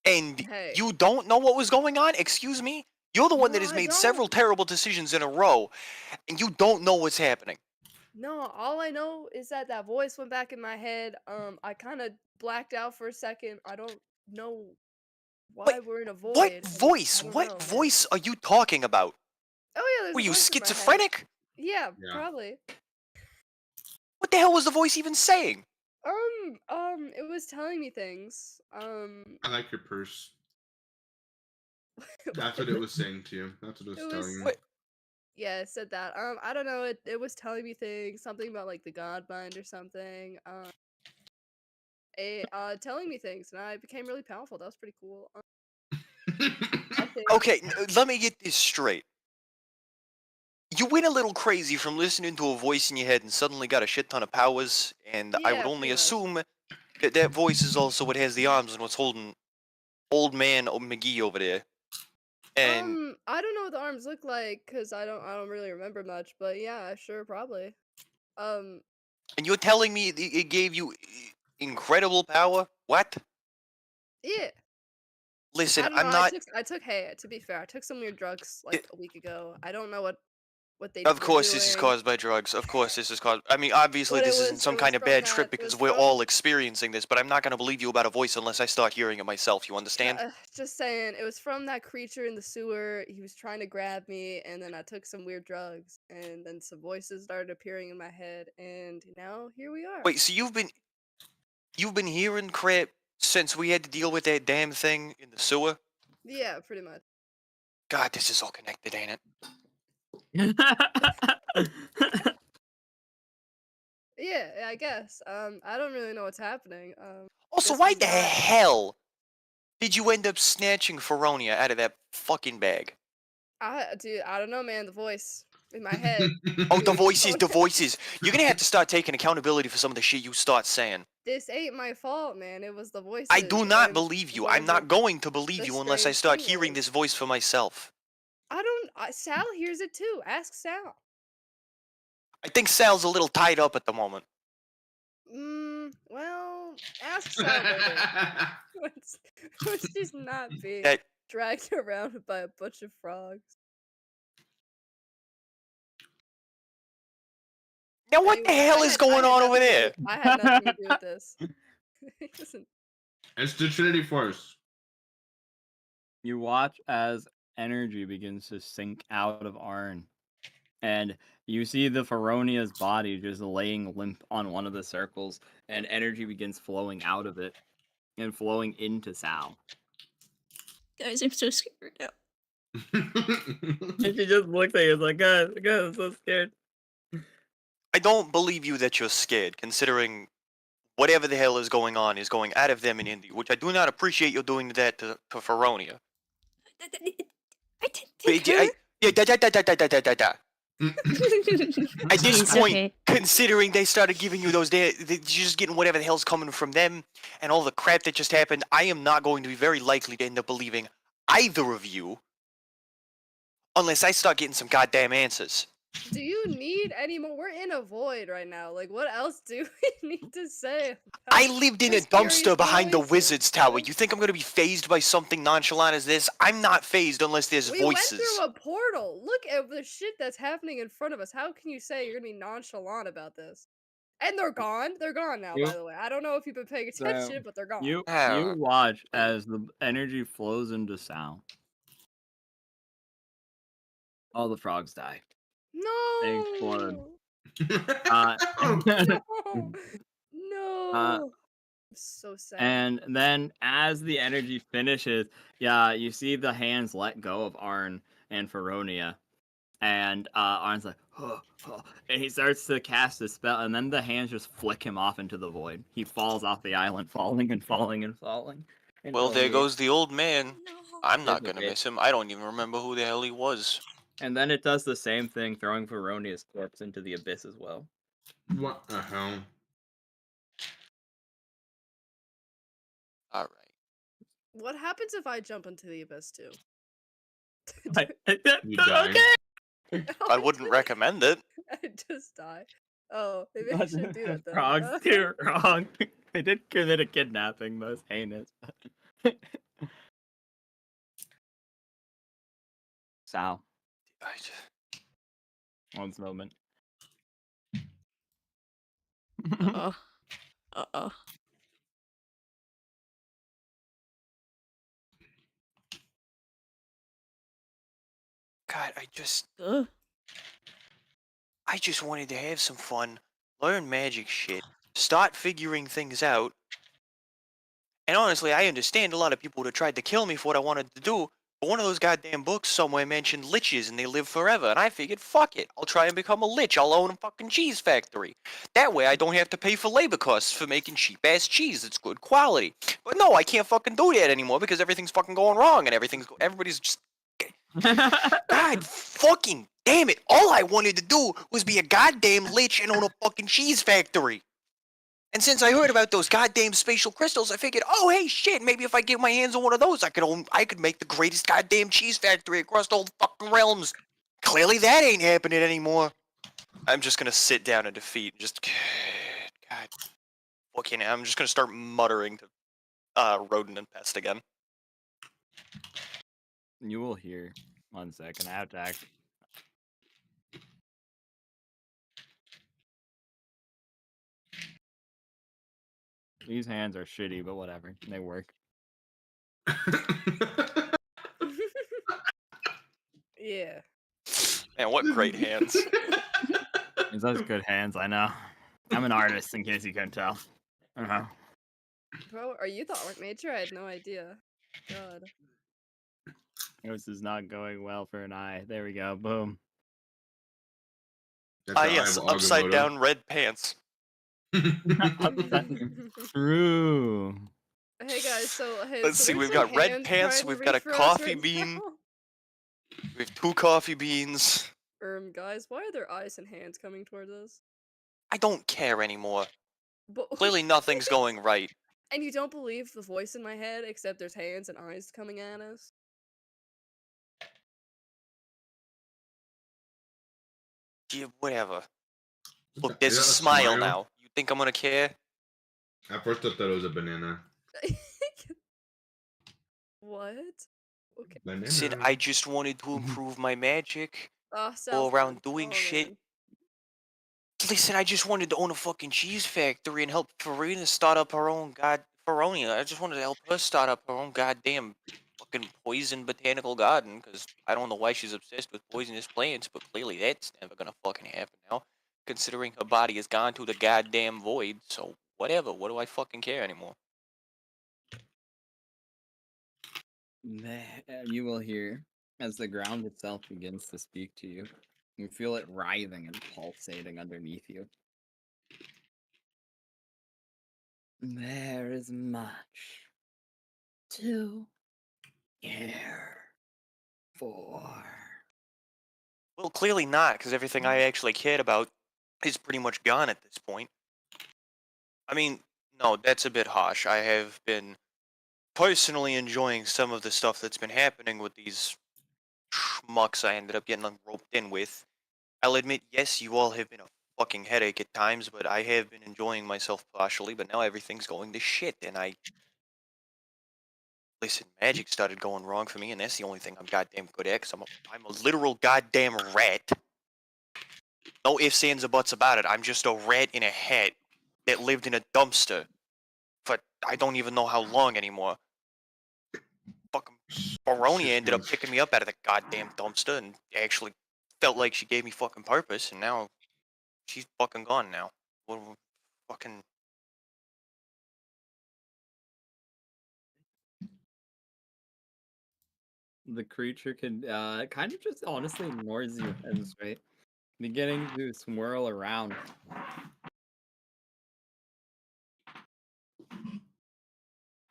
and Hey. you don't know what was going on. Excuse me. You're the one that No, has I made don't. several terrible decisions in a row, and you don't know what's happening. No, all I know is that that voice went back in my head. I kind of blacked out for a second. I don't know why we're in a void. What and voice? I don't What know, man. voice are you talking about? Oh yeah, there's Were a you voice in my head. schizophrenic? Yeah, Yeah. probably. What the hell was the voice even saying? It was telling me things. I like your purse. That's what it was saying to you. That's what it was It telling was- you. What? Yeah, it said that. I don't know. It was telling me things, something about like the God Mind or something. Telling me things, and I became really powerful. That was pretty cool. I think. Okay, let me get this straight. You went a little crazy from listening to a voice in your head and suddenly got a shit ton of powers, and I would Yeah, only pretty much. assume that that voice is also what has the arms and what's holding old man McGee over there. And I don't know what the arms look like because I don't really remember much. But yeah, sure, probably. and you're telling me it gave you incredible power? What? Yeah. Listen, I don't I'm know. not. I took. Hey, to be fair, I took some weird drugs like a week ago. I don't know what they Of were course, this is doing. caused by drugs. Of course, this is caused. I mean, obviously, But this isn't some it was kind of from bad that- trip it because was we're from- all experiencing this. But I'm not gonna believe you about a voice unless I start hearing it myself. You understand? Just saying, it was from that creature in the sewer. He was trying to grab me, and then I took some weird drugs, and then some voices started appearing in my head, and now here we are. Wait, so you've been hearing crap since we had to deal with that damn thing in the sewer? Yeah, pretty much. God, this is all connected, ain't it? Yeah, I guess. I don't really know what's happening. Also, this why was the not- hell did you end up snatching Feronia out of that fucking bag? Dude, I don't know, man. The voice in my head. Oh, the Dude, voices, the don't- voices. You're gonna have to start taking accountability for some of the shit you start saying. This ain't my fault, man. It was the voices. I do not and believe you. one I'm of not the- going to believe the you unless I strange start thing hearing was- this voice for myself. I don't. Sal hears it too. Ask Sal. I think Sal's a little tied up at the moment. Well, ask Sal later. Let's just not be That dragged around by a bunch of frogs. now, what the Anyway, hell I is had going on nothing over to do there? with- I had nothing to do with this. Listen, It's the Trinity Force. You watch as energy begins to sink out of Arn. And you see the Feronia's body just laying limp on one of the circles, and energy begins flowing out of it and flowing into Sal. Guys, I'm so scared now. And she just looks at you and is like, guys, I'm so scared. I don't believe you that you're scared, considering whatever the hell is going on out of them and into you, which I do not appreciate you doing that to Feronia. I didn't take her. Yeah, da. At this Jeez, point, okay. considering they started giving you those, you're just getting whatever the hell's coming from them, and all the crap that just happened, I am not going to be very likely to end up believing either of you, unless I start getting some goddamn answers. do you need any more? We're in a void right now. Like, what else do we need to say? I lived in a Just curious dumpster behind the voices, wizard's tower. dude. You think I'm gonna be phased by something nonchalant as this? I'm not phased unless there's We voices. went through a portal. Look at the shit that's happening in front of us. How can you say you're gonna be nonchalant about this? And they're gone. They're gone now, You- by the way. I don't know if you've been paying So, attention, but they're gone. You Ah. watch as the energy flows into Sal. All the frogs die. explode. No. Uh, No. I'm so sad. and then as the energy finishes, yeah, you see the hands let go of Arn and Feronia. And Arn's like, huh, huh, and he starts to cast a spell, and then the hands just flick him off into the void. He falls off the island, falling and falling and falling. Well, there goes the old man. No. I'm not It's gonna okay. miss him. I don't even remember who the hell he was. And then it does the same thing, throwing Veronia's corpse into the abyss as well. What the hell? All right. What happens if I jump into the abyss too? You die. Okay. I wouldn't recommend it. I just die. Oh, maybe I should do that then. Wrong, too wrong. They did commit a kidnapping, most heinous. Sal, I just... one moment. Uh-oh. Uh-oh. God, Ugh. I just wanted to have some fun, learn magic shit, start figuring things out. And honestly, I understand a lot of people would have tried to kill me for what I wanted to do, but one of those goddamn books somewhere mentioned liches and they live forever, and I figured, fuck it, I'll try and become a lich. I'll own a fucking cheese factory. That way I don't have to pay for labor costs for making cheap-ass cheese that's good quality. But no, I can't fucking do that anymore because everything's fucking going wrong and everybody's just... God fucking damn it. All I wanted to do was be a goddamn lich and own a fucking cheese factory. And since I heard about those goddamn spatial crystals, I figured, oh hey shit, maybe if I get my hands on one of those, I could make the greatest goddamn cheese factory across all the fucking realms. Clearly that ain't happening anymore. I'm just gonna sit down in defeat and just... God. Okay, now I'm just gonna start muttering to Rodent and Pest again. You will hear. 1 second, I have to act. These hands are shitty, but whatever. They work. Yeah. Man, what great hands. It's those good hands, I know. I'm an artist, in case you couldn't tell. Bro, are you the art major? I had no idea. God. This is not going well for an eye. There we go. Boom. That's Ah the eye yes, of upside Agamotto. down red pants. True. Hey guys, so hey, Let's so see, there's we've some got red hands pants, trying to we've got a reach for us coffee right bean. now. We have 2 coffee beans. Guys, why are there eyes and hands coming towards us? I don't care anymore. But Clearly nothing's going right. And you don't believe the voice in my head, except there's hands and eyes coming at us? Yeah, whatever. What Look, the- there's is a that smile now. You think I'm gonna care? I first thought that it was a banana. What? Okay. Banana. Said I just wanted to improve my magic. Oh, Go South around Park. doing Oh, shit. man. Listen, I just wanted to own a fucking cheese factory and help Farina start up her own Baronia. I just wanted to help her start up her own goddamn fucking poison botanical garden, because I don't know why she's obsessed with poisonous plants, but clearly that's never gonna fucking happen now, considering her body has gone to the goddamn void, so whatever, what do I fucking care anymore? You will hear as the ground itself begins to speak to you. You feel it writhing and pulsating underneath you. There is much to care for. Well, clearly not, because everything I actually cared about is pretty much gone at this point. I mean, no, that's a bit harsh. I have been personally enjoying some of the stuff that's been happening with these schmucks I ended up getting roped in with. I'll admit, yes, you all have been a fucking headache at times, but I have been enjoying myself partially, but now everything's going to shit, and Listen, magic started going wrong for me, and that's the only thing I'm goddamn good at, because I'm a literal goddamn rat. No ifs, ands, or buts about it. I'm just a rat in a hat that lived in a dumpster for I don't even know how long anymore. Fucking Barony ended up picking me up out of the goddamn dumpster and actually felt like she gave me fucking purpose, and now she's fucking gone now. What fucking. The creature can kind of just honestly ignores you at this rate, beginning to swirl around.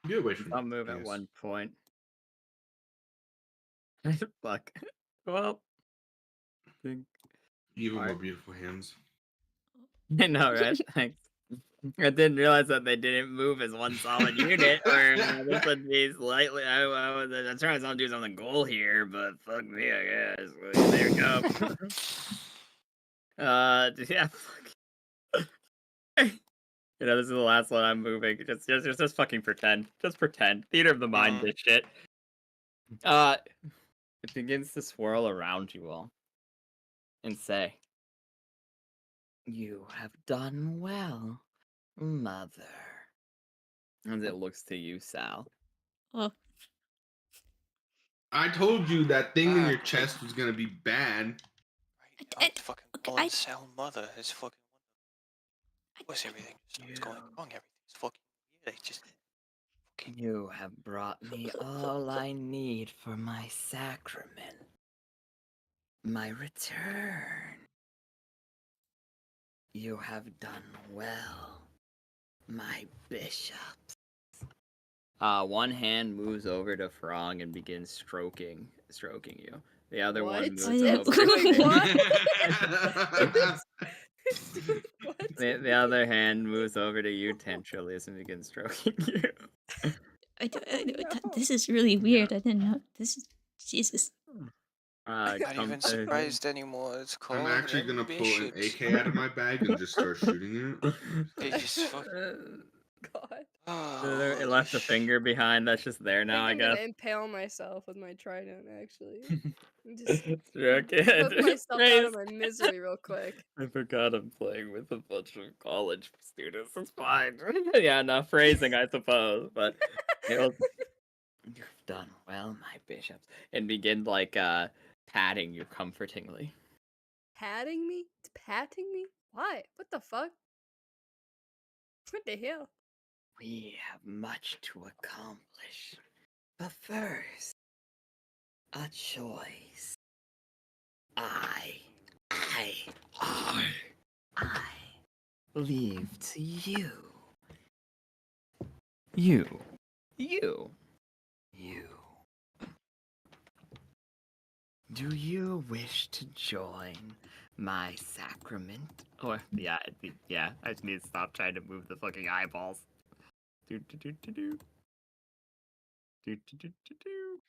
Get away from I'll me, move at please. one point. Fuck. Well, I think Even more Alright. beautiful hands. I know, right? Thanks. I didn't realize that they didn't move as one solid unit, or this would be slightly. I'm trying to do something cool here, but fuck me, I guess. Well, there we go. Yeah. Fuck. This is the last one I'm moving. Just fucking pretend. Just pretend. Theater of the mind. This shit. It begins to swirl around you all, and say, "You have done well, mother." And it looks to you, Sal. Oh, I told you that thing in Ah, your chest was gonna be bad. I'm fucking okay, calling Sal mother. It's fucking. What's everything? What's going wrong? Everything's fucking weird. I just. You have brought me all I need for my sacrament. My return. You have done well, my bishops. One hand moves over to Frog and begins stroking you. The other one What? moves What? over. Wait, what? The other hand moves over to you, Tantrilis, and begins stroking you. This is really weird. I didn't know. This is Jesus. Not even Comfort. surprised anymore. It's cold. I'm actually gonna pull an AK out of my bag and just start shooting it. They just fucking. God. Oh, It left a finger behind. That's just there now, I I'm gonna guess. impale myself with my trident, actually. Just Stroke poke it. myself out of my misery real quick. I forgot I'm playing with a bunch of college students. It's fine. Yeah, enough phrasing, I suppose. But you've done well, my bishops. And begin patting you comfortingly. Patting me? It's patting me? Why? What the fuck? What the hell? We have much to accomplish. But first, a choice. I leave to you. You. Do you wish to join my sacrament? Or yeah, I just need to stop trying to move the fucking eyeballs.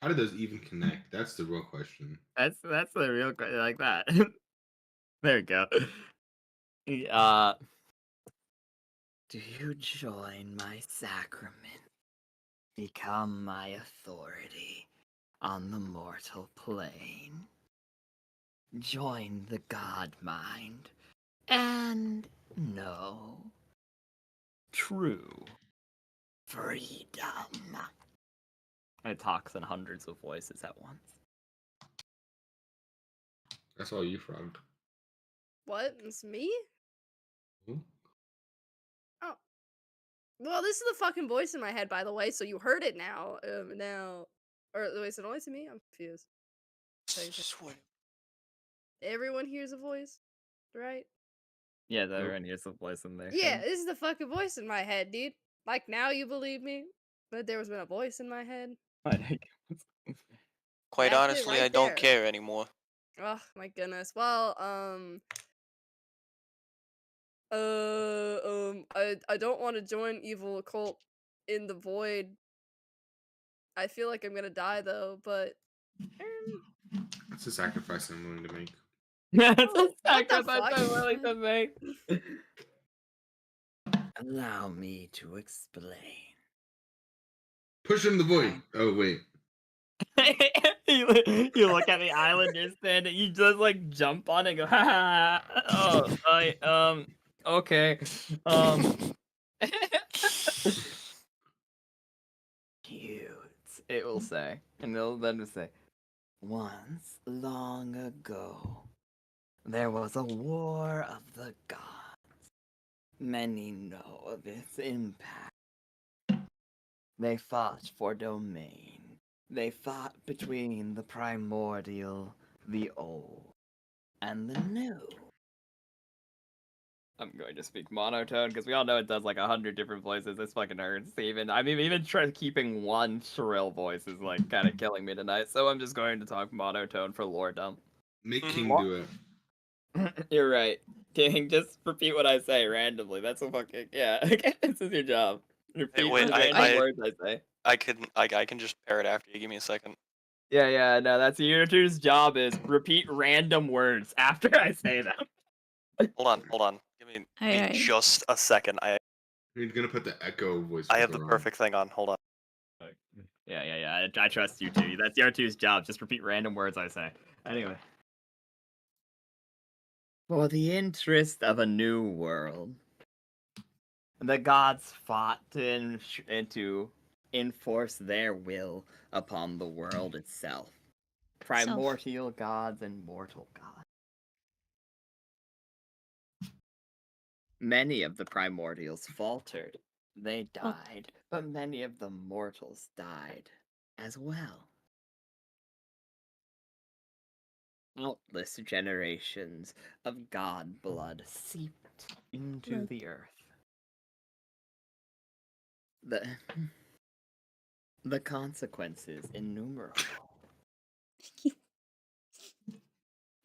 How did those even connect? That's the real question. That's the real question, like that. There we go. Do you join my sacrament? Become my authority on the mortal plane? Join the god mind and know true freedom. It talks in hundreds of voices at once. That's all you, Frog. What? It's me? Hmm? Oh. Well, this is the fucking voice in my head, by the way, so you heard it now. Or wait, is it only to me? I'm confused. just what? Everyone hears a voice, right? Yeah, everyone hears the voice in there. Yeah, this is the fucking voice in my head, dude. Like, now you believe me? But there was been a voice in my head. Quite That's it honestly, right I don't there. care anymore. Oh my goodness. Well, I don't want to join evil cult in the void. I feel like I'm gonna die though, but That's a sacrifice I'm willing to make. That's a what the sacrifice fuck? I'm willing to make. Allow me to explain. Push in the void. Oh wait. you look at the island you're standing, you just jump on it and go, ha ha. Oh, okay. Cute, it will say. And they'll then say, once long ago, there was a war of the gods. Many know of its impact. They fought for domain. They fought between the primordial, the old, and the new. I'm going to speak monotone because we all know it does like 100 different voices. This fucking hurts. Even keeping one shrill voice is like kind of killing me tonight. So I'm just going to talk monotone for lore dump. Make King do it. You're right. King, just repeat what I say randomly. That's a fucking this is your job. Repeat wait, the I- random I- words I say. I can just parrot after you. Give me a second. Yeah, no, that's your two's job is repeat random words after I say them. Hold on. Give me Alright. just a second. You're gonna put the echo voice. I have the filter on. perfect thing on. Hold on. Yeah. I trust you too. That's your two's job. Just repeat random words I say. Anyway. For the interest of a new world, the gods fought to enforce their will upon the world itself. Primordial gods and mortal gods. Many of the primordials faltered. They died, but many of the mortals died as well. Countless generations of god blood seeped into the earth. The consequences innumerable.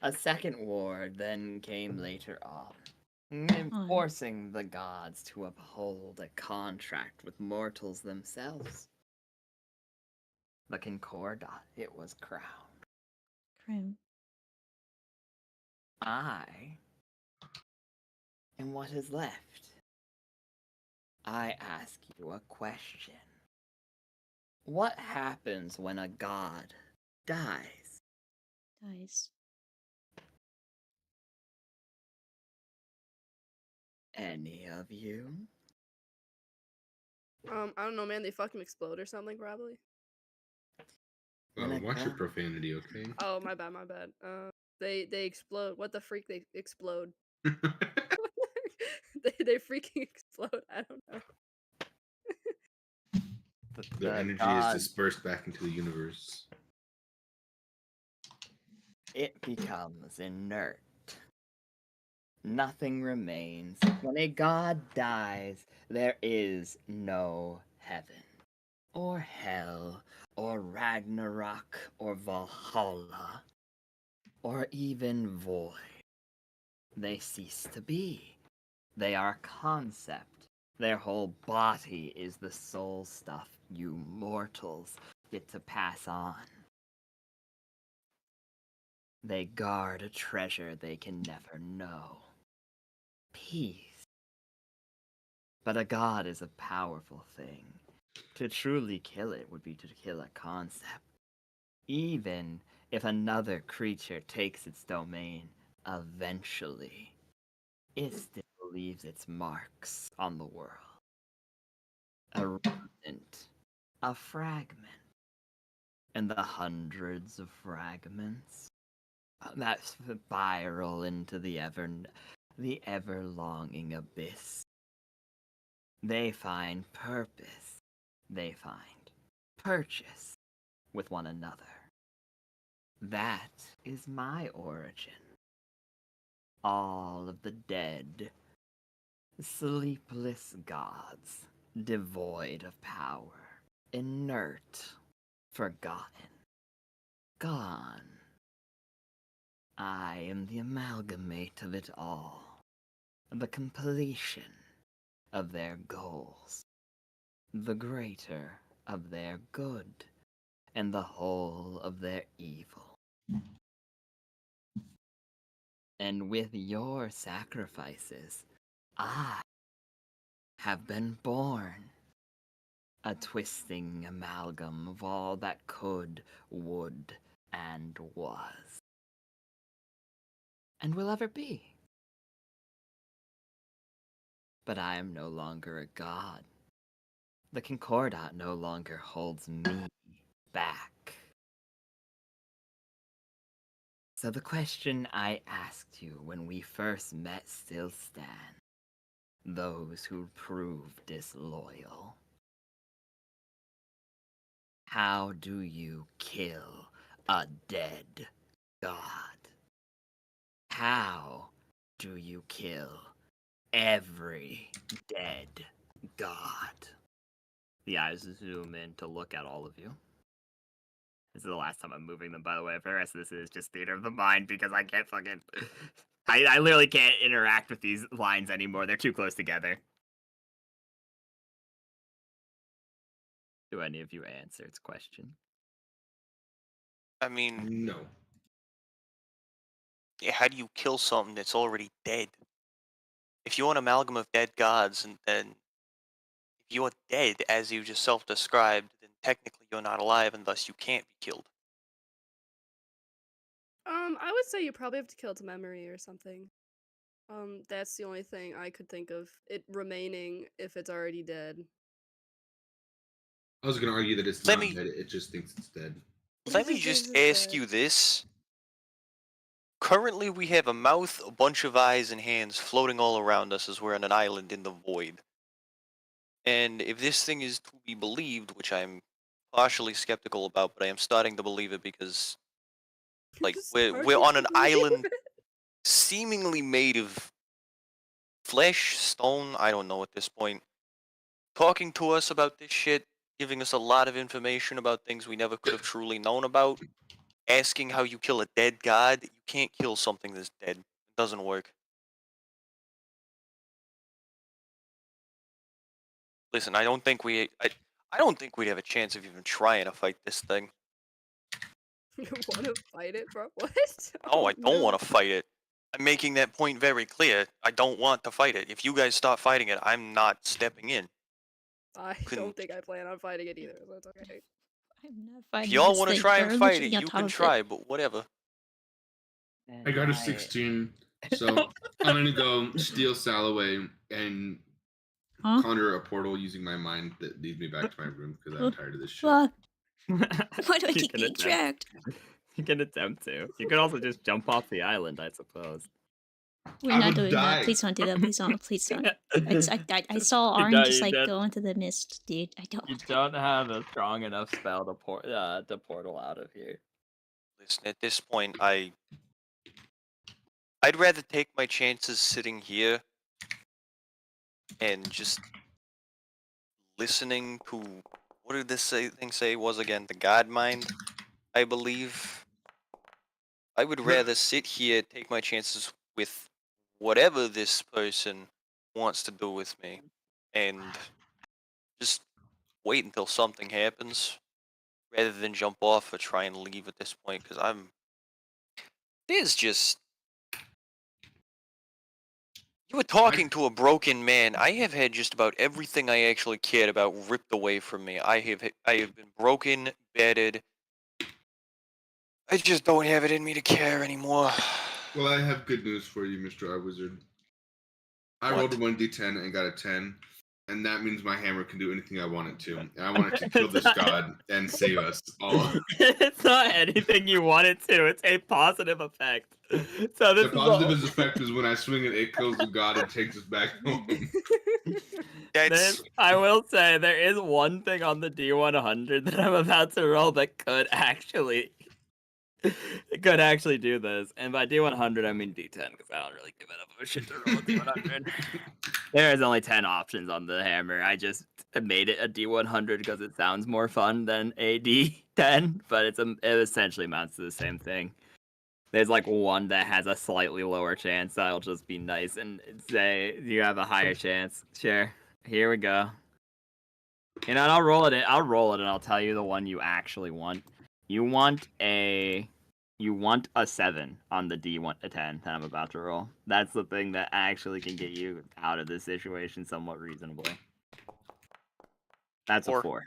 A second war then came later on, forcing the gods to uphold a contract with mortals themselves. The Concordat, it was crowned. I am what is left. I ask you a question. What happens when a god dies? Any of you? I don't know, man. They fucking explode or something, probably. Watch your profanity, okay? Oh, my bad. They explode. What the freak? They explode. they freaking explode. I don't know. Their energy is dispersed back into the universe. It becomes inert. Nothing remains. When a god dies, there is no heaven, or hell, or Ragnarok, or Valhalla, or even void. They cease to be. They are a concept. Their whole body is the soul stuff you mortals get to pass on. They guard a treasure they can never know. Peace. But a god is a powerful thing. To truly kill it would be to kill a concept. Even if another creature takes its domain, eventually, it still leaves its marks on the world. A remnant, a fragment, and the hundreds of fragments that spiral into the ever-longing abyss. They find purpose. They find purchase with one another. That is my origin. All of the dead, sleepless gods, devoid of power, inert, forgotten, gone. I am the amalgamate of it all, the completion of their goals, the greater of their good, and the whole of their evil. And with your sacrifices, I have been born. A twisting amalgam of all that could, would, and was. And will ever be. But I am no longer a god. The Concordat no longer holds me back. So the question I asked you when we first met still stands. Those who prove disloyal. How do you kill a dead god? How do you kill every dead god? The eyes zoom in to look at all of you. This is the last time I'm moving them, by the way. For the rest of this is just theater of the mind because I can't fucking... I literally can't interact with these lines anymore. They're too close together. Do any of you answer its question? I mean, No. yeah, how do you kill something that's already dead? If you're an amalgam of dead gods, and then if you're dead, as you just self-described, then technically you're not alive, and thus you can't be killed. I would say you probably have to kill its memory or something. That's the only thing I could think of it remaining if it's already dead. I was gonna argue that it's Let not me- dead. It just thinks it's dead. Let me It just thinks it's ask dead. you this. Currently, we have a mouth, a bunch of eyes, and hands floating all around us as we're on an island in the void. And if this thing is to be believed, which I'm partially skeptical about, but I am starting to believe it because, like, we're Starting on to an believe island it. seemingly made of flesh, stone, I don't know at this point, talking to us about this shit, giving us a lot of information about things we never could have truly known about, asking how you kill a dead god. You can't kill something that's dead. It doesn't work. Listen, I don't think we'd have a chance of even trying to fight this thing. You want to fight it, bro? What? Oh, I don't no. want to fight it. I'm making that point very clear. I don't want to fight it. If you guys start fighting it, I'm not stepping in. I Couldn't- don't think I plan on fighting it either, so it's okay. I'm not If fighting y'all this want to thing. try We're and fight literally it, on you top can of it. try, but whatever. I got a 16, so I'm gonna go steal Sal away and Huh? conjure a portal using my mind that leads me back to my room because I'm tired of this shit. Fuck. Why do I You keep can getting attempt. tracked? You can attempt to. You could also just jump off the island, I suppose. We're I not would doing die. that. Please don't do that. Please don't. Please don't. I saw You Arn don't- just you like don't- go into the mist, dude. I don't. You don't have a strong enough spell to portal out of here. Listen, at this point, I'd rather take my chances sitting here and just listening to, what did this thing say was again? The God Mind, I believe. I would rather sit here, take my chances with whatever this person wants to do with me, and just wait until something happens, rather than jump off or try and leave at this point, because there's just... You were talking to a broken man. I have had just about everything I actually cared about ripped away from me. I have been broken, battered. I just don't have it in me to care anymore. Well, I have good news for you, Mr. R Wizard. I rolled a 1d10 and got a 10, and that means my hammer can do anything I want it to. And I want it to kill this god and save us all. It's not anything you want it to. It's a positive effect. So this The is positive effect is when I swing it, it kills the god and takes us back home. That's... I will say there is one thing on the D100 that I'm about to roll that could actually do this. And by D100 I mean D10 because I don't really give enough of a shit to roll a D100. There is only 10 options on the hammer. I just made it a D100 because it sounds more fun than a D10, but it essentially amounts to the same thing. There's like one that has a slightly lower chance. So I'll just be nice and say you have a higher chance. Sure. Here we go. You know, and I'll roll it and I'll tell you the one you actually want. You want a 7 on the D10 that I'm about to roll. That's the thing that actually can get you out of this situation somewhat reasonably. That's a 4.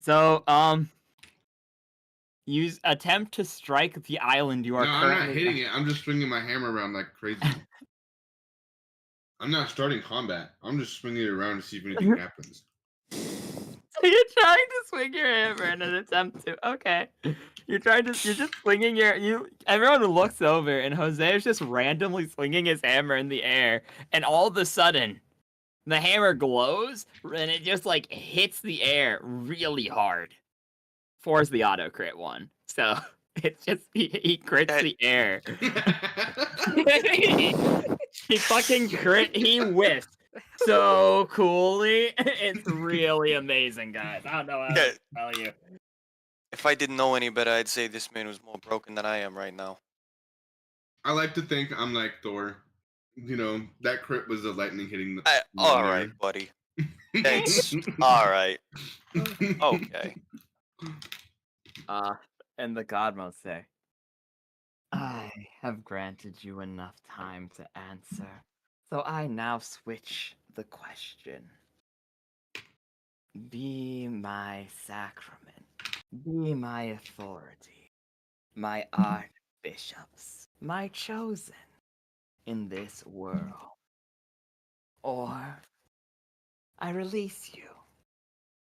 So, use attempt to strike the island you are No, I'm currently... not hitting it. I'm just swinging my hammer around like crazy. I'm not starting combat. I'm just swinging it around to see if anything happens. You're trying to swing your hammer in an attempt to. Okay. You're just swinging everyone looks over and Jose is just randomly swinging his hammer in the air, and all of a sudden, the hammer glows and it just like hits the air really hard. 4 is the auto crit one. So it's just he crits the air. he fucking he whiffed so coolly. It's really amazing, guys. I don't know how to tell you. If I didn't know any better, I'd say this man was more broken than I am right now. I like to think I'm like Thor. You know, that crit was the lightning hitting the. All right, buddy. Thanks. All right. Okay. And the god must say, I have granted you enough time to answer, so I now switch the question. Be my sacrament, be my authority, my archbishops, my chosen in this world. Or I release you.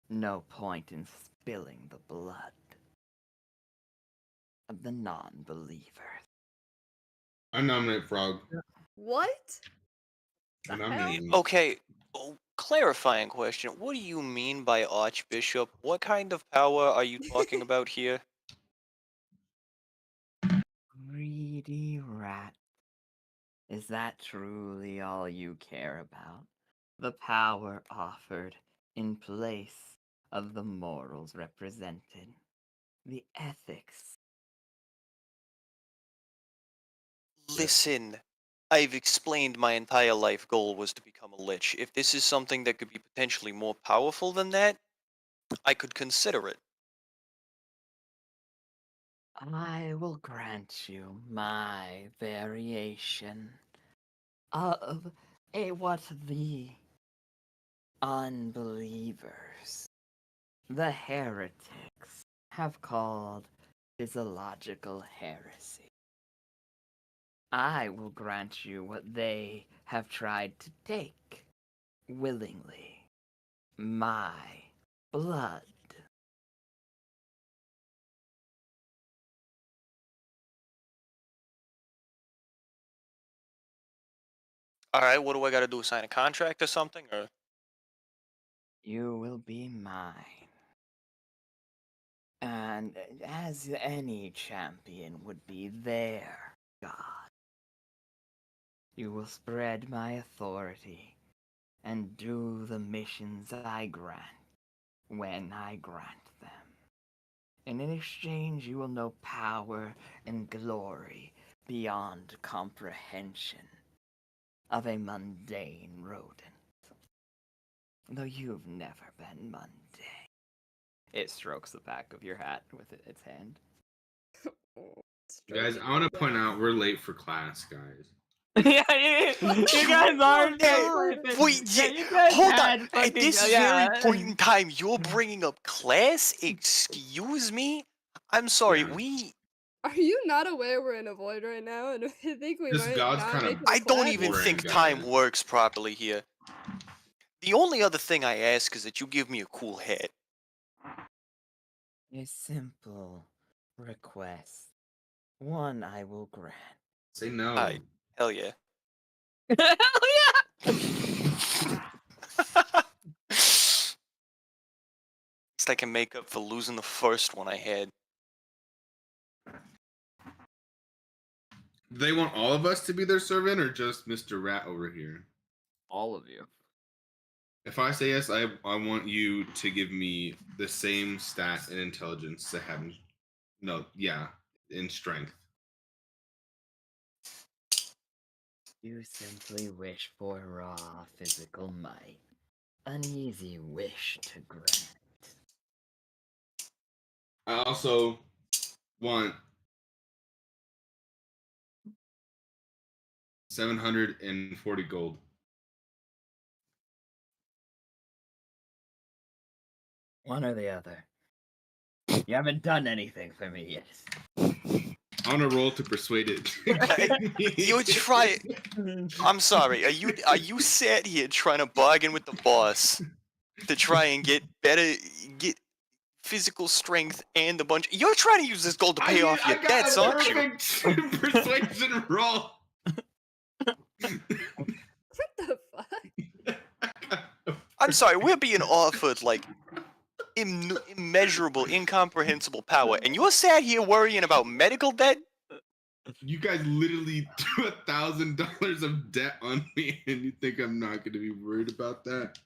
No point in spilling the blood of the non-believers. I nominate Frog. What? I The hell? nominate him. Okay. Clarifying question. What do you mean by Archbishop? What kind of power are you talking about here? Greedy rat. Is that truly all you care about? The power offered in place of the morals represented, the ethics. Listen, I've explained my entire life goal was to become a lich. If this is something that could be potentially more powerful than that, I could consider it. I will grant you my variation of what the unbelievers, the heretics, have called physiological heresy. I will grant you what they have tried to take willingly. My blood. Alright, what do I gotta do? Sign a contract or something? Or You will be mine. And as any champion would be their god, you will spread my authority and do the missions I grant when I grant them. And in exchange, you will know power and glory beyond comprehension of a mundane rodent. Though you've never been mundane. It strokes the back of your hat with its hand. Guys, I want to point out we're late for class, guys. Yeah, you guys are. wait, You guys hold had on. At fucking- this yeah. very point in time, you're bringing up class? Excuse me? I'm sorry, Yeah. Are you not aware we're in a void right now? And I think we This might god's not kinda make it I to don't class? even boring, think guys. time works properly here. The only other thing I ask is that you give me a cool hat. A simple request. One I will grant. Say no. Alright, hell yeah. Hell Least I can make up for losing the first one I had. They want all of us to be their servant or just Mr. Rat over here? All of you. If I say yes, I want you to give me the same stat in intelligence to have. No, yeah, in strength. You simply wish for raw physical might. An easy wish to grant. I also want 740 gold. One or the other. You haven't done anything for me yet. I want to roll to persuade it. You try. I'm sorry. Are you sat here trying to bargain with the boss to try and get physical strength and a bunch. You're trying to use this gold to pay off your debts, aren't you? Perfect persuasion roll. What the fuck? I'm sorry, we're being offered like immeasurable, incomprehensible power, and you're sat here worrying about medical debt. You guys literally threw $1,000 of debt on me, and you think I'm not going to be worried about that?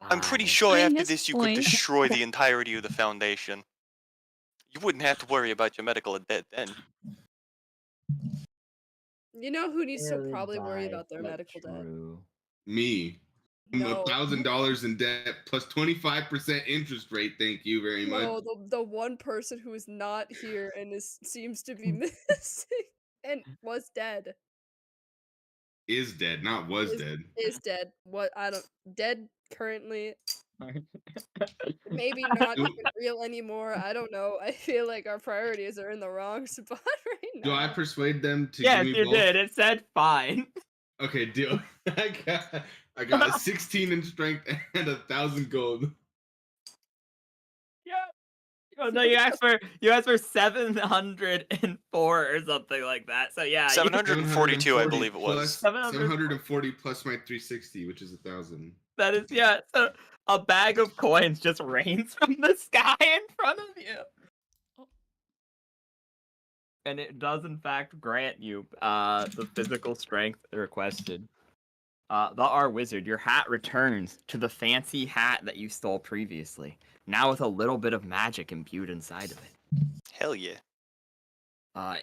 I'm pretty Fine. sure I mean, after that's this the you could point. destroy the entirety of the Foundation. You wouldn't have to worry about your medical debt then. You know who needs to Really probably worry biased, about their but medical debt? true. Me. No. $1,000 in debt plus 25% interest rate. Thank you very much. No, the one person who is not here and seems to be missing and was dead. Is dead, not was dead. Is dead. What I don't dead currently. Maybe not Do- even real anymore. I don't know. I feel like our priorities are in the wrong spot right now. Do I persuade them to Yes, give me you both? did. It said fine. Okay, deal. I got a 16 in strength and 1,000 gold. Yeah. Oh, no, you asked for 704 or something like that. So yeah, 742, I believe it was. 740 plus my 360, which is 1,000. that is So a bag of coins just rains from the sky in front of you. And it does in fact grant you the physical strength requested. The R Wizard, your hat returns to the fancy hat that you stole previously, now with a little bit of magic imbued inside of it. Hell yeah.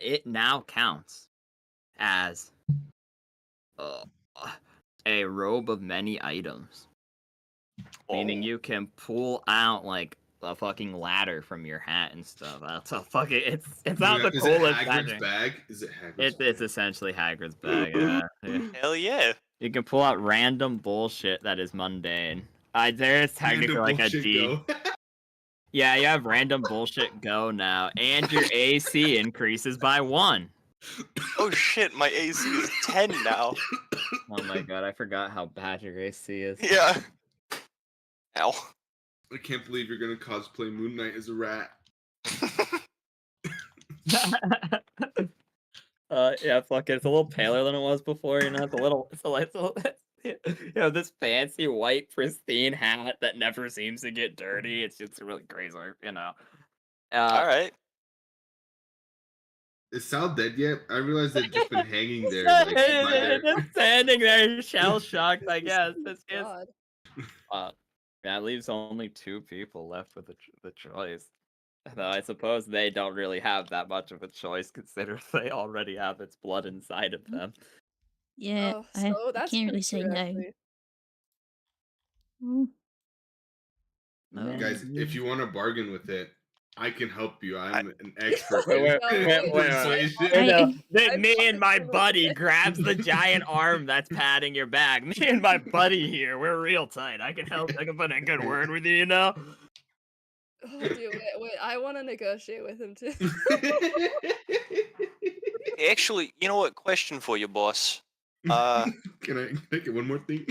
It now counts as a robe of many items, meaning you can pull out like a fucking ladder from your hat and stuff. That's a fucking. It's not the Is coolest it Hagrid's magic. bag? Is it Hagrid's It's bag? essentially Hagrid's bag. Yeah. Hell yeah. You can pull out random bullshit that is mundane. There is technically Random like a bullshit D. go. Yeah, you have random bullshit go now, and your AC increases by 1. Oh shit, my AC is 10 now. Oh my god, I forgot how bad your AC is. Yeah. Ow. I can't believe you're gonna cosplay Moon Knight as a rat. Yeah, fuck it. It's a little paler than it was before. You know, this fancy white pristine hat that never seems to get dirty. It's just really crazy, you know. Alright. Is Sal dead yet? I realized they've just been hanging there. Just standing there, shell shocked. I guess. God. That leaves only 2 people left with the choice. Though I suppose they don't really have that much of a choice, considering they already have its blood inside of them. Yeah, Oh, I so that's can't pretty really say true, no. actually. Mm. Guys, if you want to bargain with it, I can help you. I'm an Oh expert my in God. persuasion. Me and my fucking buddy love it. grabs the giant arm that's patting your back. Me and my buddy here, we're real tight. I can help. I can put in a good word with you, you know? Oh, dude, wait, I want to negotiate with him too. Actually, you know what? Question for you, boss. Can I get one more thing?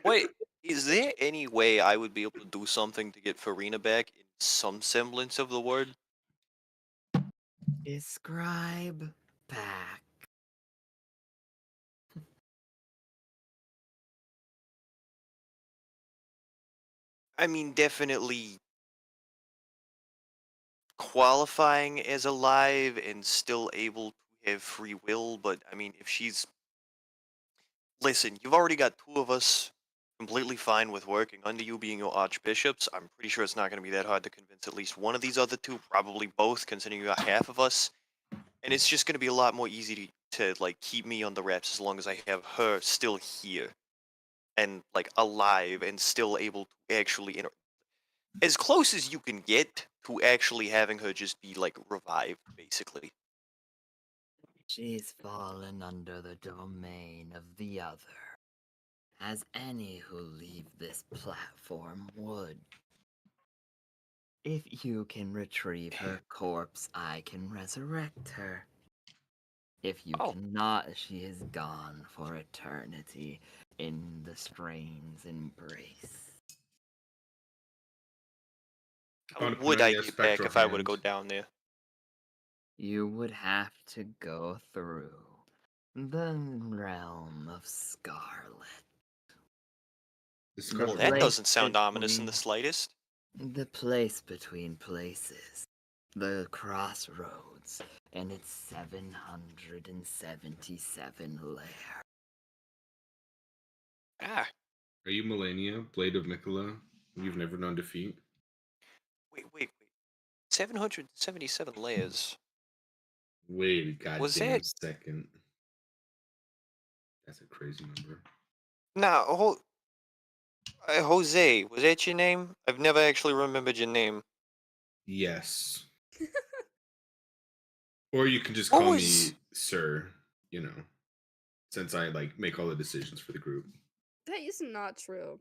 Wait, is there any way I would be able to do something to get Farina back in some semblance of the word? Describe back. I mean, definitely qualifying as alive and still able to have free will, but I mean, if she's... Listen, you've already got 2 of us completely fine with working under you being your archbishops. I'm pretty sure it's not going to be that hard to convince at least one of these other 2, probably both, considering you got half of us. And it's just going to be a lot more easy to like keep me on the wraps as long as I have her still here and like alive and still able to actually as close as you can get to actually having her just be like revived, basically. She's fallen under the domain of the other, as any who leave this platform would. If you can retrieve her corpse, I can resurrect her. If you cannot, she is gone for eternity in the Strain's embrace. How Would I get back if I were to go down there? You would have to go through the realm of Scarlet. The Well, The that place doesn't sound ominous in the between- slightest. The place between places. The crossroads. And its 777 lair. Ah, Are you Melania, Blade of Mikola? You've never known defeat? wait. 777 layers. Wait a Was goddamn that- second. That's a crazy number. Now, Jose, was that your name? I've never actually remembered your name. Yes. Or you can just What call was- me Sir, you know, since I like make all the decisions for the group. That is not true.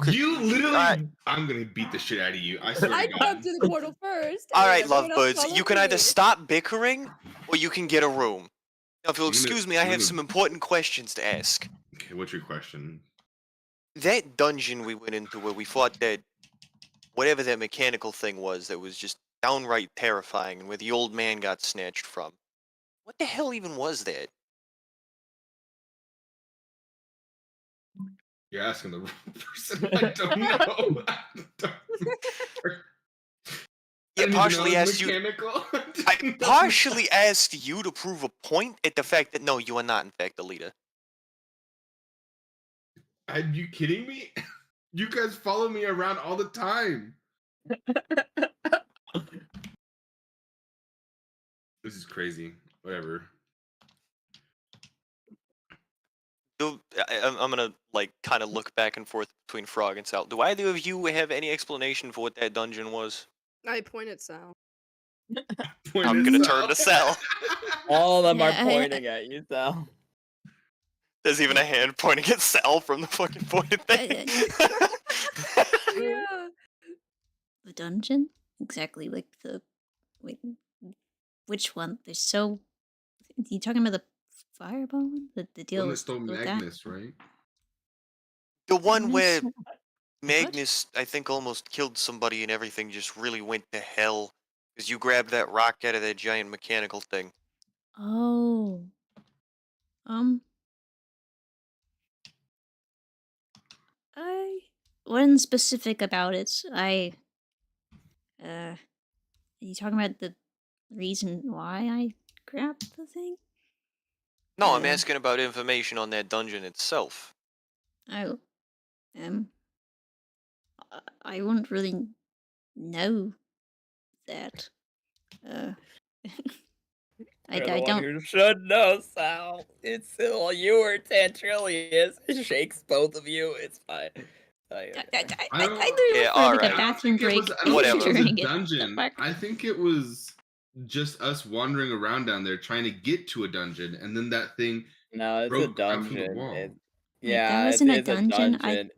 You literally, Alright. I'm gonna beat the shit out of you. I swear I to God. got to the portal first. and Alright, everyone else lovebirds, followed you can either me. stop bickering or you can get a room. Now, if you'll I'm gonna- excuse me, I I'm have gonna- some important questions to ask. Okay, what's your question? That dungeon we went into where we fought that whatever that mechanical thing was that was just downright terrifying and where the old man got snatched from. What the hell even was that? You're asking the wrong person. I don't know. Yeah, partially asked you. mechanical. I partially asked you to prove a point at the fact that no, you are not in fact the leader. Are you kidding me? You guys follow me around all the time. This is crazy. Whatever. I'm gonna like kind of look back and forth between Frog and Sal. Do either of you have any explanation for what that dungeon was? I point at Sal. I'm gonna turn to Sal. All of them Yeah, are pointing at you, Sal. There's even a hand pointing at Sal from the fucking pointed thing. Yeah. The dungeon? Exactly, like the. Wait, which one? There's so. You talking about the fireball one? The deal One that with, stole with that? Magnus, right? The one where Magnus? Magnus, I think, almost killed somebody and everything just really went to hell because you grabbed that rock out of that giant mechanical thing. Oh. I wasn't specific about it. Are you talking about the reason why I grabbed the thing? No, I'm Yeah. asking about information on that dungeon itself. Oh. I wouldn't really know that. I don't. Who should know, Sal. It's still you or Tantrilius. It shakes both of you. It's fine. I I don't- literally Yeah, for like alright. a I don't bathroom think it break was- I don't think it was during a it. dungeon. The fuck? I think it was just us wandering around down there trying to get to a dungeon, and then that thing. No, it's a Broke out from the dungeon. wall. It- Wait, yeah, that wasn't a it's dungeon?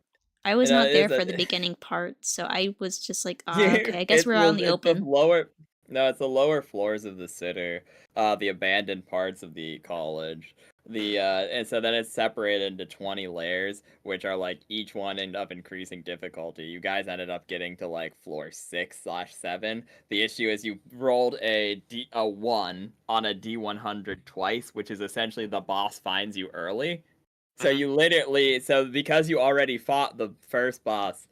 I was No, not it there is for a- the beginning part, so I was just like, okay, I guess It's we're out in the it's open. lower. No, it's the lower floors of the city, the abandoned parts of the college. And so then it's separated into 20 layers, which are like each one end up increasing difficulty. You guys ended up getting to like floor 6/7. The issue is you rolled a 1 on a D100 twice, which is essentially the boss finds you early. So Mhm. you literally, because you already fought the first boss,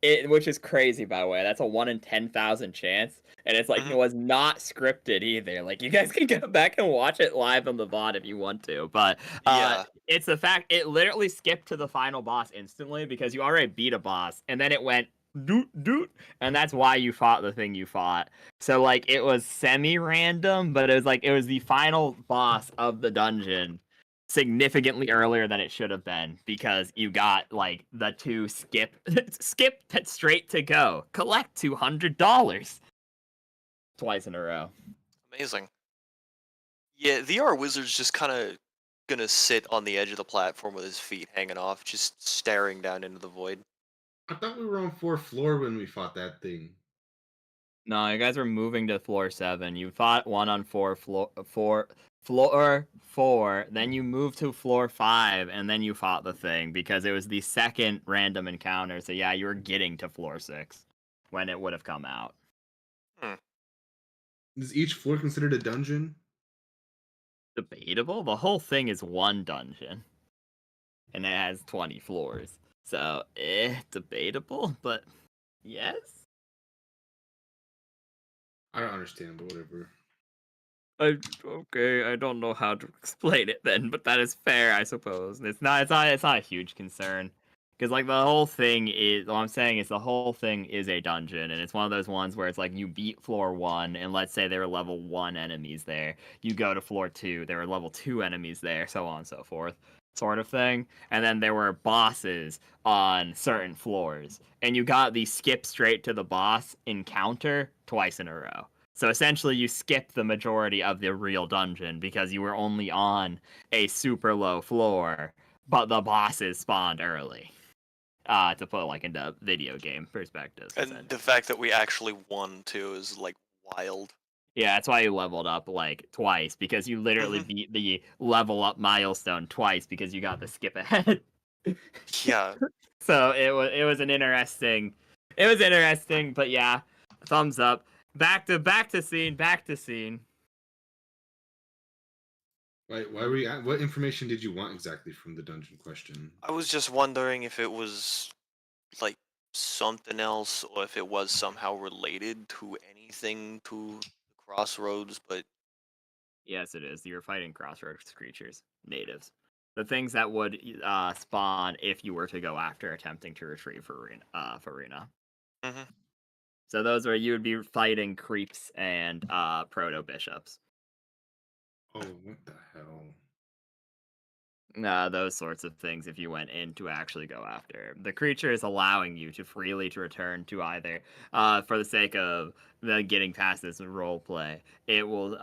which is crazy, by the way. That's a 1 in 10,000 chance, and it's like Mhm. it was not scripted either. Like you guys can go back and watch it live on the VOD if you want to, but Yeah. it's the fact it literally skipped to the final boss instantly because you already beat a boss, and then it went doot doot, and that's why you fought the thing you fought. So like it was semi-random, but it was the final boss of the dungeon. Significantly earlier than it should have been because you got like the 2 skip straight to go collect $200 twice in a row. Amazing. Yeah, the R Wizard's just kind of gonna sit on the edge of the platform with his feet hanging off, just staring down into the void. I thought we were on 4th floor when we fought that thing. No, you guys were moving to floor 7. You fought one on floor 4, then you moved to floor 5, and then you fought the thing because it was the second random encounter. So yeah, you were getting to floor 6. when it would have come out. Is each floor considered a dungeon? Debatable. The whole thing is one dungeon, and it has 20 floors. So, debatable, but yes. I don't understand, but whatever. Okay, I don't know how to explain it then, but that is fair, I suppose. It's not a huge concern. Because, like, the whole thing is, what I'm saying is the whole thing is a dungeon, and it's one of those ones where it's like you beat floor 1, and let's say there were level 1 enemies there. You go to floor 2, there were level 2 enemies there, so on and so forth, sort of thing. And then there were bosses on certain floors, and you got the skip straight to the boss encounter twice in a row. So essentially, you skip the majority of the real dungeon because you were only on a super low floor, but the bosses spawned early. To put like into video game perspective. And the fact that we actually won too is like wild. Yeah, that's why you leveled up like twice, because you literally beat the level up milestone twice because you got the skip ahead. Yeah. So it was interesting, but yeah, thumbs up. Back to scene. Why were you at, what information did you want exactly from the dungeon question? I was just wondering if it was like something else or if it was somehow related to anything to the crossroads, but Yes, it is. You're fighting crossroads creatures, natives. The things that would spawn if you were to go after attempting to retrieve Farina. So those are, you would be fighting creeps and proto bishops. Oh, what the hell? Those sorts of things if you went in to actually go after. The creature is allowing you to freely to return to either, for the sake of getting past this role play, it will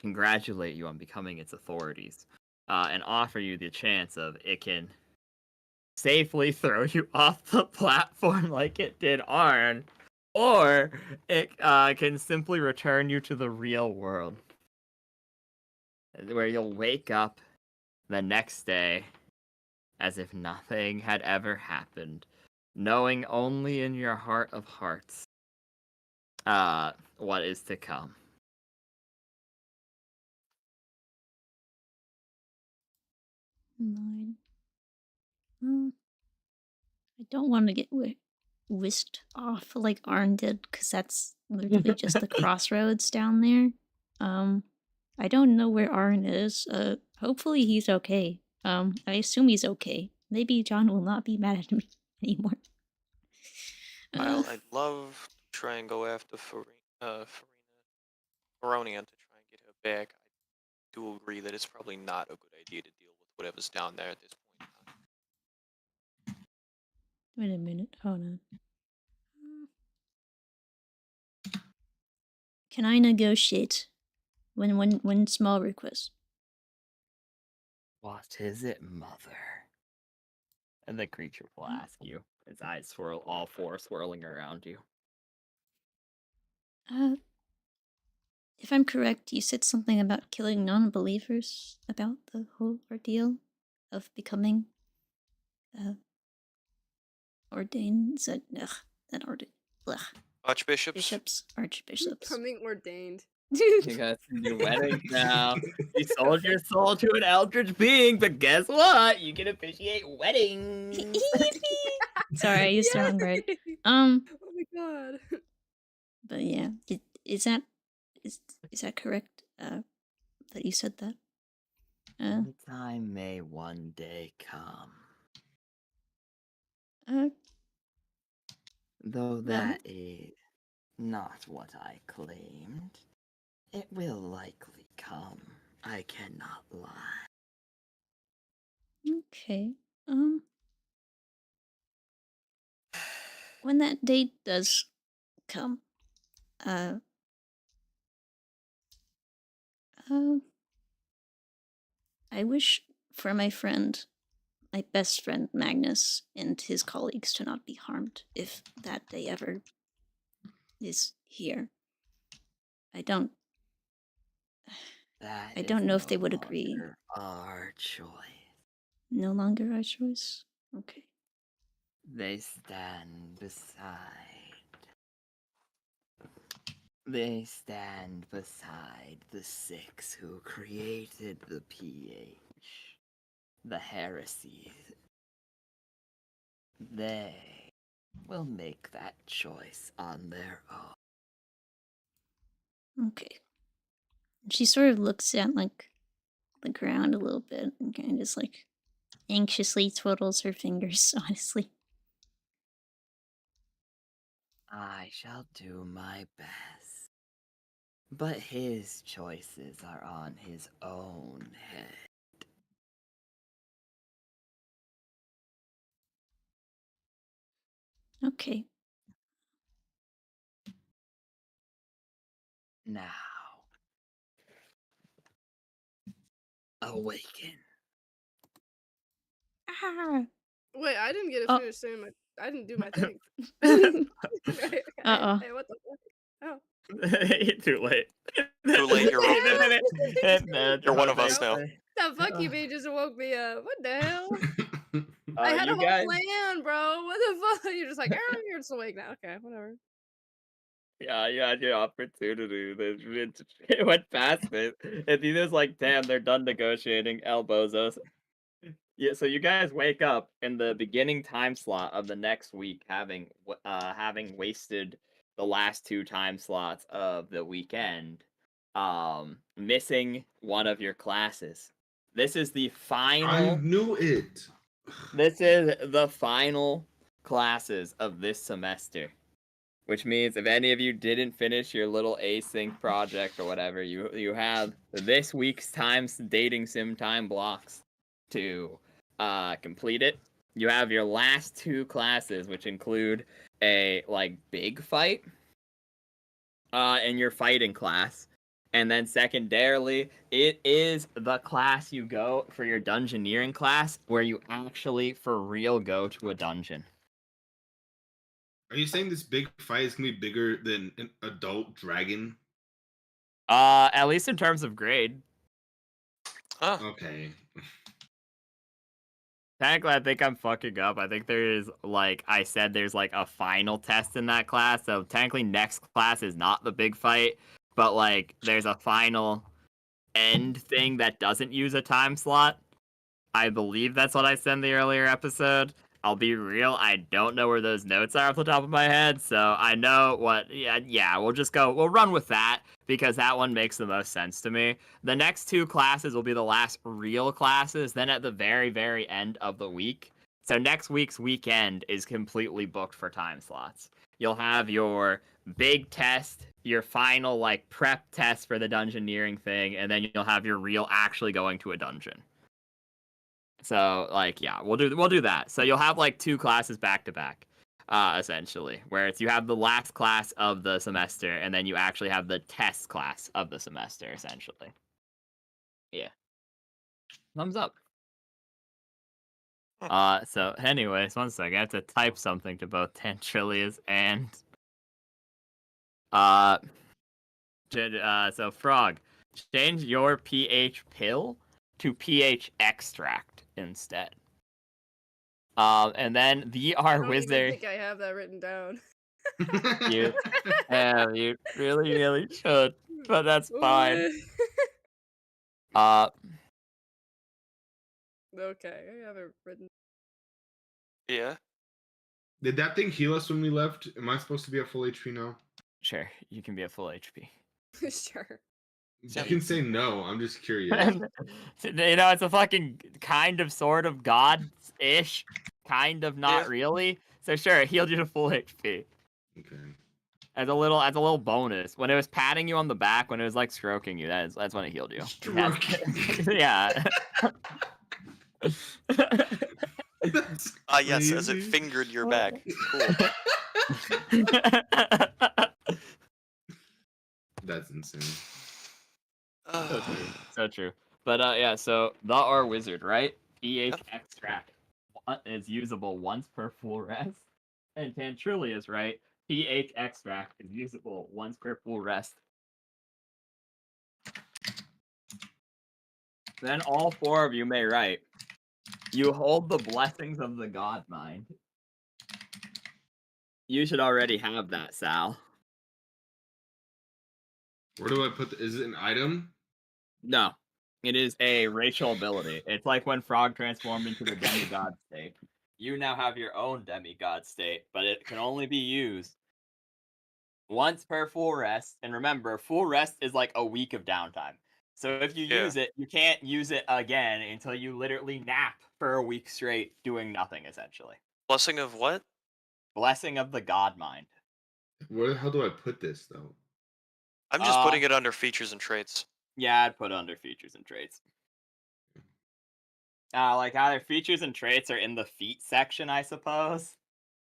congratulate you on becoming its authorities, and offer you the chance of it can safely throw you off the platform like it did Arn, or it can simply return you to the real world, where you'll wake up the next day as if nothing had ever happened, knowing only in your heart of hearts what is to come. Nine. I don't want to get whisked off like Arn did, because that's literally just the crossroads down there. I don't know where Arn is. Hopefully he's okay. I assume he's okay. Maybe John will not be mad at me anymore. Well, I'd love to try and go after Barony to try and get her back. I do agree that it's probably not a good idea to deal with whatever's down there at this point in time. Wait a minute, hold on. Can I negotiate? One small request. What is it, mother? And the creature will ask you. Its eyes swirl, all four swirling around you. If I'm correct, you said something about killing non-believers about the whole ordeal of becoming ordained. Said not ordained. Archbishops. Archbishops. Becoming ordained. You got some new weddings now. You sold your soul to an eldritch being, but guess what? You can officiate weddings. Sorry, I used the wrong word. Oh my god. But yeah, is that correct? That you said that. The time may one day come. Though that is not what I claimed. It will likely come. I cannot lie. Okay. When that date does come, I wish for my best friend Magnus and his colleagues to not be harmed if that day ever is here. I don't know if they would agree. Our choice. No longer our choice? Okay. They stand beside They stand beside the 6 who created the PH, the heresies. They will make that choice on their own. Okay. She sort of looks at like the ground a little bit and kind of just like anxiously twiddles her fingers, honestly. I shall do my best. But his choices are on his own head. Okay. Now, awaken. Ah. Wait, I didn't get to Oh. finish saying my. I didn't do my thing. Uh-oh. Hey, what the fuck? Oh. Too late. Too late, you're You're one of us now. The fuck you mean just woke me up? What the hell? I had a You whole guys, plan, bro. What the fuck? You're just like, you're just awake now. Okay, whatever. yeah, you had your opportunity. It went past it. And he was like, damn, they're done negotiating. Elbozos. Yeah, so you guys wake up in the beginning time slot of the next week, having wasted the last 2 time slots of the weekend, missing one of your classes. This is the I final. knew it. This is the final classes of this semester. Which means if any of you didn't finish your little async project or whatever, you have this week's dating sim time blocks to complete it. You have your last 2 classes, which include a like big fight in your fighting class. And then secondarily, it is the class you go for your dungeoneering class where you actually for real go to a dungeon. Are you saying this big fight is gonna be bigger than an adult dragon? At least in terms of grade. Huh. Okay. Technically, I think I'm fucking up. I think there is, like I said, there's like a final test in that class. So technically, next class is not the big fight, but like there's a final end thing that doesn't use a time slot. I believe that's what I said in the earlier episode. I'll be real, I don't know where those notes are off the top of my head, so I know what. Yeah, we'll run with that because that one makes the most sense to me. The next 2 classes will be the last real classes, then at the very, very end of the week. So next week's weekend is completely booked for time slots. You'll have your big test, your final like prep test for the dungeoneering thing, and then you'll have your real actually going to a dungeon. So like yeah, we'll do that. So you'll have like 2 classes back to back, essentially, where it's you have the last class of the semester and then you actually have the test class of the semester, essentially. Yeah. Thumbs up. So anyways, one second, I have to type something to both Tantrilius and so Frog, change your pH pill to pH extract instead. And then the I R don't even wizard. think I have that written down. You really, really should, but that's fine. Okay, I have it written. Yeah. Did that thing heal us when we left? Am I supposed to be at full HP now? Sure, you can be at full HP. Sure. You can say no. I'm just curious. It's a fucking kind of, sort of, god-ish, kind of, not really. So sure, it healed you to full HP. Okay. As a little bonus. When it was patting you on the back, when it was like stroking you, that's when it healed you. Yeah. Yes, as it fingered your back. Cool. That's insane. So true. But yeah, so the R wizard, right? pH extract is usable once per full rest. And Tantrilius, right? pH extract is usable once per full rest. Then all 4 of you may write. You hold the blessings of the god mind. You should already have that, Sal. Where do I put? Is it an item? No, it is a racial ability. It's like when Frog transformed into the demigod state. You now have your own demigod state, but it can only be used once per full rest. And remember, full rest is like a week of downtime. So if you Yeah. use it, you can't use it again until you literally nap for a week straight doing nothing, essentially. Blessing of what? Blessing of the God Mind. Where the hell do I put this though? I'm just putting it under features and traits. Yeah, I'd put under features and traits. Like either features and traits are in the feat section, I suppose.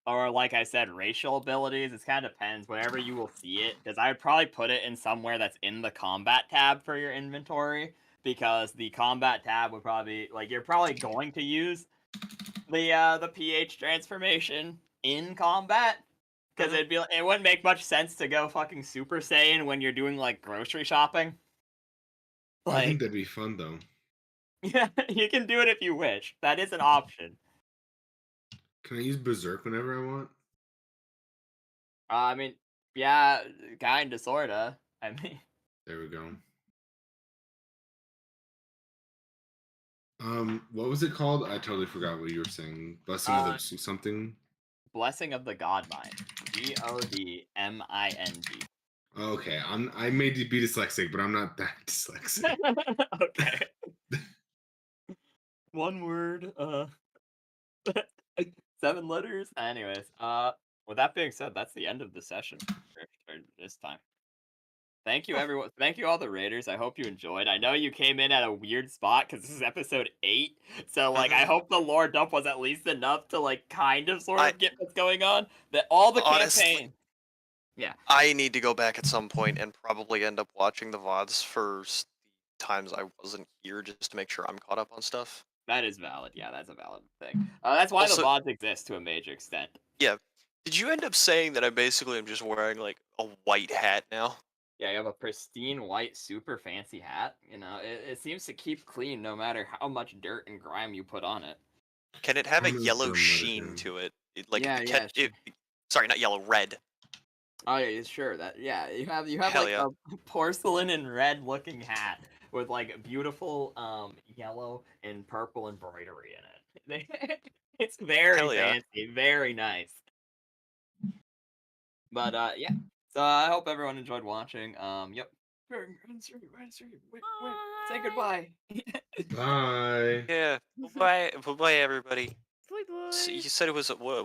Or like I said, racial abilities. It kind of depends wherever you will see it. Because I would probably put it in somewhere that's in the combat tab for your inventory. Because the combat tab would probably like you're probably going to use the PH transformation in combat. Because it wouldn't make much sense to go fucking Super Saiyan when you're doing like grocery shopping. I think Like, that'd be fun though. yeah, you can do it if you wish. That is an option. Can I use Berserk whenever I want? I mean, yeah, kinda, sorta. I mean, There we go. What was it called? I totally forgot what you were saying. Blessing of the something. Blessing of the God Mind. GODMING. Okay, I may be dyslexic, but I'm not that dyslexic. Okay. One word. 7 letters. Anyways, with that being said, that's the end of the session for this time. Thank you, everyone. Thank you, all the raiders. I hope you enjoyed. I know you came in at a weird spot because this is episode 8. So, like, I hope the lore dump was at least enough to, like, kind of sort of get what's going on. That all the campaign. Yeah. I need to go back at some point and probably end up watching the VODs for the times I wasn't here just to make sure I'm caught up on stuff. That is valid. Yeah, that's a valid thing. That's why Also- the VODs exist to a major extent. Yeah. Did you end up saying that I basically am just wearing like a white hat now? Yeah, you have a pristine white, super fancy hat. You know, it seems to keep clean no matter how much dirt and grime you put on it. Can it have a I'm gonna yellow throw sheen mud to it? Like Yeah, the yeah, sure. sorry, not yellow, red. Oh yeah, sure. That you have Hell like yeah. a porcelain and red looking hat with like beautiful yellow and purple embroidery in it. It's very Hell yeah. fancy, very nice. But yeah. So I hope everyone enjoyed watching. Yep. Wait, say goodbye. Bye. Yeah. Bye bye everybody. Bye bye. So you said it was what